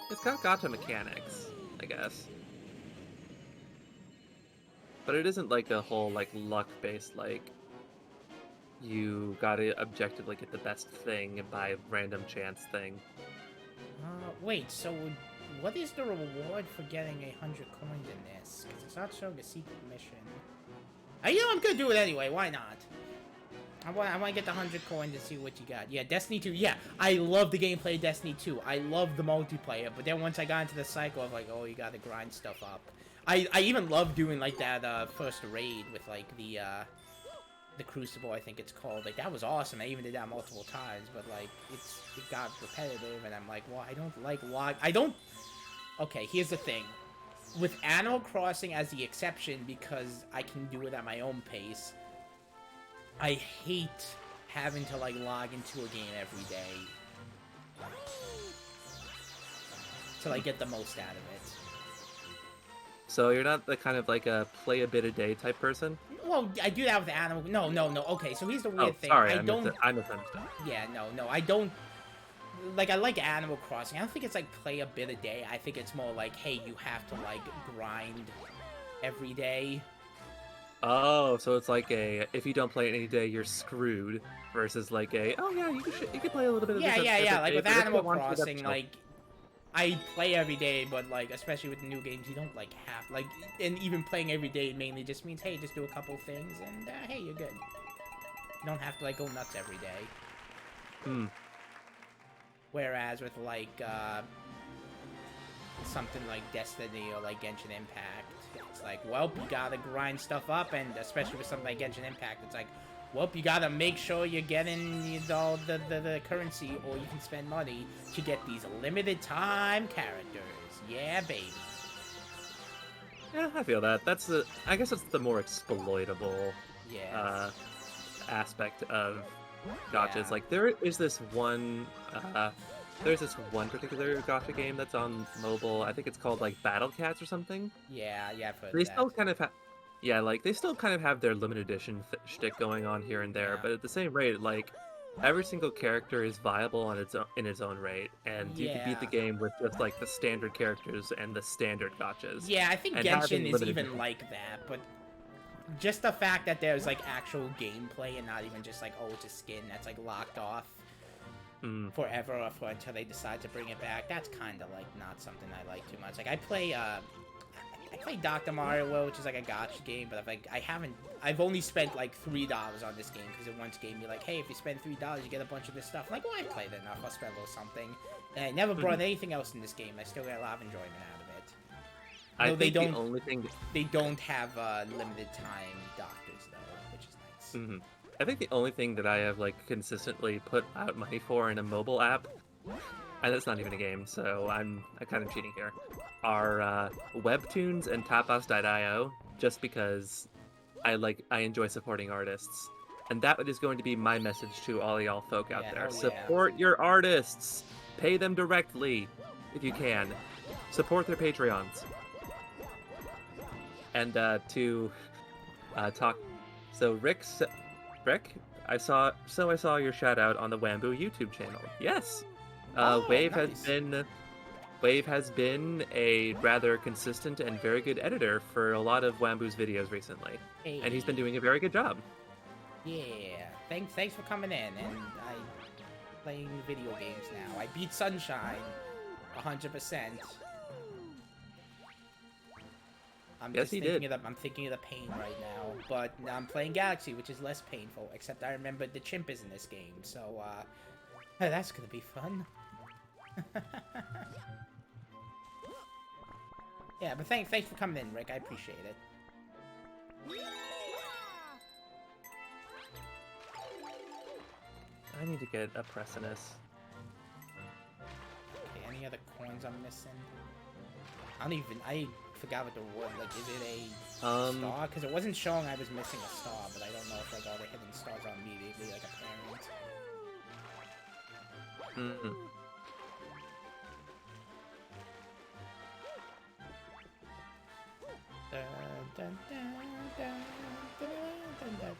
It's got gacha mechanics, I guess. But it isn't like a whole, like, luck-based, like, you gotta objectively get the best thing by random chance thing. Wait, so what is the reward for getting 100 coins in this? Because it's not showing a secret mission. You know, I'm gonna do it anyway, why not? I want to get the 100 coins and see what you got. Yeah, Destiny 2, yeah, I love the gameplay of Destiny 2. I love the multiplayer, but then once I got into the cycle of, like, oh, you gotta grind stuff up. I even love doing, like, that, first raid with, like, the Crucible, I think it's called. Like, that was awesome. I even did that multiple times, but, like, it got repetitive, and I'm like, well, I don't like log... Okay, here's the thing. With Animal Crossing as the exception, because I can do it at my own pace, I hate having to, like, log into a game every day to, like, get the most out of it. So you're not the kind of, like, a play a bit a day type person? Well, I do that with Animal... No. Okay, so here's the weird thing. Sorry, I don't... I misunderstood. Yeah, no, I don't... Like, I like Animal Crossing. I don't think it's, like, play a bit a day. I think it's more like, hey, you have to, like, grind every day. Oh, so it's like a, if you don't play it any day, you're screwed, versus like a, oh yeah, you can play a little bit of this. Yeah, like, with Animal Crossing, like, I play every day, but, like, especially with the new games, you don't, like, have, like, and even playing every day mainly just means, hey, just do a couple things, and, hey, you're good. You don't have to, like, go nuts every day. Whereas with, like, something like Destiny or, like, Genshin Impact, it's like, well, you gotta grind stuff up, and especially with something like Genshin Impact, it's like, well, you gotta make sure you're getting all the currency, or you can spend money to get these limited time characters. Yeah, baby. Yeah, I feel that. That's the, I guess it's the more exploitable aspect of gotchas. Yeah. Like, there is this one, there's this one particular gacha game that's on mobile. I think it's called, like, Battle Cats or something. Yeah, I've heard They that. still kind of have, yeah, like, they still kind of have their limited edition shtick going on here and there, Yeah. but at the same rate, like, every single character is viable on its own, in its own rate, and you can beat the Yeah. game with just, like, the standard characters and the standard gotchas. Yeah, I think And Genshin having is limited even edition- like that, but just the fact that there's, like, actual gameplay and not even just, like, oh, it's a skin that's, like, locked off forever or until they decide to bring it back, that's kind of, like, not something I like too much. Like, I play Dr. Mario World, which is, like, a gotcha game, but I've only spent, like, $3 on this game, because it once gave me, like, hey, if you spend $3, you get a bunch of this stuff. I'm like, well, I've played enough, I'll spend a little something. And I never brought anything else in this game, I still get a lot of enjoyment out of it. I No, think the only thing... They don't have limited time doctors, though, which is nice. I think the only thing that I have, like, consistently put out money for in a mobile app, and it's not even a game, so I'm kind of cheating here, are Webtoons and Tapas.io, just because I enjoy supporting artists. And that is going to be my message to all y'all folk out Yeah, there. hell yeah. Support your artists. Pay them directly if you can. Support their Patreons. And to talk, so Rick, I saw your shout out on the Wamboo YouTube channel. Yes, Oh, Wave nice. has been a rather consistent and very good editor for a lot of Wamboo's videos recently, and he's been Hey. doing a very good job. Yeah. Thanks for coming in, and I playing video games now. I beat Sunshine 100%. Yes, he did. I'm thinking of the pain right now, but I'm playing Galaxy, which is less painful. Except I remembered the Chimp is in this game, so that's gonna be fun. Yeah, but thanks for coming in, Rick. I appreciate it. I need to get a Pressinus. Okay, any other coins I'm missing? I forgot what the word, like, is it a star? Because it wasn't showing I was missing a star, but I don't know if, like, all the hidden stars are immediately, like, apparent.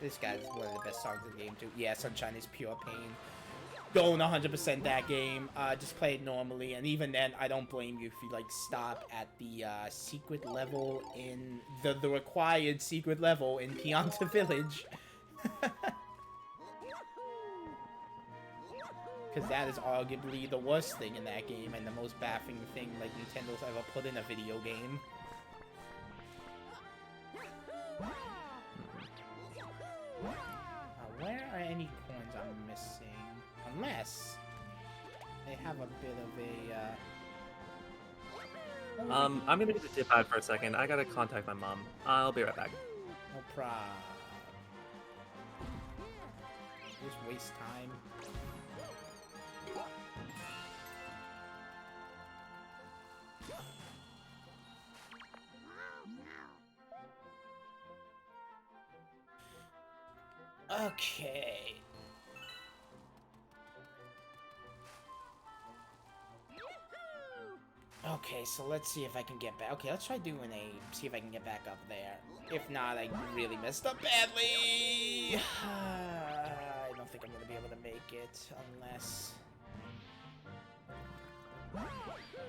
This guy's one of the best songs in the game, too. Yeah, Sunshine is pure pain. Going 100% that game. Just play it normally, and even then, I don't blame you if you, like, stop at the secret level in the required secret level in Pianta Village. Because that is arguably the worst thing in that game and the most baffling thing, like, Nintendo's ever put in a video game. Where are any coins I'm missing? Unless they have a bit of a, I'm gonna need to dip out for a second. I gotta contact my mom. I'll be right back. no problem. Just waste time. Okay. Okay, so let's see if I can get back. Okay, let's try doing see if I can get back up there. If not, I really messed up badly. I don't think I'm gonna be able to make it unless.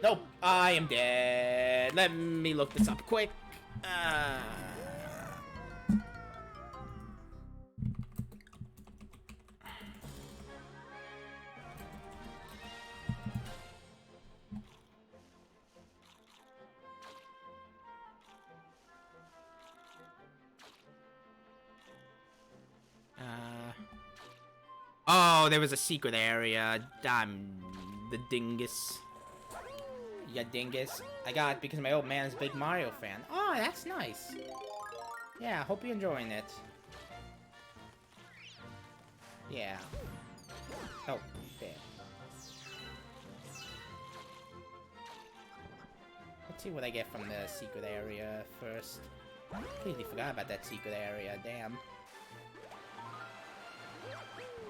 Nope, I am dead. Let me look this up quick. Oh, there was a secret area. Damn, the dingus. Yeah, dingus. I got it because my old man is a big Mario fan. Oh, that's nice. Yeah, hope you're enjoying it. Yeah. Oh, there. Let's see what I get from the secret area first. I completely forgot about that secret area, damn.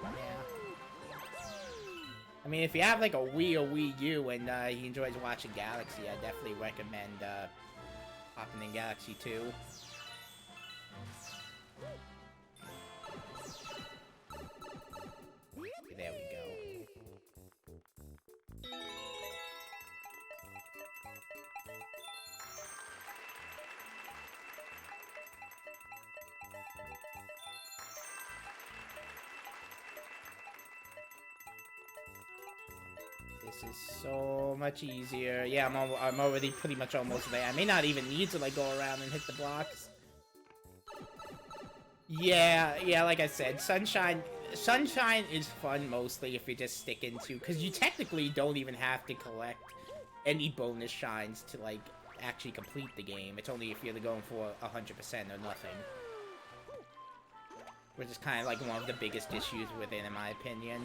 Yeah. I mean, if you have like a Wii or Wii U and he enjoys watching Galaxy, I definitely recommend hopping in Galaxy 2. There we go. This is so much easier. Yeah, I'm already pretty much almost there. I may not even need to like go around and hit the blocks. Yeah, like I said, Sunshine is fun mostly if you're just sticking to, because you technically don't even have to collect any bonus shines to like actually complete the game. It's only if you're going for 100% or nothing. Which is kind of like one of the biggest issues with it, in my opinion.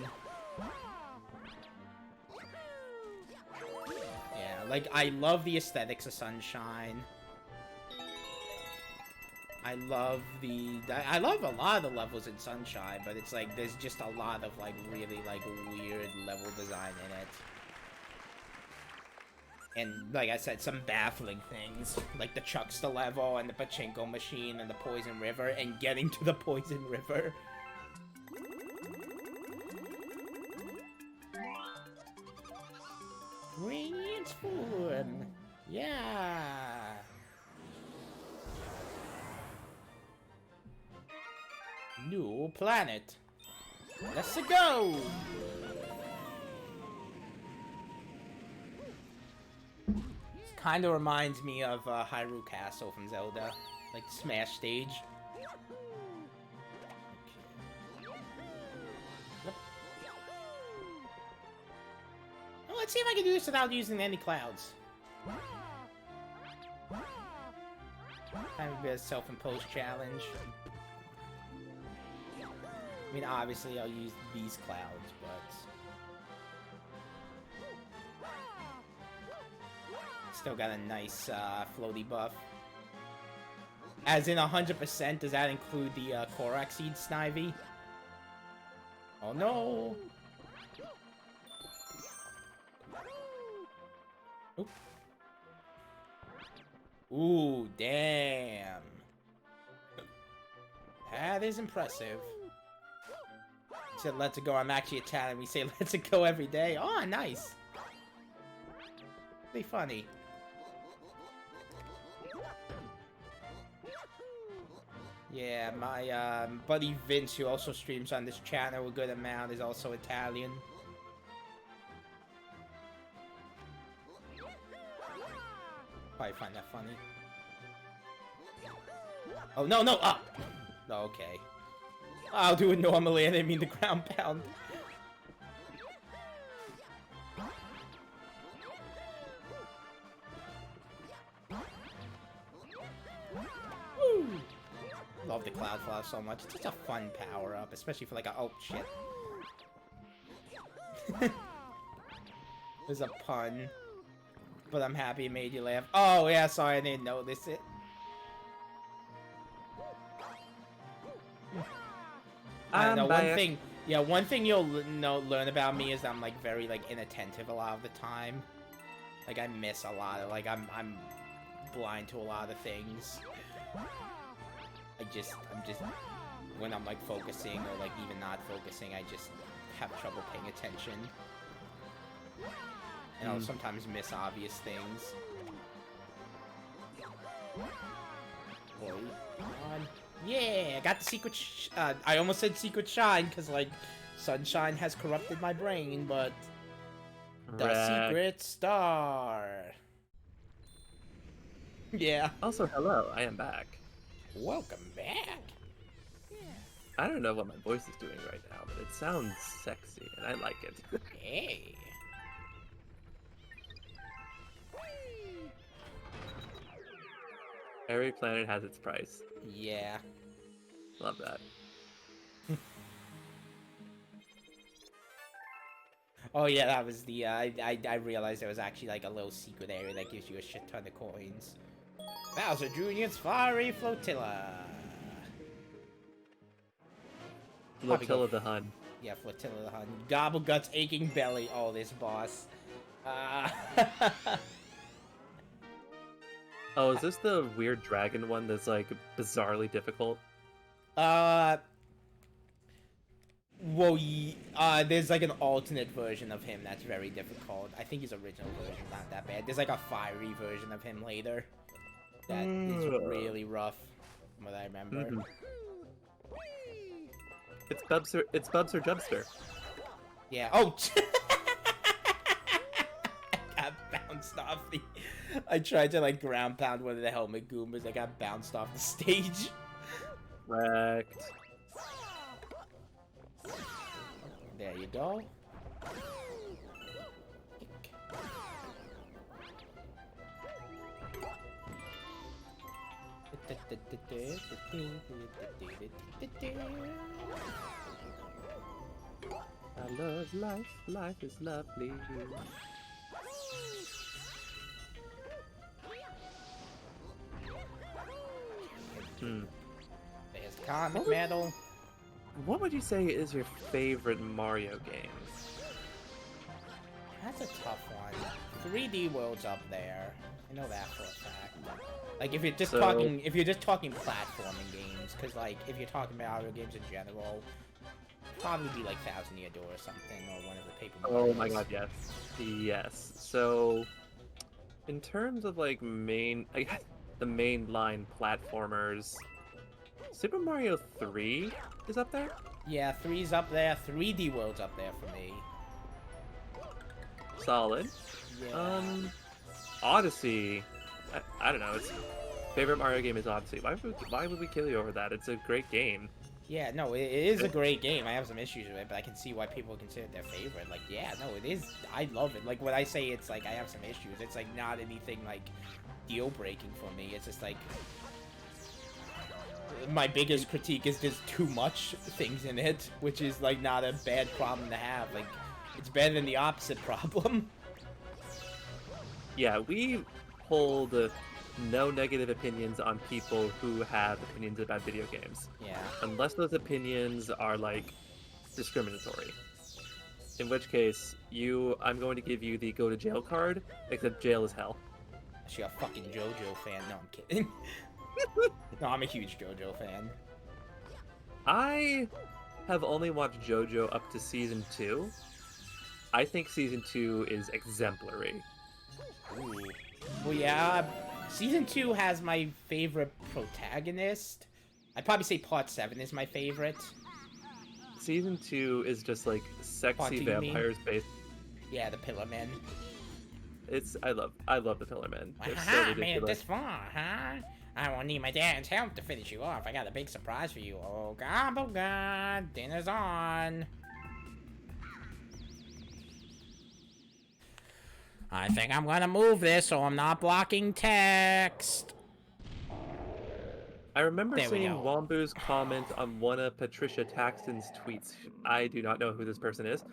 Yeah, like, I love the aesthetics of Sunshine. I love a lot of the levels in Sunshine, but it's like there's just a lot of like really like weird level design in it. And like I said, some baffling things, like the Chuckster level and the Pachinko machine and the Poison River and getting to the Poison River. Radiance form. Yeah. New planet. Let's go. This kind of reminds me of Hyrule Castle from Zelda, like the Smash stage. Yep. Well, let's see if I can do this without using any clouds. Kind of a bit of self-imposed challenge. I mean, obviously, I'll use these clouds, but... Still got a nice, floaty buff. As in 100%, does that include the, Korok Seed Snivy? Oh no! Oop. Ooh, damn. That is impressive. He said, let's go. I'm actually Italian. We say, let's go every day. Oh, nice. Pretty funny. Yeah, my buddy Vince, who also streams on this channel a good amount, is also Italian. Probably find that funny. Oh, no, no, up! Oh, okay. I'll do it normally, I didn't mean the ground pound. Woo! Love the Cloud Flower so much. It's such a fun power-up, especially for like a... Oh, shit. There's a pun. But I'm happy it made you laugh. Oh, yeah, sorry, I didn't notice it. I don't know, one thing you'll learn about me is that I'm, like, very, like, inattentive a lot of the time. Like, I miss a lot of, like, I'm blind to a lot of things. I'm just, when I'm, like, focusing or, like, even not focusing, I just have trouble paying attention. And I'll sometimes miss obvious things. Boy, come on. Yeah, I got the secret I almost said secret shine, because, like, Sunshine has corrupted my brain, but... The secret star! Yeah. Also, hello, I am back. Welcome back! I don't know what my voice is doing right now, but it sounds sexy, and I like it. Hey! Every planet has its price. Yeah. Love that. Oh yeah, that was the, I realized there was actually like a little secret area that gives you a shit ton of coins. Bowser Jr.'s Fiery Flotilla! Flotilla the Hun. Yeah, Flotilla the Hun. Gobblegut's Aching Belly. Oh, this boss. Oh, is this the weird dragon one that's, like, bizarrely difficult? Well, there's like an alternate version of him that's very difficult. I think his original version's not that bad. There's like a fiery version of him later that is really rough, from what I remember. It's Bubster Jubster. Yeah. Oh! I got bounced off the... I tried to, like, ground pound one of the helmet Goombas. I got bounced off the stage. Wrecked. There you go. I love life. Life is lovely. Hmm. There's comic metal. What would you say is your favorite Mario game? That's a tough one. 3D World's up there. I know that for a fact. Like if you're just talking platforming games, because like if you're talking Mario games in general, probably be like Thousand Year Door or something, or one of the Paper Marios. Oh my god, yes. Yes. So, in terms of like the mainline platformers, Super Mario 3 is up there? Yeah, 3's up there. 3D World's up there for me. Solid. Yeah. Odyssey. I don't know. It's favorite Mario game is Odyssey. Why would we kill you over that? It's a great game. Yeah, no, it is a great game. I have some issues with it, but I can see why people consider it their favorite. Like, yeah, no, it is. I love it. Like, when I say it's like I have some issues, it's like not anything like deal-breaking for me. It's just like my biggest critique is there's too much things in it, which is like not a bad problem to have. Like, it's better than the opposite problem. Yeah, we hold no negative opinions on people who have opinions about video games. Yeah. Unless those opinions are, like, discriminatory. In which case, I'm going to give you the go to jail card, except jail is hell. Actually, a fucking JoJo fan. No, I'm kidding. No, I'm a huge JoJo fan. I have only watched JoJo up to Season 2. I think Season 2 is exemplary. Ooh. Well, yeah, Season 2 has my favorite protagonist. I'd probably say Part 7 is my favorite. Season 2 is just like sexy vampires based. Yeah, the Pillar Men. I love the Pillar Men. They're so Aha, made it ridiculous. this far, huh? I won't need my dad's help to finish you off. I got a big surprise for you. Oh god, dinner's on. I think I'm gonna move this so I'm not blocking text. I remember There we seeing go. Wombu's comment on one of Patricia Taxton's tweets. I do not know who this person is,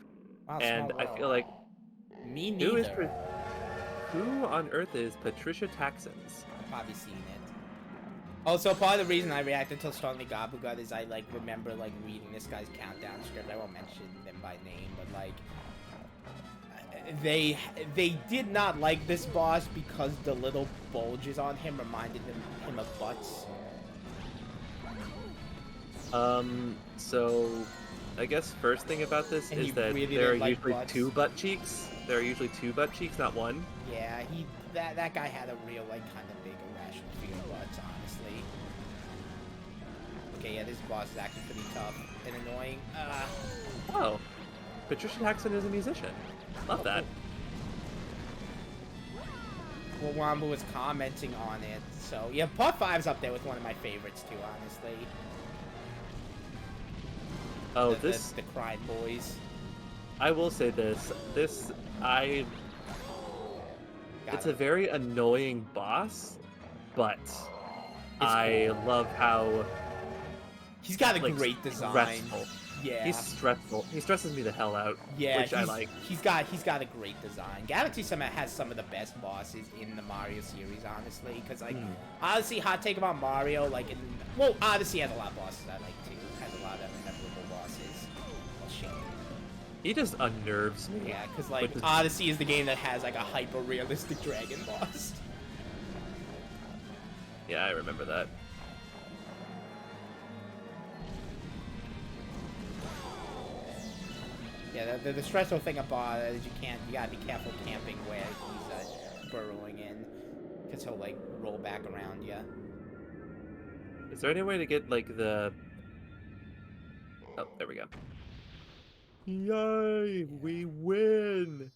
Wow, and small I feel like me who neither. who on earth is Patricia Taxton's? I've probably seen it. Also, part of the reason I reacted to Strongly Gobblegut is I like remember like reading this guy's countdown script. I won't mention them by name, but like they did not like this boss because the little bulges on him reminded him of butts. So I guess first thing about this And is he that really there are didn't like usually butts. two butt cheeks. There are usually two butt cheeks, not one. Yeah, that guy had a real like kind of big irrational fear of butts, honestly. Okay, yeah, this boss is actually pretty tough and annoying. Oh, Patricia Taxton is a musician. Love that. Well, Wamba was commenting on it, so yeah, Part 5's up there with one of my favorites too, honestly. Oh, the Crime Boys. I will say this. It's a very annoying boss, but I love how he's got a like, great design. stressful. Yeah. He's stressful. He stresses me the hell out. Yeah, which I like. He's got a great design. Galaxy Summit has some of the best bosses in the Mario series, honestly. Because like, honestly, hot take about Mario, like, Odyssey has a lot of bosses I like too. Has a lot of memorable bosses. Well, shit. He just unnerves me. Yeah, because like which is- Odyssey is the game that has like a hyper realistic dragon boss. Yeah, I remember that. Yeah, the stressful thing about it is you gotta be careful camping where he's burrowing in, because he'll like roll back around you. Is there any way to get like the? Oh, there we go. Yay! We win.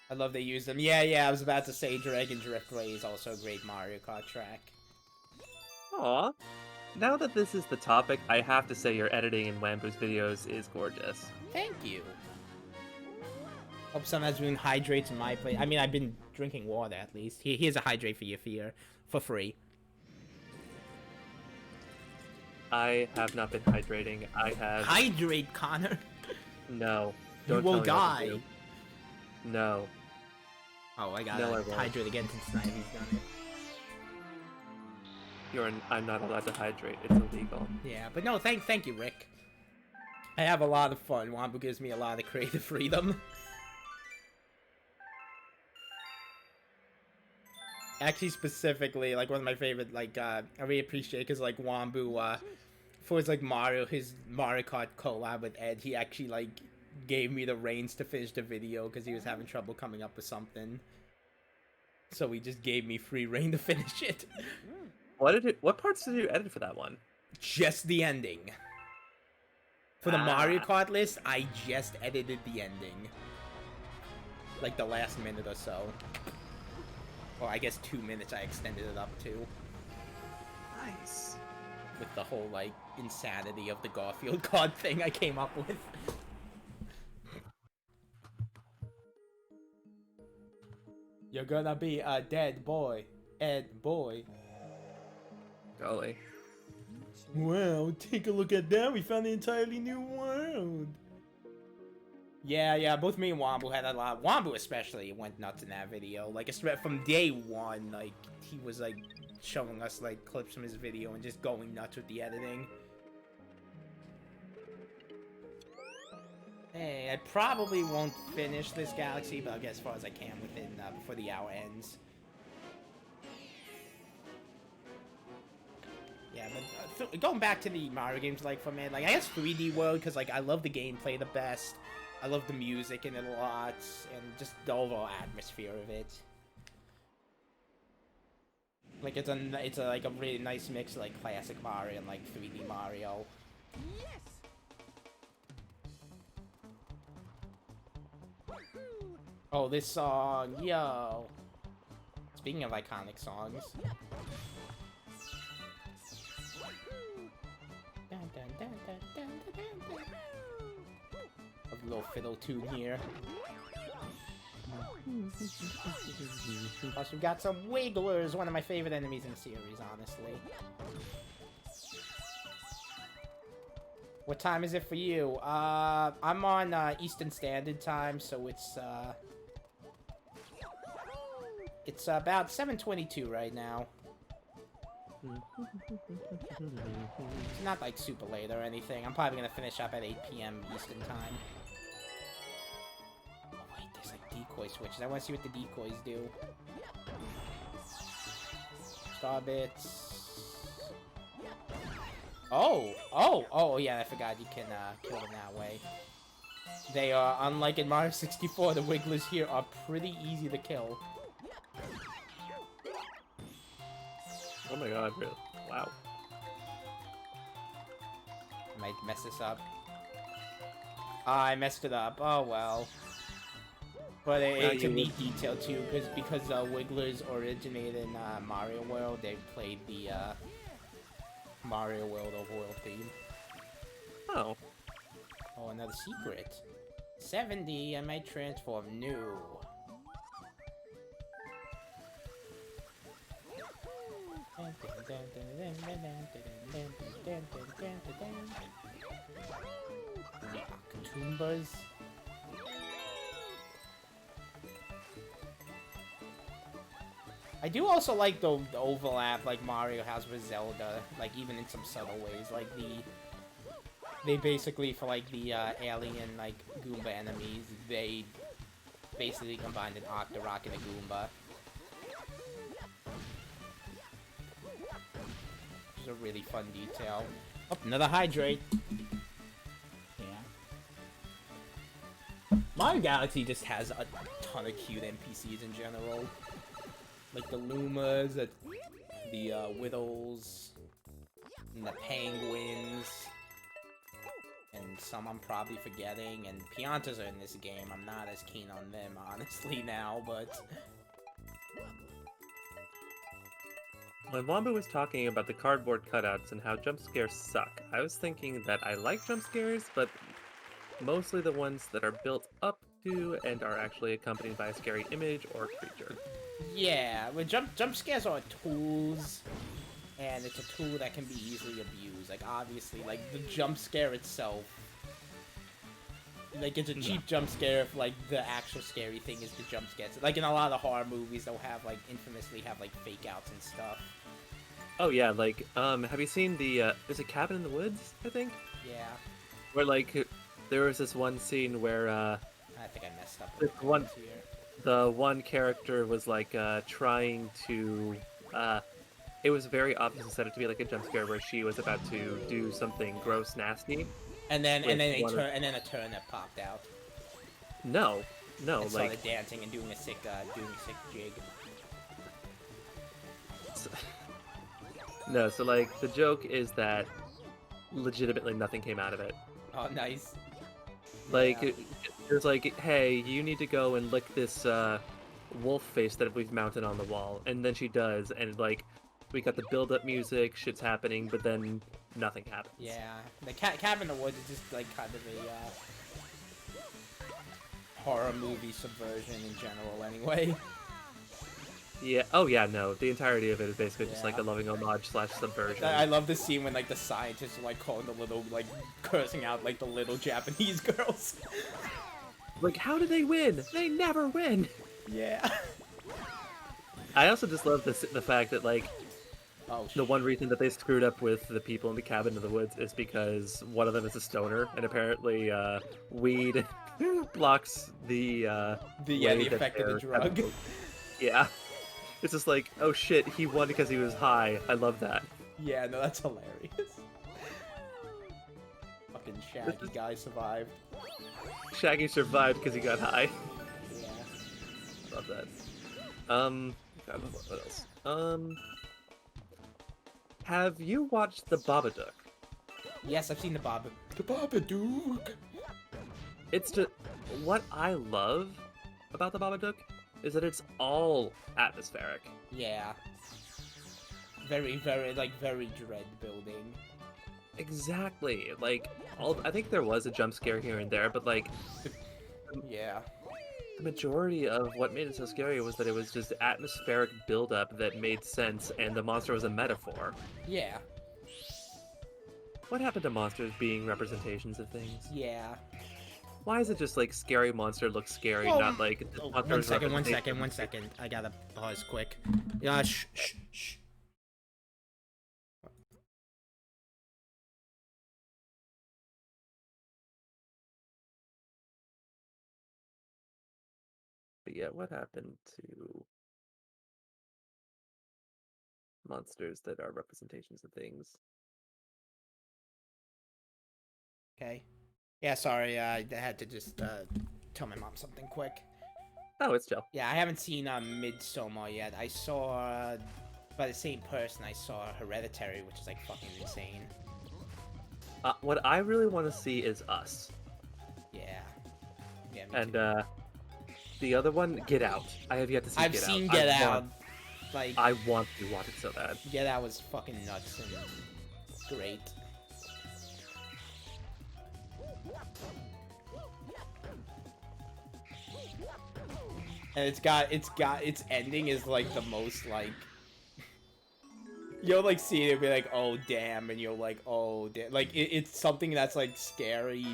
I love they use them. Yeah, I was about to say Dragon Driftway is also a great Mario Kart track. Aw. Now that this is the topic, I have to say your editing in Wambu's videos is gorgeous. Thank you. Hope someone's doing hydrates in my place. I mean, I've been drinking water at least. Here's a hydrate for your fear, for free. I have not been hydrating. I have... Hydrate, Connor. No. You Don't will tell me what to die. do. No. Oh, I gotta No, I won't. hydrate again since Snivey's done it. I'm not allowed to hydrate. It's illegal. Yeah, but no, thank you, Rick. I have a lot of fun. Wombo gives me a lot of creative freedom. Actually, specifically, like, one of my favorite, like, I really appreciate, because, like, Wombo, for his, like, his Mario Kart collab with Ed, he actually, like, gave me the reins to finish the video, because he was having trouble coming up with something. So he just gave me free reign to finish it. What parts did you edit for that one? Just the ending. For the Mario Kart list, I just edited the ending. Like, the last minute or so. Well, I guess 2 minutes I extended it up to. Nice. With the whole, like, insanity of the Garfield card thing I came up with. You're gonna be a dead boy, Ed boy. Golly. Wow, take a look at that. We found an entirely new world. Yeah, both me and Wombo had a lot. Wombo especially went nuts in that video. Like, from day one, like, he was, like, showing us, like, clips from his video and just going nuts with the editing. Hey, I probably won't finish this galaxy, but I'll get as far as I can within, before the hour ends. Yeah, but going back to the Mario games, like, for me, like, I guess 3D World, because, like, I love the gameplay the best. I love the music in it a lot, and just the overall atmosphere of it. Like, it's a like, a really nice mix of, like, classic Mario and, like, 3D Mario. Yes! Oh, this song, yo! Speaking of iconic songs. Dun, dun, dun, dun, dun, dun, dun. A little fiddle tune here. Plus, we've got some Wigglers, one of my favorite enemies in the series, honestly. What time is it for you? I'm on Eastern Standard Time, so it's about 7:22 right now. It's not like super late or anything. I'm probably gonna finish up at 8 PM Eastern Time. Oh wait, there's like decoy switches. I want to see what the decoys do. Star bits. Oh, yeah, I forgot you can kill them that way. They are, unlike in Mario 64, the Wigglers here are pretty easy to kill. Oh my god, really? Wow. I might mess this up. I messed it up. Oh well. But it's a neat detail too, because Wigglers originated in Mario World. They played the Mario World overworld theme. Oh. Oh, another secret. 70, I might transform new. Katumbas. I do also like the overlap like Mario has with Zelda, like even in some subtle ways, like they basically, for like the alien like Goomba enemies, they basically combined an Octorok and a Goomba. Which is a really fun detail. Oh, another hydrate. Yeah. Mario Galaxy just has a ton of cute NPCs in general. Like the Lumas, the Whittles, and the Penguins, and some I'm probably forgetting, and Piantas are in this game. I'm not as keen on them, honestly, now, but... When Wombo was talking about the cardboard cutouts and how jump scares suck, I was thinking that I like jump scares, but mostly the ones that are built up to and are actually accompanied by a scary image or creature. Yeah, well, jump scares are tools, and it's a tool that can be easily abused. Like, obviously, like, the jump scare itself, like, it's a cheap jump scare if, like, the actual scary thing is the jump scares. Like, in a lot of horror movies, they'll have, like, infamously have, like, fake outs and stuff. Oh yeah, like have you seen the there's a Cabin in the Woods, I think? Yeah. Where like there was this one scene where I think I messed up this with one here. the one character was like trying to it was very obvious and set it to be like a jump scare where she was about to do something gross nasty. And then with a one of- and then a turnip popped out No. No, and like started dancing and doing a sick jig. no, so like the joke is that legitimately nothing came out of it. Oh, nice. Like Yeah. it was like, hey, you need to go and lick this wolf face that we've mounted on the wall, and then she does, and like we got the build-up music, shit's happening, but then nothing happens. Yeah, the Cabin in the Woods is just like kind of a horror movie subversion in general, anyway. Yeah. Oh yeah. No. The entirety of it is basically just like Yeah. a loving homage / subversion. I love the scene when like the scientists are like calling the little like cursing out like the little Japanese girls. Like, how do they win? They never win. Yeah. I also just love the fact that like Oh. the one reason that they screwed up with the people in the cabin in the woods is because one of them is a stoner, and apparently weed blocks the the way that effect of the they're- drug. Yeah. It's just like, oh shit, he won because he was high. I love that. Yeah, no, that's hilarious. Fucking Shaggy guy survived. Shaggy survived because he got high. Yeah. Love that. What else? Have you watched the Babadook? Yes, I've seen the Babadook. It's just what I love about the Babadook is that it's all atmospheric. Yeah. Very, very, like, very dread building. Exactly. Like, I think there was a jump scare here and there, but like Yeah. the majority of what made it so scary was that it was just atmospheric buildup that made sense, and the monster was a metaphor. Yeah. What happened to monsters being representations of things? Yeah. Why is it just like scary monster looks scary, Well, not like Oh, monster one is second. representation? I gotta pause quick. Yeah, shh. But yeah, what happened to monsters that are representations of things? Okay. Yeah, sorry, I had to just, tell my mom something quick. Oh, it's chill. Yeah, I haven't seen, Midsommar yet. I saw, by the same person, I saw Hereditary, which is, like, fucking insane. What I really want to see is Us. Yeah. Yeah, me And too. the other one, Get Out. I have yet to see I've Get Out. seen Get I Out. want- Like, I want to watch it so bad. Get Out was fucking nuts and great. And its ending is like the most like you'll like see it and be like, oh damn, and you'll like, oh damn, like it's something that's like scary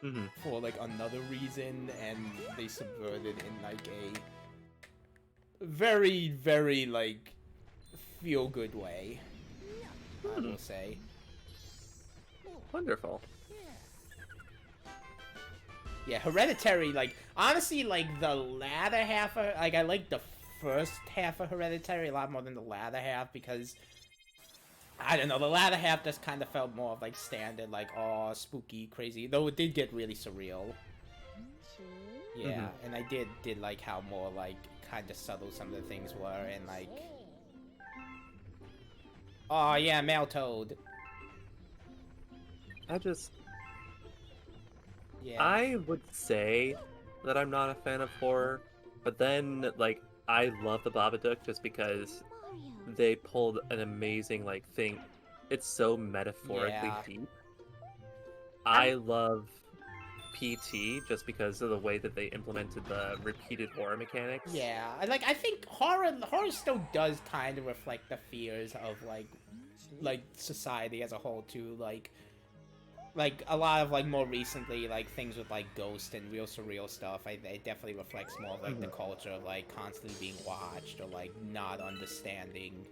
Mm-hmm. for like another reason, and they subvert it in like a very, very like feel good way, I will say. Wonderful. Yeah, Hereditary, like, honestly, like, the latter half of, like, I like the first half of Hereditary a lot more than the latter half, because, I don't know, the latter half just kind of felt more of, like, standard, like, oh, spooky, crazy, though it did get really surreal. Yeah, and I did like how more, like, kind of subtle some of the things were, and, like, oh, yeah, Male Toad. Yeah. I would say that I'm not a fan of horror, but then, like, I love the Babadook just because they pulled an amazing, like, thing. It's so metaphorically Yeah. deep. I love PT just because of the way that they implemented the repeated horror mechanics. Yeah, I think horror still does kind of reflect the fears of like society as a whole too. Like a lot of like more recently like things with like ghost and real surreal stuff. It definitely reflects more of like the culture of like constantly being watched or like not understanding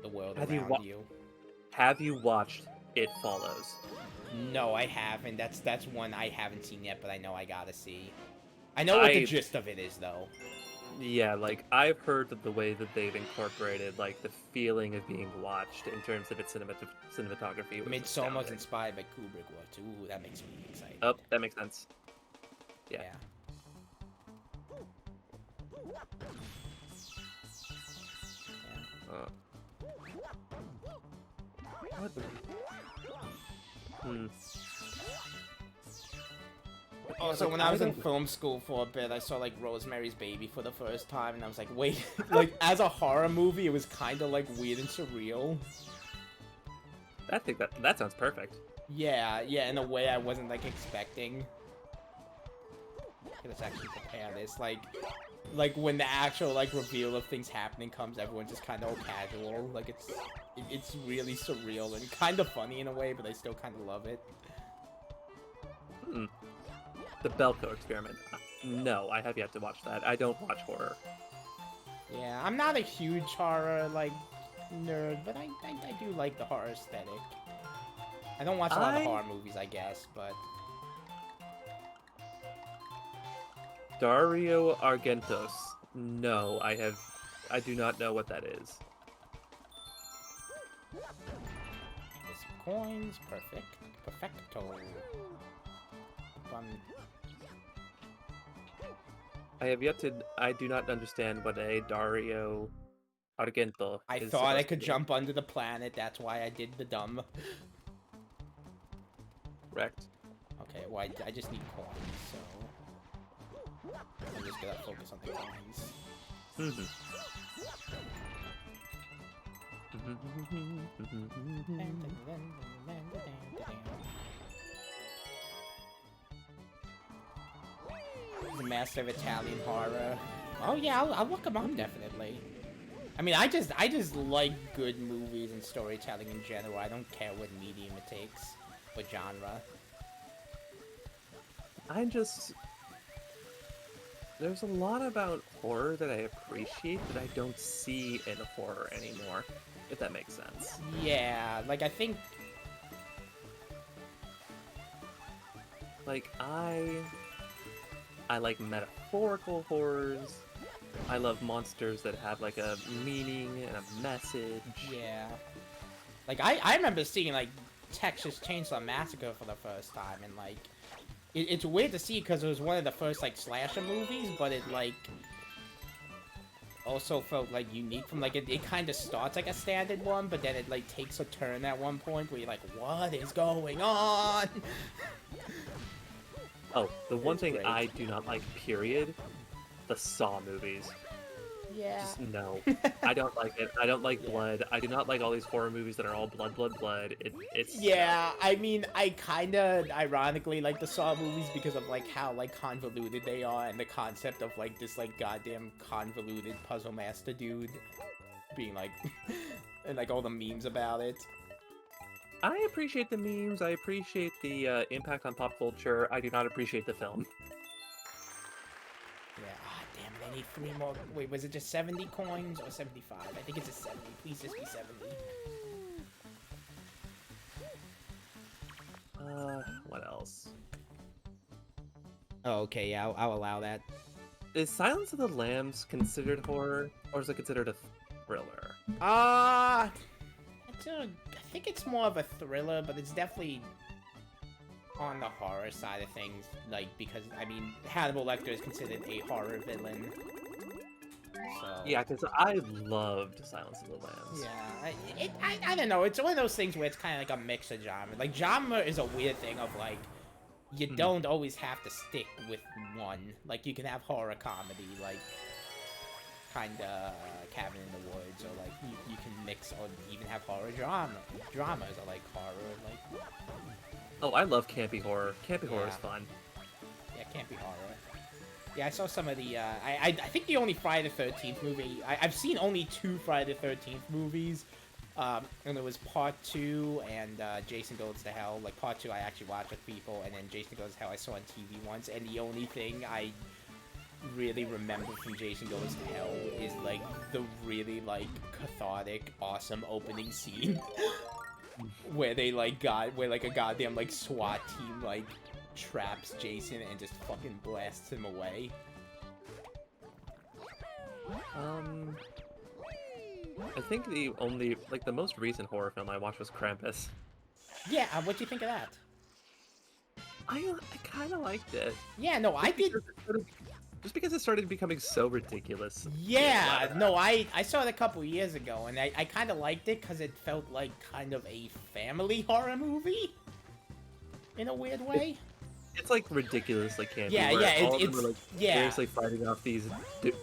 the world Have you around wa- you. Have you watched It Follows? No, I haven't. That's one I haven't seen yet, but I know I gotta see. I know what the gist of it is, though. Yeah, like I've heard that the way that they've incorporated like the feeling of being watched in terms of its cinematography was Midsommar's astounding. inspired by Kubrick works. Ooh, that makes me excited. Oh, that makes sense. Yeah. Uh, what the... Hmm. Also, when I was in film school for a bit, I saw like Rosemary's Baby for the first time, and I was like, wait, like as a horror movie, it was kind of like weird and surreal. I think that sounds perfect. Yeah, in a way I wasn't like expecting. Let's actually prepare this. Like when the actual like reveal of things happening comes, everyone's just kind of all casual. Like it's really surreal and kind of funny in a way, but I still kind of love it. Hmm. The Belko Experiment. No, I have yet to watch that. I don't watch horror. Yeah, I'm not a huge horror like nerd, but I do like the horror aesthetic. I don't watch a lot of horror movies, I guess, but Dario Argentos. No, I do not know what that is. Get some coins, perfecto. I do not understand what a Dario Argento I is thought I supposed could to be. jump under the planet, that's why I did the dumb. Wrecked. Okay, well I just need coins, so I'm just gonna focus on the coins. The master of Italian horror. Oh yeah, I'll look him up definitely. I mean, I just like good movies and storytelling in general. I don't care what medium it takes, what genre. There's a lot about horror that I appreciate that I don't see in horror anymore, if that makes sense. Yeah, like I think... Like, I like metaphorical horrors. I love monsters that have, like, a meaning and a message. Yeah. Like, I remember seeing, like, Texas Chainsaw Massacre for the first time, and, like... It's weird to see because it was one of the first, like, slasher movies, but it, like... also felt, like, unique from, like, it kind of starts like a standard one, but then it, like, takes a turn at one point where you're like, what is going on? Oh, the one It's thing great. I do not like, period, the Saw movies. Yeah. Just no. I don't like it. I don't like blood. I do not like all these horror movies that are all blood. It's Yeah, I mean, I kinda ironically like the Saw movies because of, like, how, like, convoluted they are and the concept of, like, this, like, goddamn convoluted puzzle master dude being, like, and, like, all the memes about it. I appreciate the memes. I appreciate the impact on pop culture. I do not appreciate the film. Yeah, damn it, I need 3 more. Wait, was it just 70 coins or 75? I think it's a 70. Please just be 70. What else? Oh, okay, yeah, I'll allow that. Is Silence of the Lambs considered horror, or is it considered a thriller? I think it's more of a thriller, but it's definitely on the horror side of things, like, because, I mean, Hannibal Lecter is considered a horror villain. So... Yeah, because I loved Silence of the Lambs. Yeah, I don't know, it's one of those things where it's kind of like a mix of genre. Like, genre is a weird thing of, like, you don't always have to stick with one. Like, you can have horror comedy, like, kinda Cabin in the Woods, or, like, you can mix, or even have horror dramas, or, like, horror, like... Oh, I love campy horror. Campy horror is fun. Yeah, campy horror. Yeah, I saw some of the, I think the only Friday the 13th movie, I've seen only 2 Friday the 13th movies, and it was Part 2 and, Jason Goes to Hell. Like, Part 2 I actually watched with people, and then Jason Goes to Hell I saw on TV once, and the only thing I really remember from Jason Goes to Hell is like the really like cathartic, awesome opening scene where they like where like a goddamn like SWAT team like traps Jason and just fucking blasts him away. I think the only, like, the most recent horror film I watched was Krampus. Yeah, what'd you think of that? I kind of liked it. Yeah, no, I did. Just because it started becoming so ridiculous. Yeah, no, I saw it a couple years ago, and I kind of liked it because it felt like kind of a family horror movie, in a weird way. It's like ridiculous, like candy. Yeah, where yeah, all of them it's are, like, yeah. seriously fighting off these,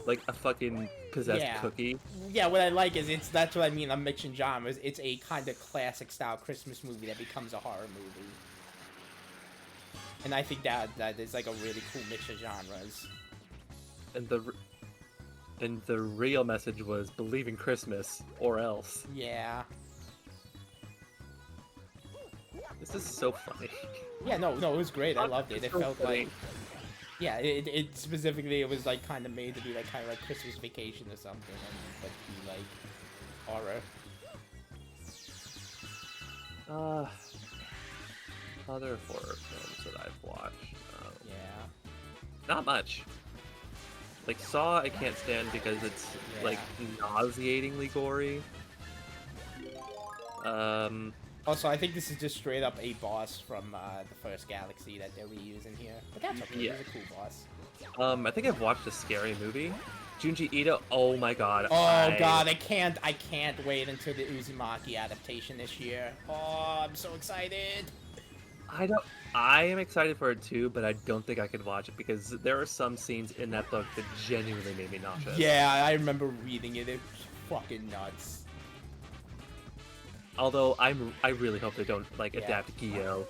like a fucking possessed cookie. Yeah, what I like is that's what I mean. I'm mixing genres. It's a kind of classic style Christmas movie that becomes a horror movie, and I think that is like a really cool mix of genres. And the real message was believe in Christmas or else. Yeah. This is so funny. Yeah, no, it was great. I loved it. It so felt funny. like, yeah, it specifically, it was like kind of made to be like kind of like Christmas Vacation or something, and but be like horror. Other horror films that I've watched. Yeah. Not much. Like Saw, I can't stand because it's like nauseatingly gory. Also, I think this is just straight up a boss from the first Galaxy that they're reusing here, but that's okay. Yeah. He's a cool boss. I think I've watched a scary movie. Junji Ito. Oh my god. Oh god, I can't wait until the Uzumaki adaptation this year. Oh, I'm so excited. I am excited for it too, but I don't think I could watch it because there are some scenes in that book that genuinely made me nauseous. Yeah, I remember reading it. It was fucking nuts. Although I really hope they don't like adapt Gyo.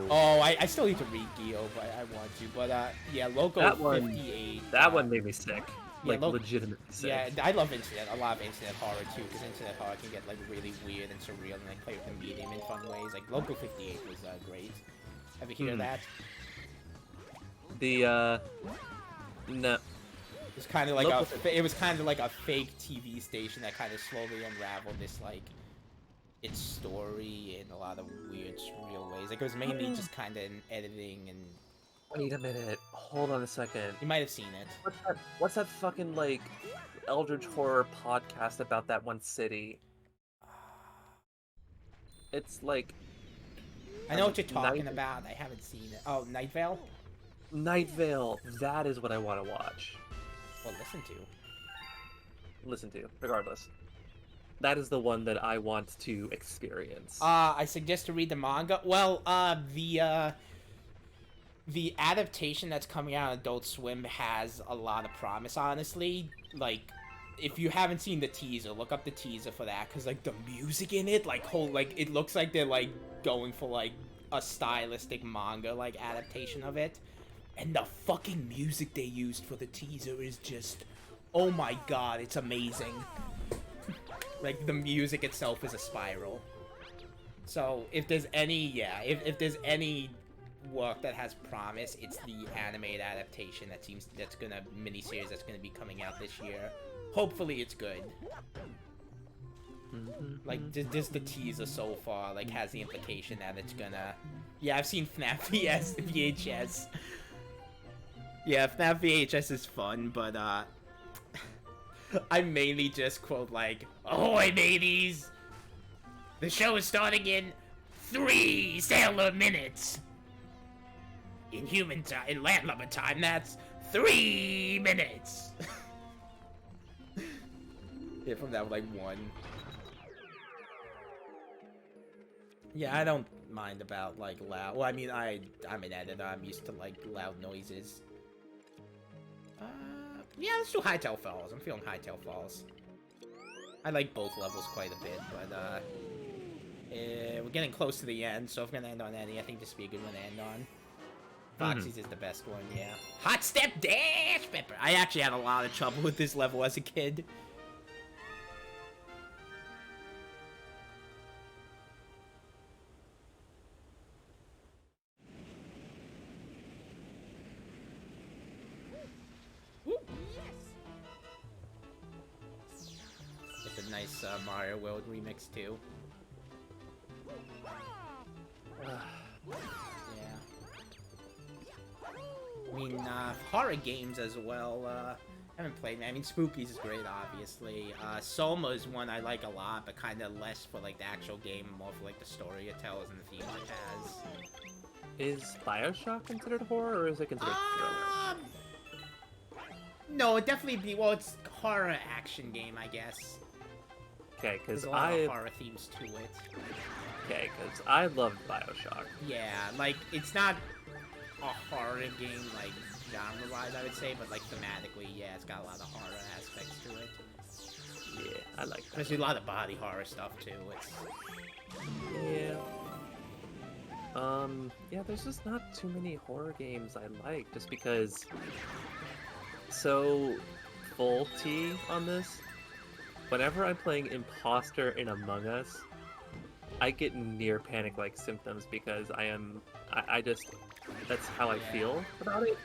Oh, I still need to read Gyo, but I want to. But yeah, Loco 58. That one made me sick. Yeah, like legitimately sick. Yeah, I love a lot of internet horror too, because internet horror can get like really weird and surreal and like play with the medium in fun ways. Like Loco 58 was great. Ever hear that? No. It was kind of like it was kind of like a fake TV station that kind of slowly unraveled this like its story in a lot of weird surreal ways. Like it was mainly just kind of in editing and. Wait a minute. Hold on a second. You might have seen it. What's that fucking like Eldritch horror podcast about that one city? It's like. I know what you're talking about. I haven't seen it. Oh, Night Vale? Night Vale. That is what I want to watch. Well, listen to, regardless. That is the one that I want to experience. I suggest to read the manga. Well, the adaptation that's coming out on Adult Swim has a lot of promise, honestly. Like, if you haven't seen the teaser, look up the teaser for that, because, like, the music in it, like, it looks like they're, like, going for, like, a stylistic manga, like, adaptation of it. And the fucking music they used for the teaser is just, oh my god, it's amazing. Like, the music itself is a spiral. So, if there's any, if there's any work that has promise, it's the animated adaptation that's gonna miniseries that's gonna be coming out this year. Hopefully it's good. Like just the teaser so far like has the implication that it's gonna. Yeah, I've seen FNAF VHS. Yeah, FNAF VHS is fun, but I mainly just quote like, "Ahoy, mateys! The show is starting in 3 sailor minutes." In human time, in landlubber time, that's 3 minutes. Yeah, from that like 1. Yeah, I don't mind about like loud. Well, I mean, I'm an editor. I'm used to like loud noises. Yeah, let's do Hightail Falls. I'm feeling Hightail Falls. I like both levels quite a bit, but we're getting close to the end. So if we're gonna end on any, I think this would be a good one to end on. Foxy's is the best one, yeah. Hot Step Dash Pepper! I actually had a lot of trouble with this level as a kid. this Mario World remix too. Yeah. I mean, horror games as well. I haven't played. I mean, Spookies is great, obviously. Soma is one I like a lot, but kind of less for like the actual game, more for like the story it tells and the themes it has. Is Bioshock considered horror, or is it considered thriller? No, it definitely be. Well, it's horror action game, I guess. Okay, because There's a lot of horror themes to it. Okay, because I loved Bioshock. Yeah, like it's not a horror game like genre-wise, I would say, but like thematically, yeah, it's got a lot of horror aspects to it. Yeah, I like that. There's a lot of body horror stuff too. It's... Yeah. Yeah, there's just not too many horror games I like, just because... So, full T on this, whenever I'm playing Imposter in Among Us, I get near panic-like symptoms because I just, that's how I feel about it.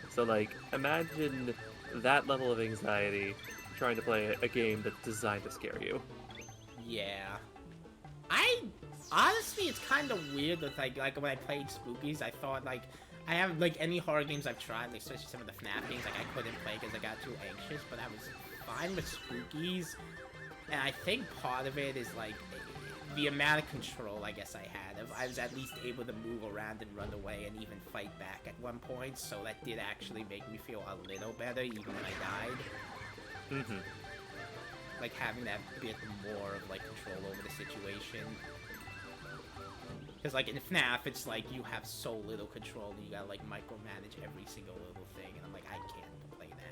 So like, imagine that level of anxiety trying to play a game that's designed to scare you. Yeah. Honestly, it's kind of weird with like when I played Spookies, I thought like, I have like any horror games I've tried, like especially some of the FNAF games, like I couldn't play because I got too anxious, but I was fine with Spookies. And I think part of it is like the amount of control I guess I had. I was at least able to move around and run away and even fight back at one point, so that did actually make me feel a little better even when I died. Mm-hmm. Like having that bit more of like control over the situation. Because like in FNAF, it's like you have so little control and you gotta like micromanage every single little thing, and I'm like, I can't play that.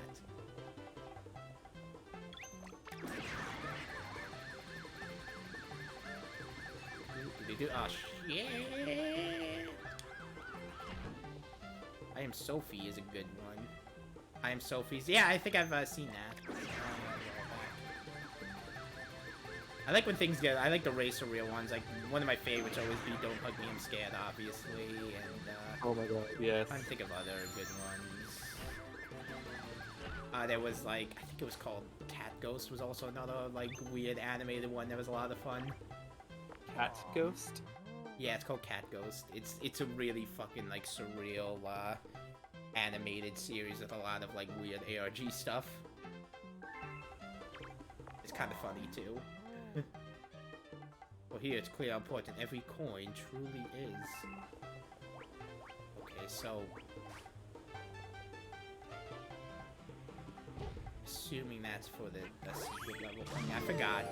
Oh shit! I Am Sophie is a good one. I Am Sophie's. Yeah, I think I've seen that. I like when things get. I like the racer real ones. Like one of my favorites always be Don't Hug Me, I'm Scared, obviously, and oh my god, yes. I'm trying to think of other good ones. There was like I think it was called Cat Ghost was also another like weird animated one that was a lot of fun. Cat Ghost? Yeah, it's called Cat Ghost. It's a really fucking like surreal animated series with a lot of like weird ARG stuff. It's kind of funny too. Well, here it's clear how important every coin truly is. Okay, so assuming that's for the secret level thing. I forgot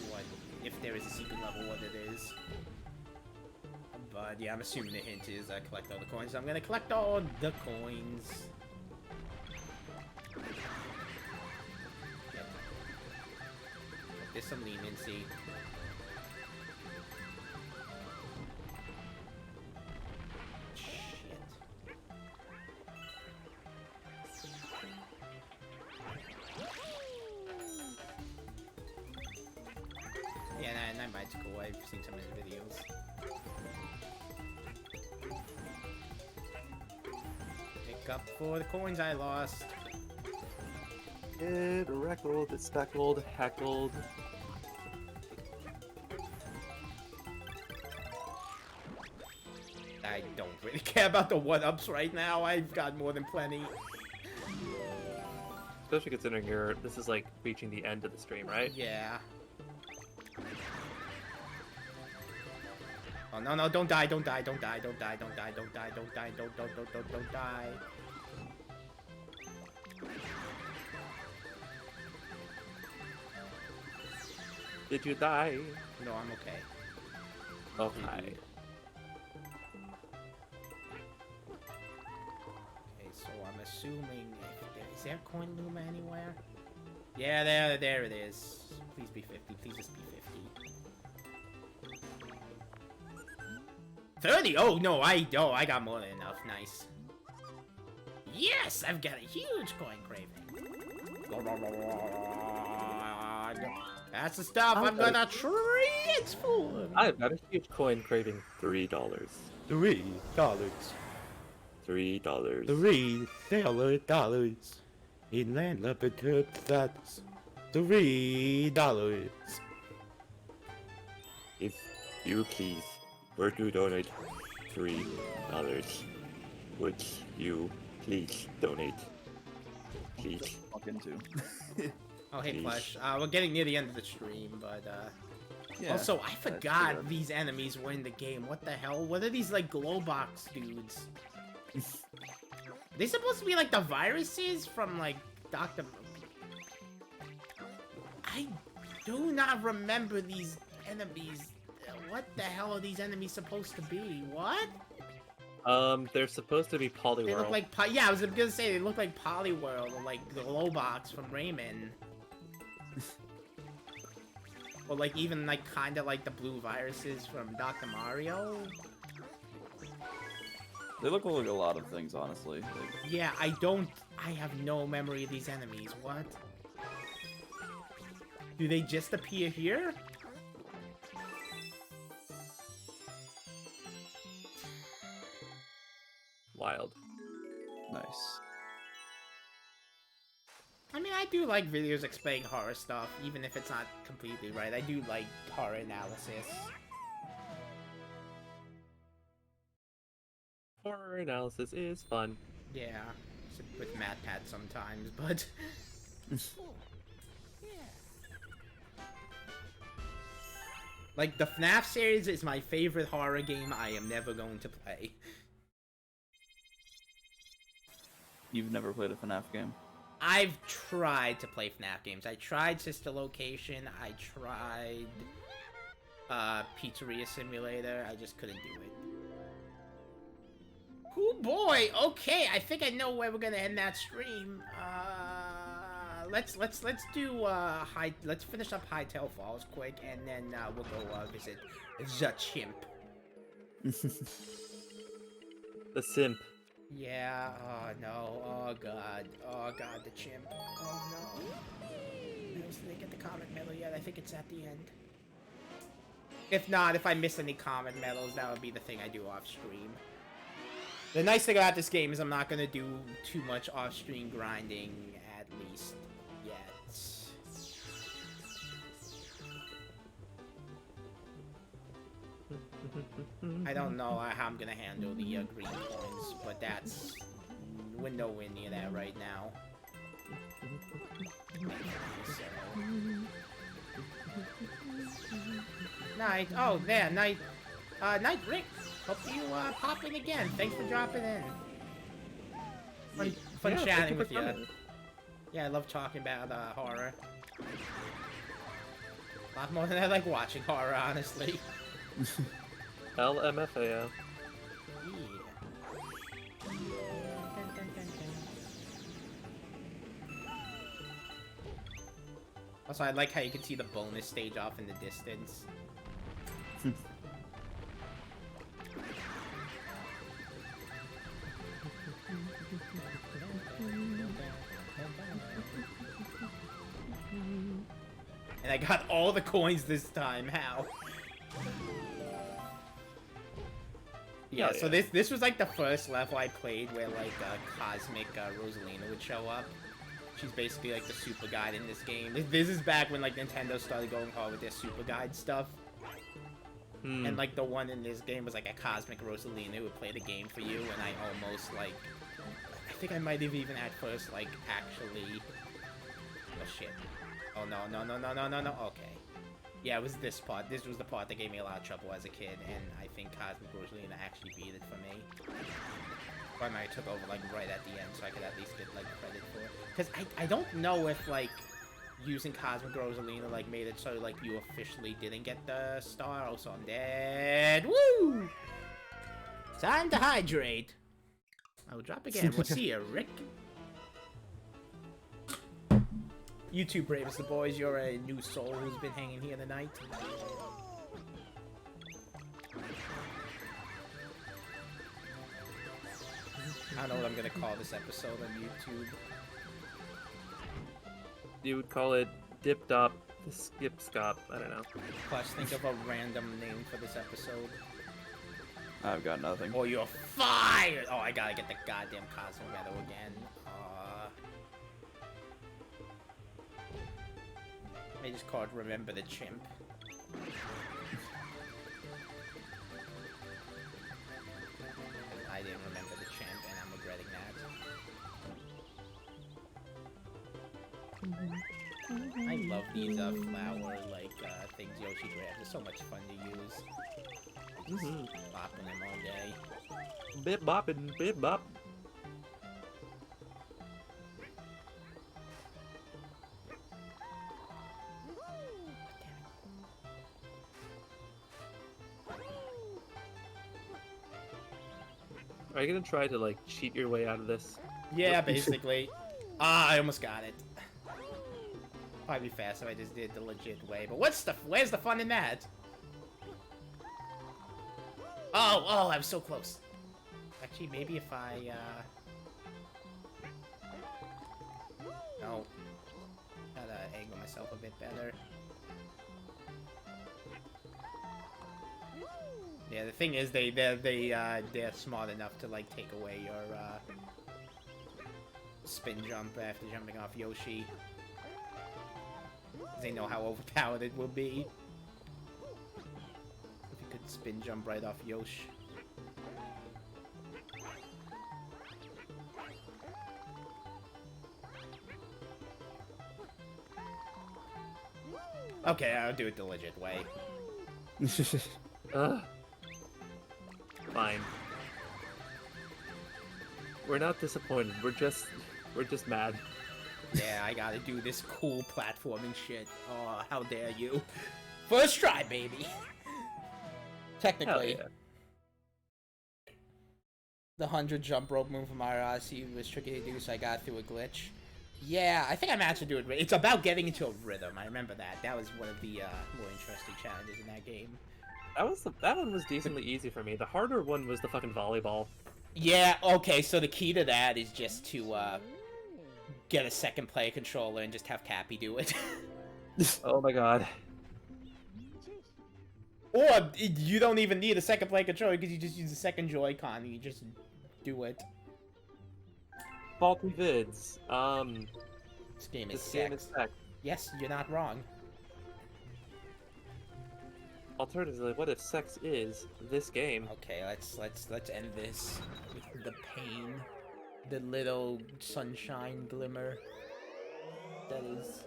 what if there is a secret level, what it is. But yeah, I'm assuming the hint is collect all the coins. So I'm gonna collect all the coins. There's some leniency. Shit. Yeah, that might's cool. I've seen some of his videos. Pick up for the coins I lost. It reckled, it speckled, heckled. I don't really care about the one-ups right now. I've got more than plenty. Especially considering this is like reaching the end of the stream, right? Yeah. Oh no no! Don't die! Don't die! Don't die! Don't die! Don't die! Don't die! Don't die! Don't die! Did you die? No, I'm okay. Okay. Okay, so I'm assuming is there a coin luma anywhere? Yeah, there it is. Please be 50. Please just be 50. 30? Oh no, I got more than enough. Nice. Yes, I've got a huge coin craving. That's the stuff I'm gonna transform. I've got a huge coin craving. $3. $3. $3. $3 in land limited status. $3. If you please were to donate $3, would you please donate? Please. Walk into. Oh, hey, Jeez. Flush. We're getting near the end of the stream, but, Yeah, also, I that's forgot good. these enemies were in the game. What the hell? What are these, like, glow box dudes? They supposed to be, like, the viruses from, like, Dr. I do not remember these enemies. What the hell are these enemies supposed to be? What? They're supposed to be Poliwhirl. They look like yeah, I was gonna say they look like Poliwhirl or like the Glowbox from Rayman. Or like even like kinda like the blue viruses from Dr. Mario. They look like a lot of things, honestly. Like, Yeah, I have no memory of these enemies. What? Do they just appear here? Wild. nice. I mean, I do like videos explaining horror stuff, even if it's not completely right. I do like horror analysis. Horror analysis is fun. Yeah, with MatPat sometimes, but... Like, the FNAF series is my favorite horror game I am never going to play. You've never played a FNAF game? I've tried to play FNAF games. I tried Sister Location, I tried Pizzeria Simulator, I just couldn't do it. Oh boy, okay, I think I know where we're gonna end that stream. Let's do let's finish up Hightail Falls quick, and then we'll go visit the Chimp. The Simp. Yeah, oh no, oh god, the Chimp, oh no. Did they get the comet medal yet? I think it's at the end. If not, if I miss any comet medals, that would be the thing I do off stream. The nice thing about this game is I'm not gonna do too much off-stream grinding, at least yet. I don't know how I'm gonna handle the green coins, but we're nowhere near that right now. So. Night. Oh, there, Night. Night Rick. Hope you pop in again. Thanks for dropping in. Fun Yeah, chatting with thank you. for coming. Yeah, I love talking about horror. A lot more than I like watching horror, honestly. LMFAO. Yeah. Also, I like how you can see the bonus stage off in the distance. And I got all the coins this time. How? Yeah, Oh, so yeah. this was like the first level I played where like Cosmic Rosalina would show up. She's basically like the super guide in this game. This is back when like Nintendo started going hard with their super guide stuff. And like the one in this game was like a Cosmic Rosalina who would play the game for you, and I almost like, I think I might have even at first like actually, oh shit, oh no, okay. Yeah, it was this part. This was the part that gave me a lot of trouble as a kid, and I think Cosmic Rosalina actually beat it for me. Or I might have took over like right at the end, so I could at least get like credit for it. Because I don't know if like using Cosmic Rosalina like made it so like you officially didn't get the star. Also, I'm dead. Woo! Time to hydrate. I will drop again. We'll see you, Rick. You too, Bravest the Boys. You're a new soul who's been hanging here tonight. I don't know what I'm gonna call this episode on YouTube. You would call it Dip Dop the Skip Scop. I don't know. Plus, think of a random name for this episode. I've got nothing. Oh, you're fired! Oh, I gotta get the goddamn Cosmo Medal again. I just call it Remember the Chimp. I didn't remember the Chimp, and I'm regretting that. I love these flower things Yoshi grabs. They're so much fun to use. Just bopping them all day. Bip bopping, bip bop. Are you gonna try to like cheat your way out of this? Yeah, basically. I almost got it. Probably be faster if I just did the legit way. But where's the fun in that? Oh, I was so close. Actually, maybe if I, no. Gotta angle myself a bit better. Yeah, the thing is, they're smart enough to, like, take away your, spin jump after jumping off Yoshi. They know how overpowered it will be. If you could spin jump right off Yoshi. Okay, I'll do it the legit way. Fine. We're not disappointed. We're just mad. Yeah, I gotta do this cool platforming shit. Oh, how dare you. First try, baby. Technically. Hell yeah. The 100 jump rope move from Mario Odyssey was tricky to do, so I got through a glitch. Yeah, I think I managed to do it. It's about getting into a rhythm. I remember that. That was one of the more interesting challenges in that game. That one was decently easy for me. The harder one was the fucking volleyball. Yeah, okay, so the key to that is just to get a second player controller and just have Cappy do it. Oh my god. Or you don't even need a second player controller because you just use the second Joy-Con and you just do it. Faulty vids. This game is sex. Yes, you're not wrong. Alternatively, what if sex is this game? Okay, let's end this with the pain, the little sunshine glimmer that is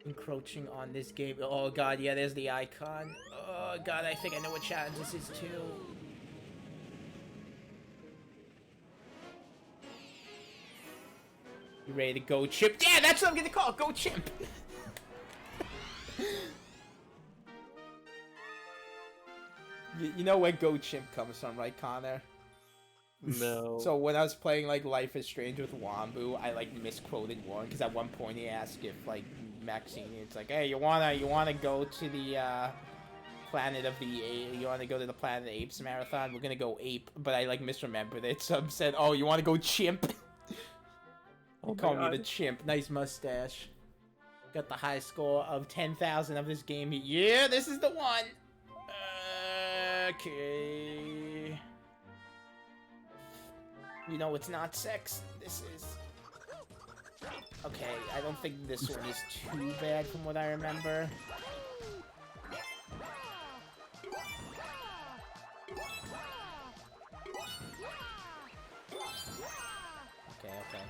encroaching on this game. Oh god, yeah, there's the icon. Oh god, I think I know what challenge this is too. You ready to go, Chimp? Yeah, that's what I'm gonna call it. Go, Chimp. You know where Go Chimp comes from, right, Connor? No. So when I was playing like Life is Strange with Wombu, I like misquoted Warren because at one point he asked if like Maxine, it's like, hey, you wanna go to the Planet of the you wanna go to the Planet of the Apes marathon? We're gonna go ape, but I like misremembered it, so I said, oh, you wanna go chimp? Oh Call me the chimp. Nice mustache. Got the high score of 10,000 of this game. Yeah, this is the one. Okay. You know, it's not sex. This is... Okay, I don't think this one is too bad from what I remember. Okay.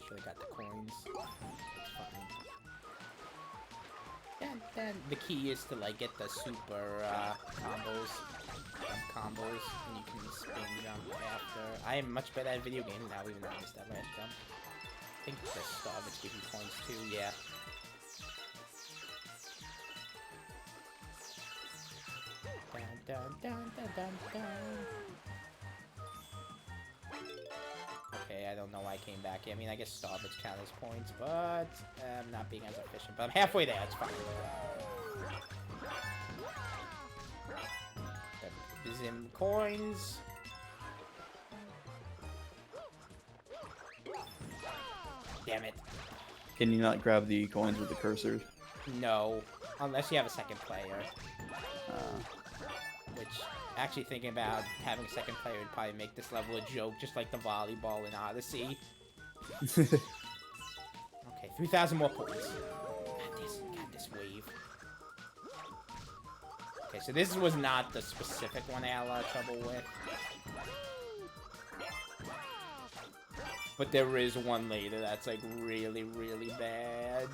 Should've got the coins. It's fine. Then the key is to like get the super combos, and you can spin jump after. I am much better at video games now, even though I missed that last jump. I think the Starbucks give you points too. Yeah. Dun. Okay, I don't know why I came back here. I mean, I guess Starbucks count as points, but I'm not being as efficient. But I'm halfway there, it's fine. The Zim coins. Damn it. Can you not grab the coins with the cursor? No, unless you have a second player. Which, actually thinking about having a second player would probably make this level a joke, just like the volleyball in Odyssey. Okay, 3,000 more points. Got this wave. Okay, so this was not the specific one I had a lot of trouble with. But there is one later that's like really, really bad.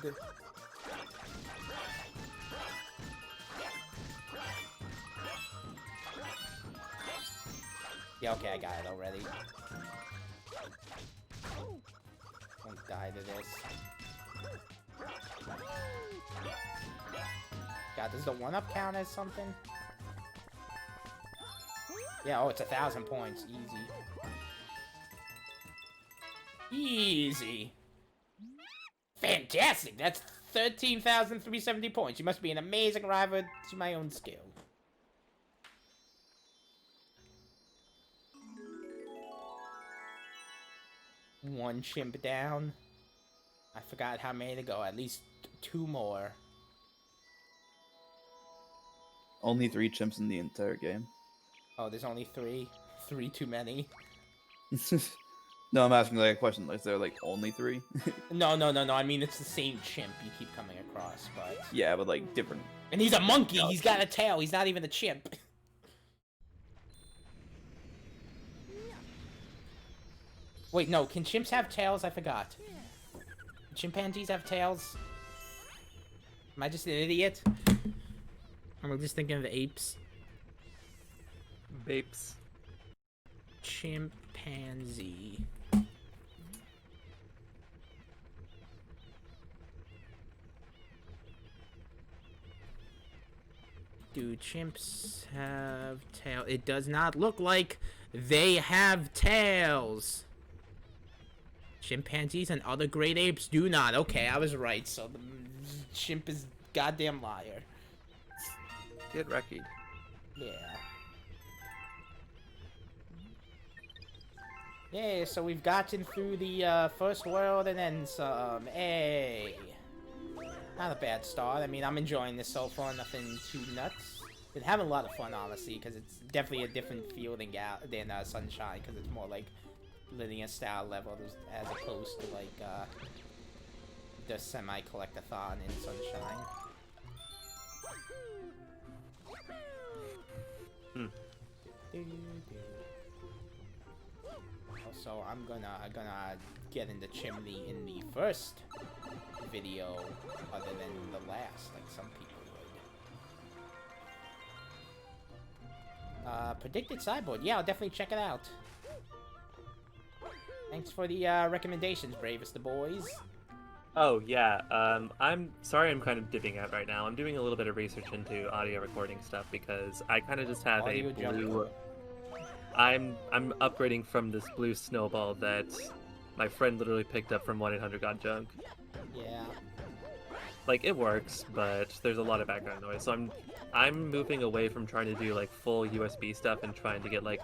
Yeah, okay, I got it already. Don't die to this. God, does the 1-up count as something? Yeah, oh, it's 1,000 points. Easy. Easy. Fantastic! That's 13,370 points. You must be an amazing rival to my own skill. One chimp down. I forgot how many to go. At least 2 more. Only 3 chimps in the entire game. Oh, there's only 3? 3 too many? No, I'm asking like a question. Is there like only 3? No. I mean, it's the same chimp you keep coming across, but... Yeah, but like different. And he's a monkey! He's got a tail! He's not even a chimp! Wait, no, can chimps have tails? I forgot. Chimpanzees have tails? Am I just an idiot? I'm just thinking of the apes. Bapes. Chimpanzee. Do chimps have tail? It does not look like they have tails. Chimpanzees and other great apes do not. Okay, I was right. So the chimp is goddamn liar. Get wrecked. Yeah. Yeah, so we've gotten through the first world and then some. Hey. Not a bad start. I mean, I'm enjoying this so far. Nothing too nuts. Been having a lot of fun, honestly, because it's definitely a different feel than Sunshine, because it's more like linear style levels as opposed to like the semi-collectathon in Sunshine. Also, I'm gonna get in the chimney in the first video other than the last, like some people would. Predicted sideboard. Yeah, I'll definitely check it out. Thanks for the recommendations, Bravest the boys. Oh, yeah. I'm sorry I'm kind of dipping out right now. I'm doing a little bit of research into audio recording stuff because I kind of just have Audio a blue... jungle. I'm upgrading from this blue snowball that my friend literally picked up from 1-800-GOT-JUNK. Yeah. Like, it works, but there's a lot of background noise. So I'm moving away from trying to do like full USB stuff and trying to get like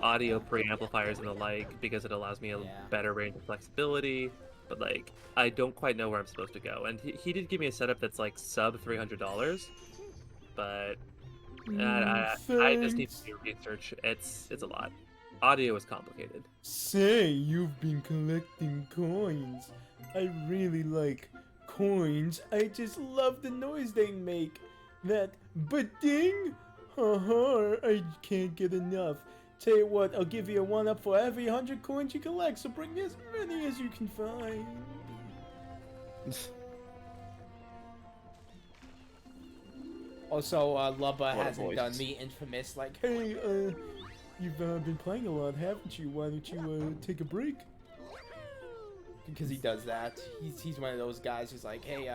audio preamplifiers and the like because it allows me a better range of flexibility. But like, I don't quite know where I'm supposed to go. And he did give me a setup that's like sub $300, but I just need to do research. It's a lot. Audio is complicated. Say, you've been collecting coins. I really like coins. I just love the noise they make. That ba-ding! Haha, I can't get enough. Tell you what, I'll give you a 1-up for every 100 coins you collect, so bring as many as you can find. Also, Lubba hasn't done the infamous, like, hey, you've been playing a lot, haven't you? Why don't you take a break? Because he does that. He's one of those guys who's like, hey,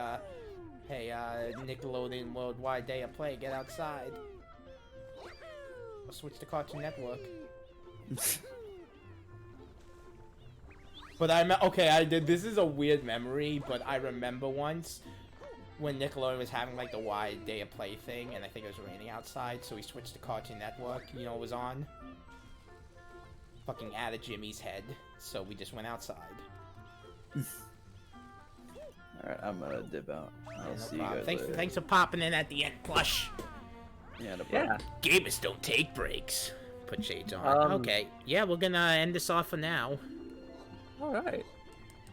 Nickelodeon Worldwide Day of Play, get outside. I'll switch to Cartoon Network. But this is a weird memory, but I remember once when Nickelodeon was having like the wide day of play thing, and I think it was raining outside, so he switched to Cartoon Network. You know what was on? Fucking Out of Jimmy's Head. So we just went outside. Alright, I'm gonna dip out. I'll see you problem. guys later. Thanks for popping in at the end, Plush. Yeah, no problem. Gamers don't take breaks. Put shades on. Okay. Yeah, we're gonna end this off for now. All right.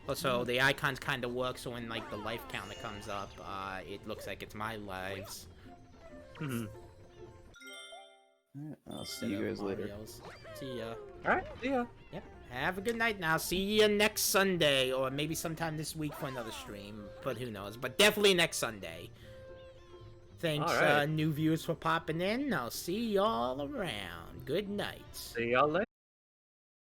Also, the icons kind of work, so when like the life counter comes up, it looks like it's my lives. Mhm. Alright, I'll see instead you of guys later. Mario's. See ya. All right. Yeah. Yep. Have a good night now. See you next Sunday, or maybe sometime this week for another stream. But who knows? But definitely next Sunday. Thanks, All right. new viewers, for popping in. I'll see y'all around. Good night. See y'all later.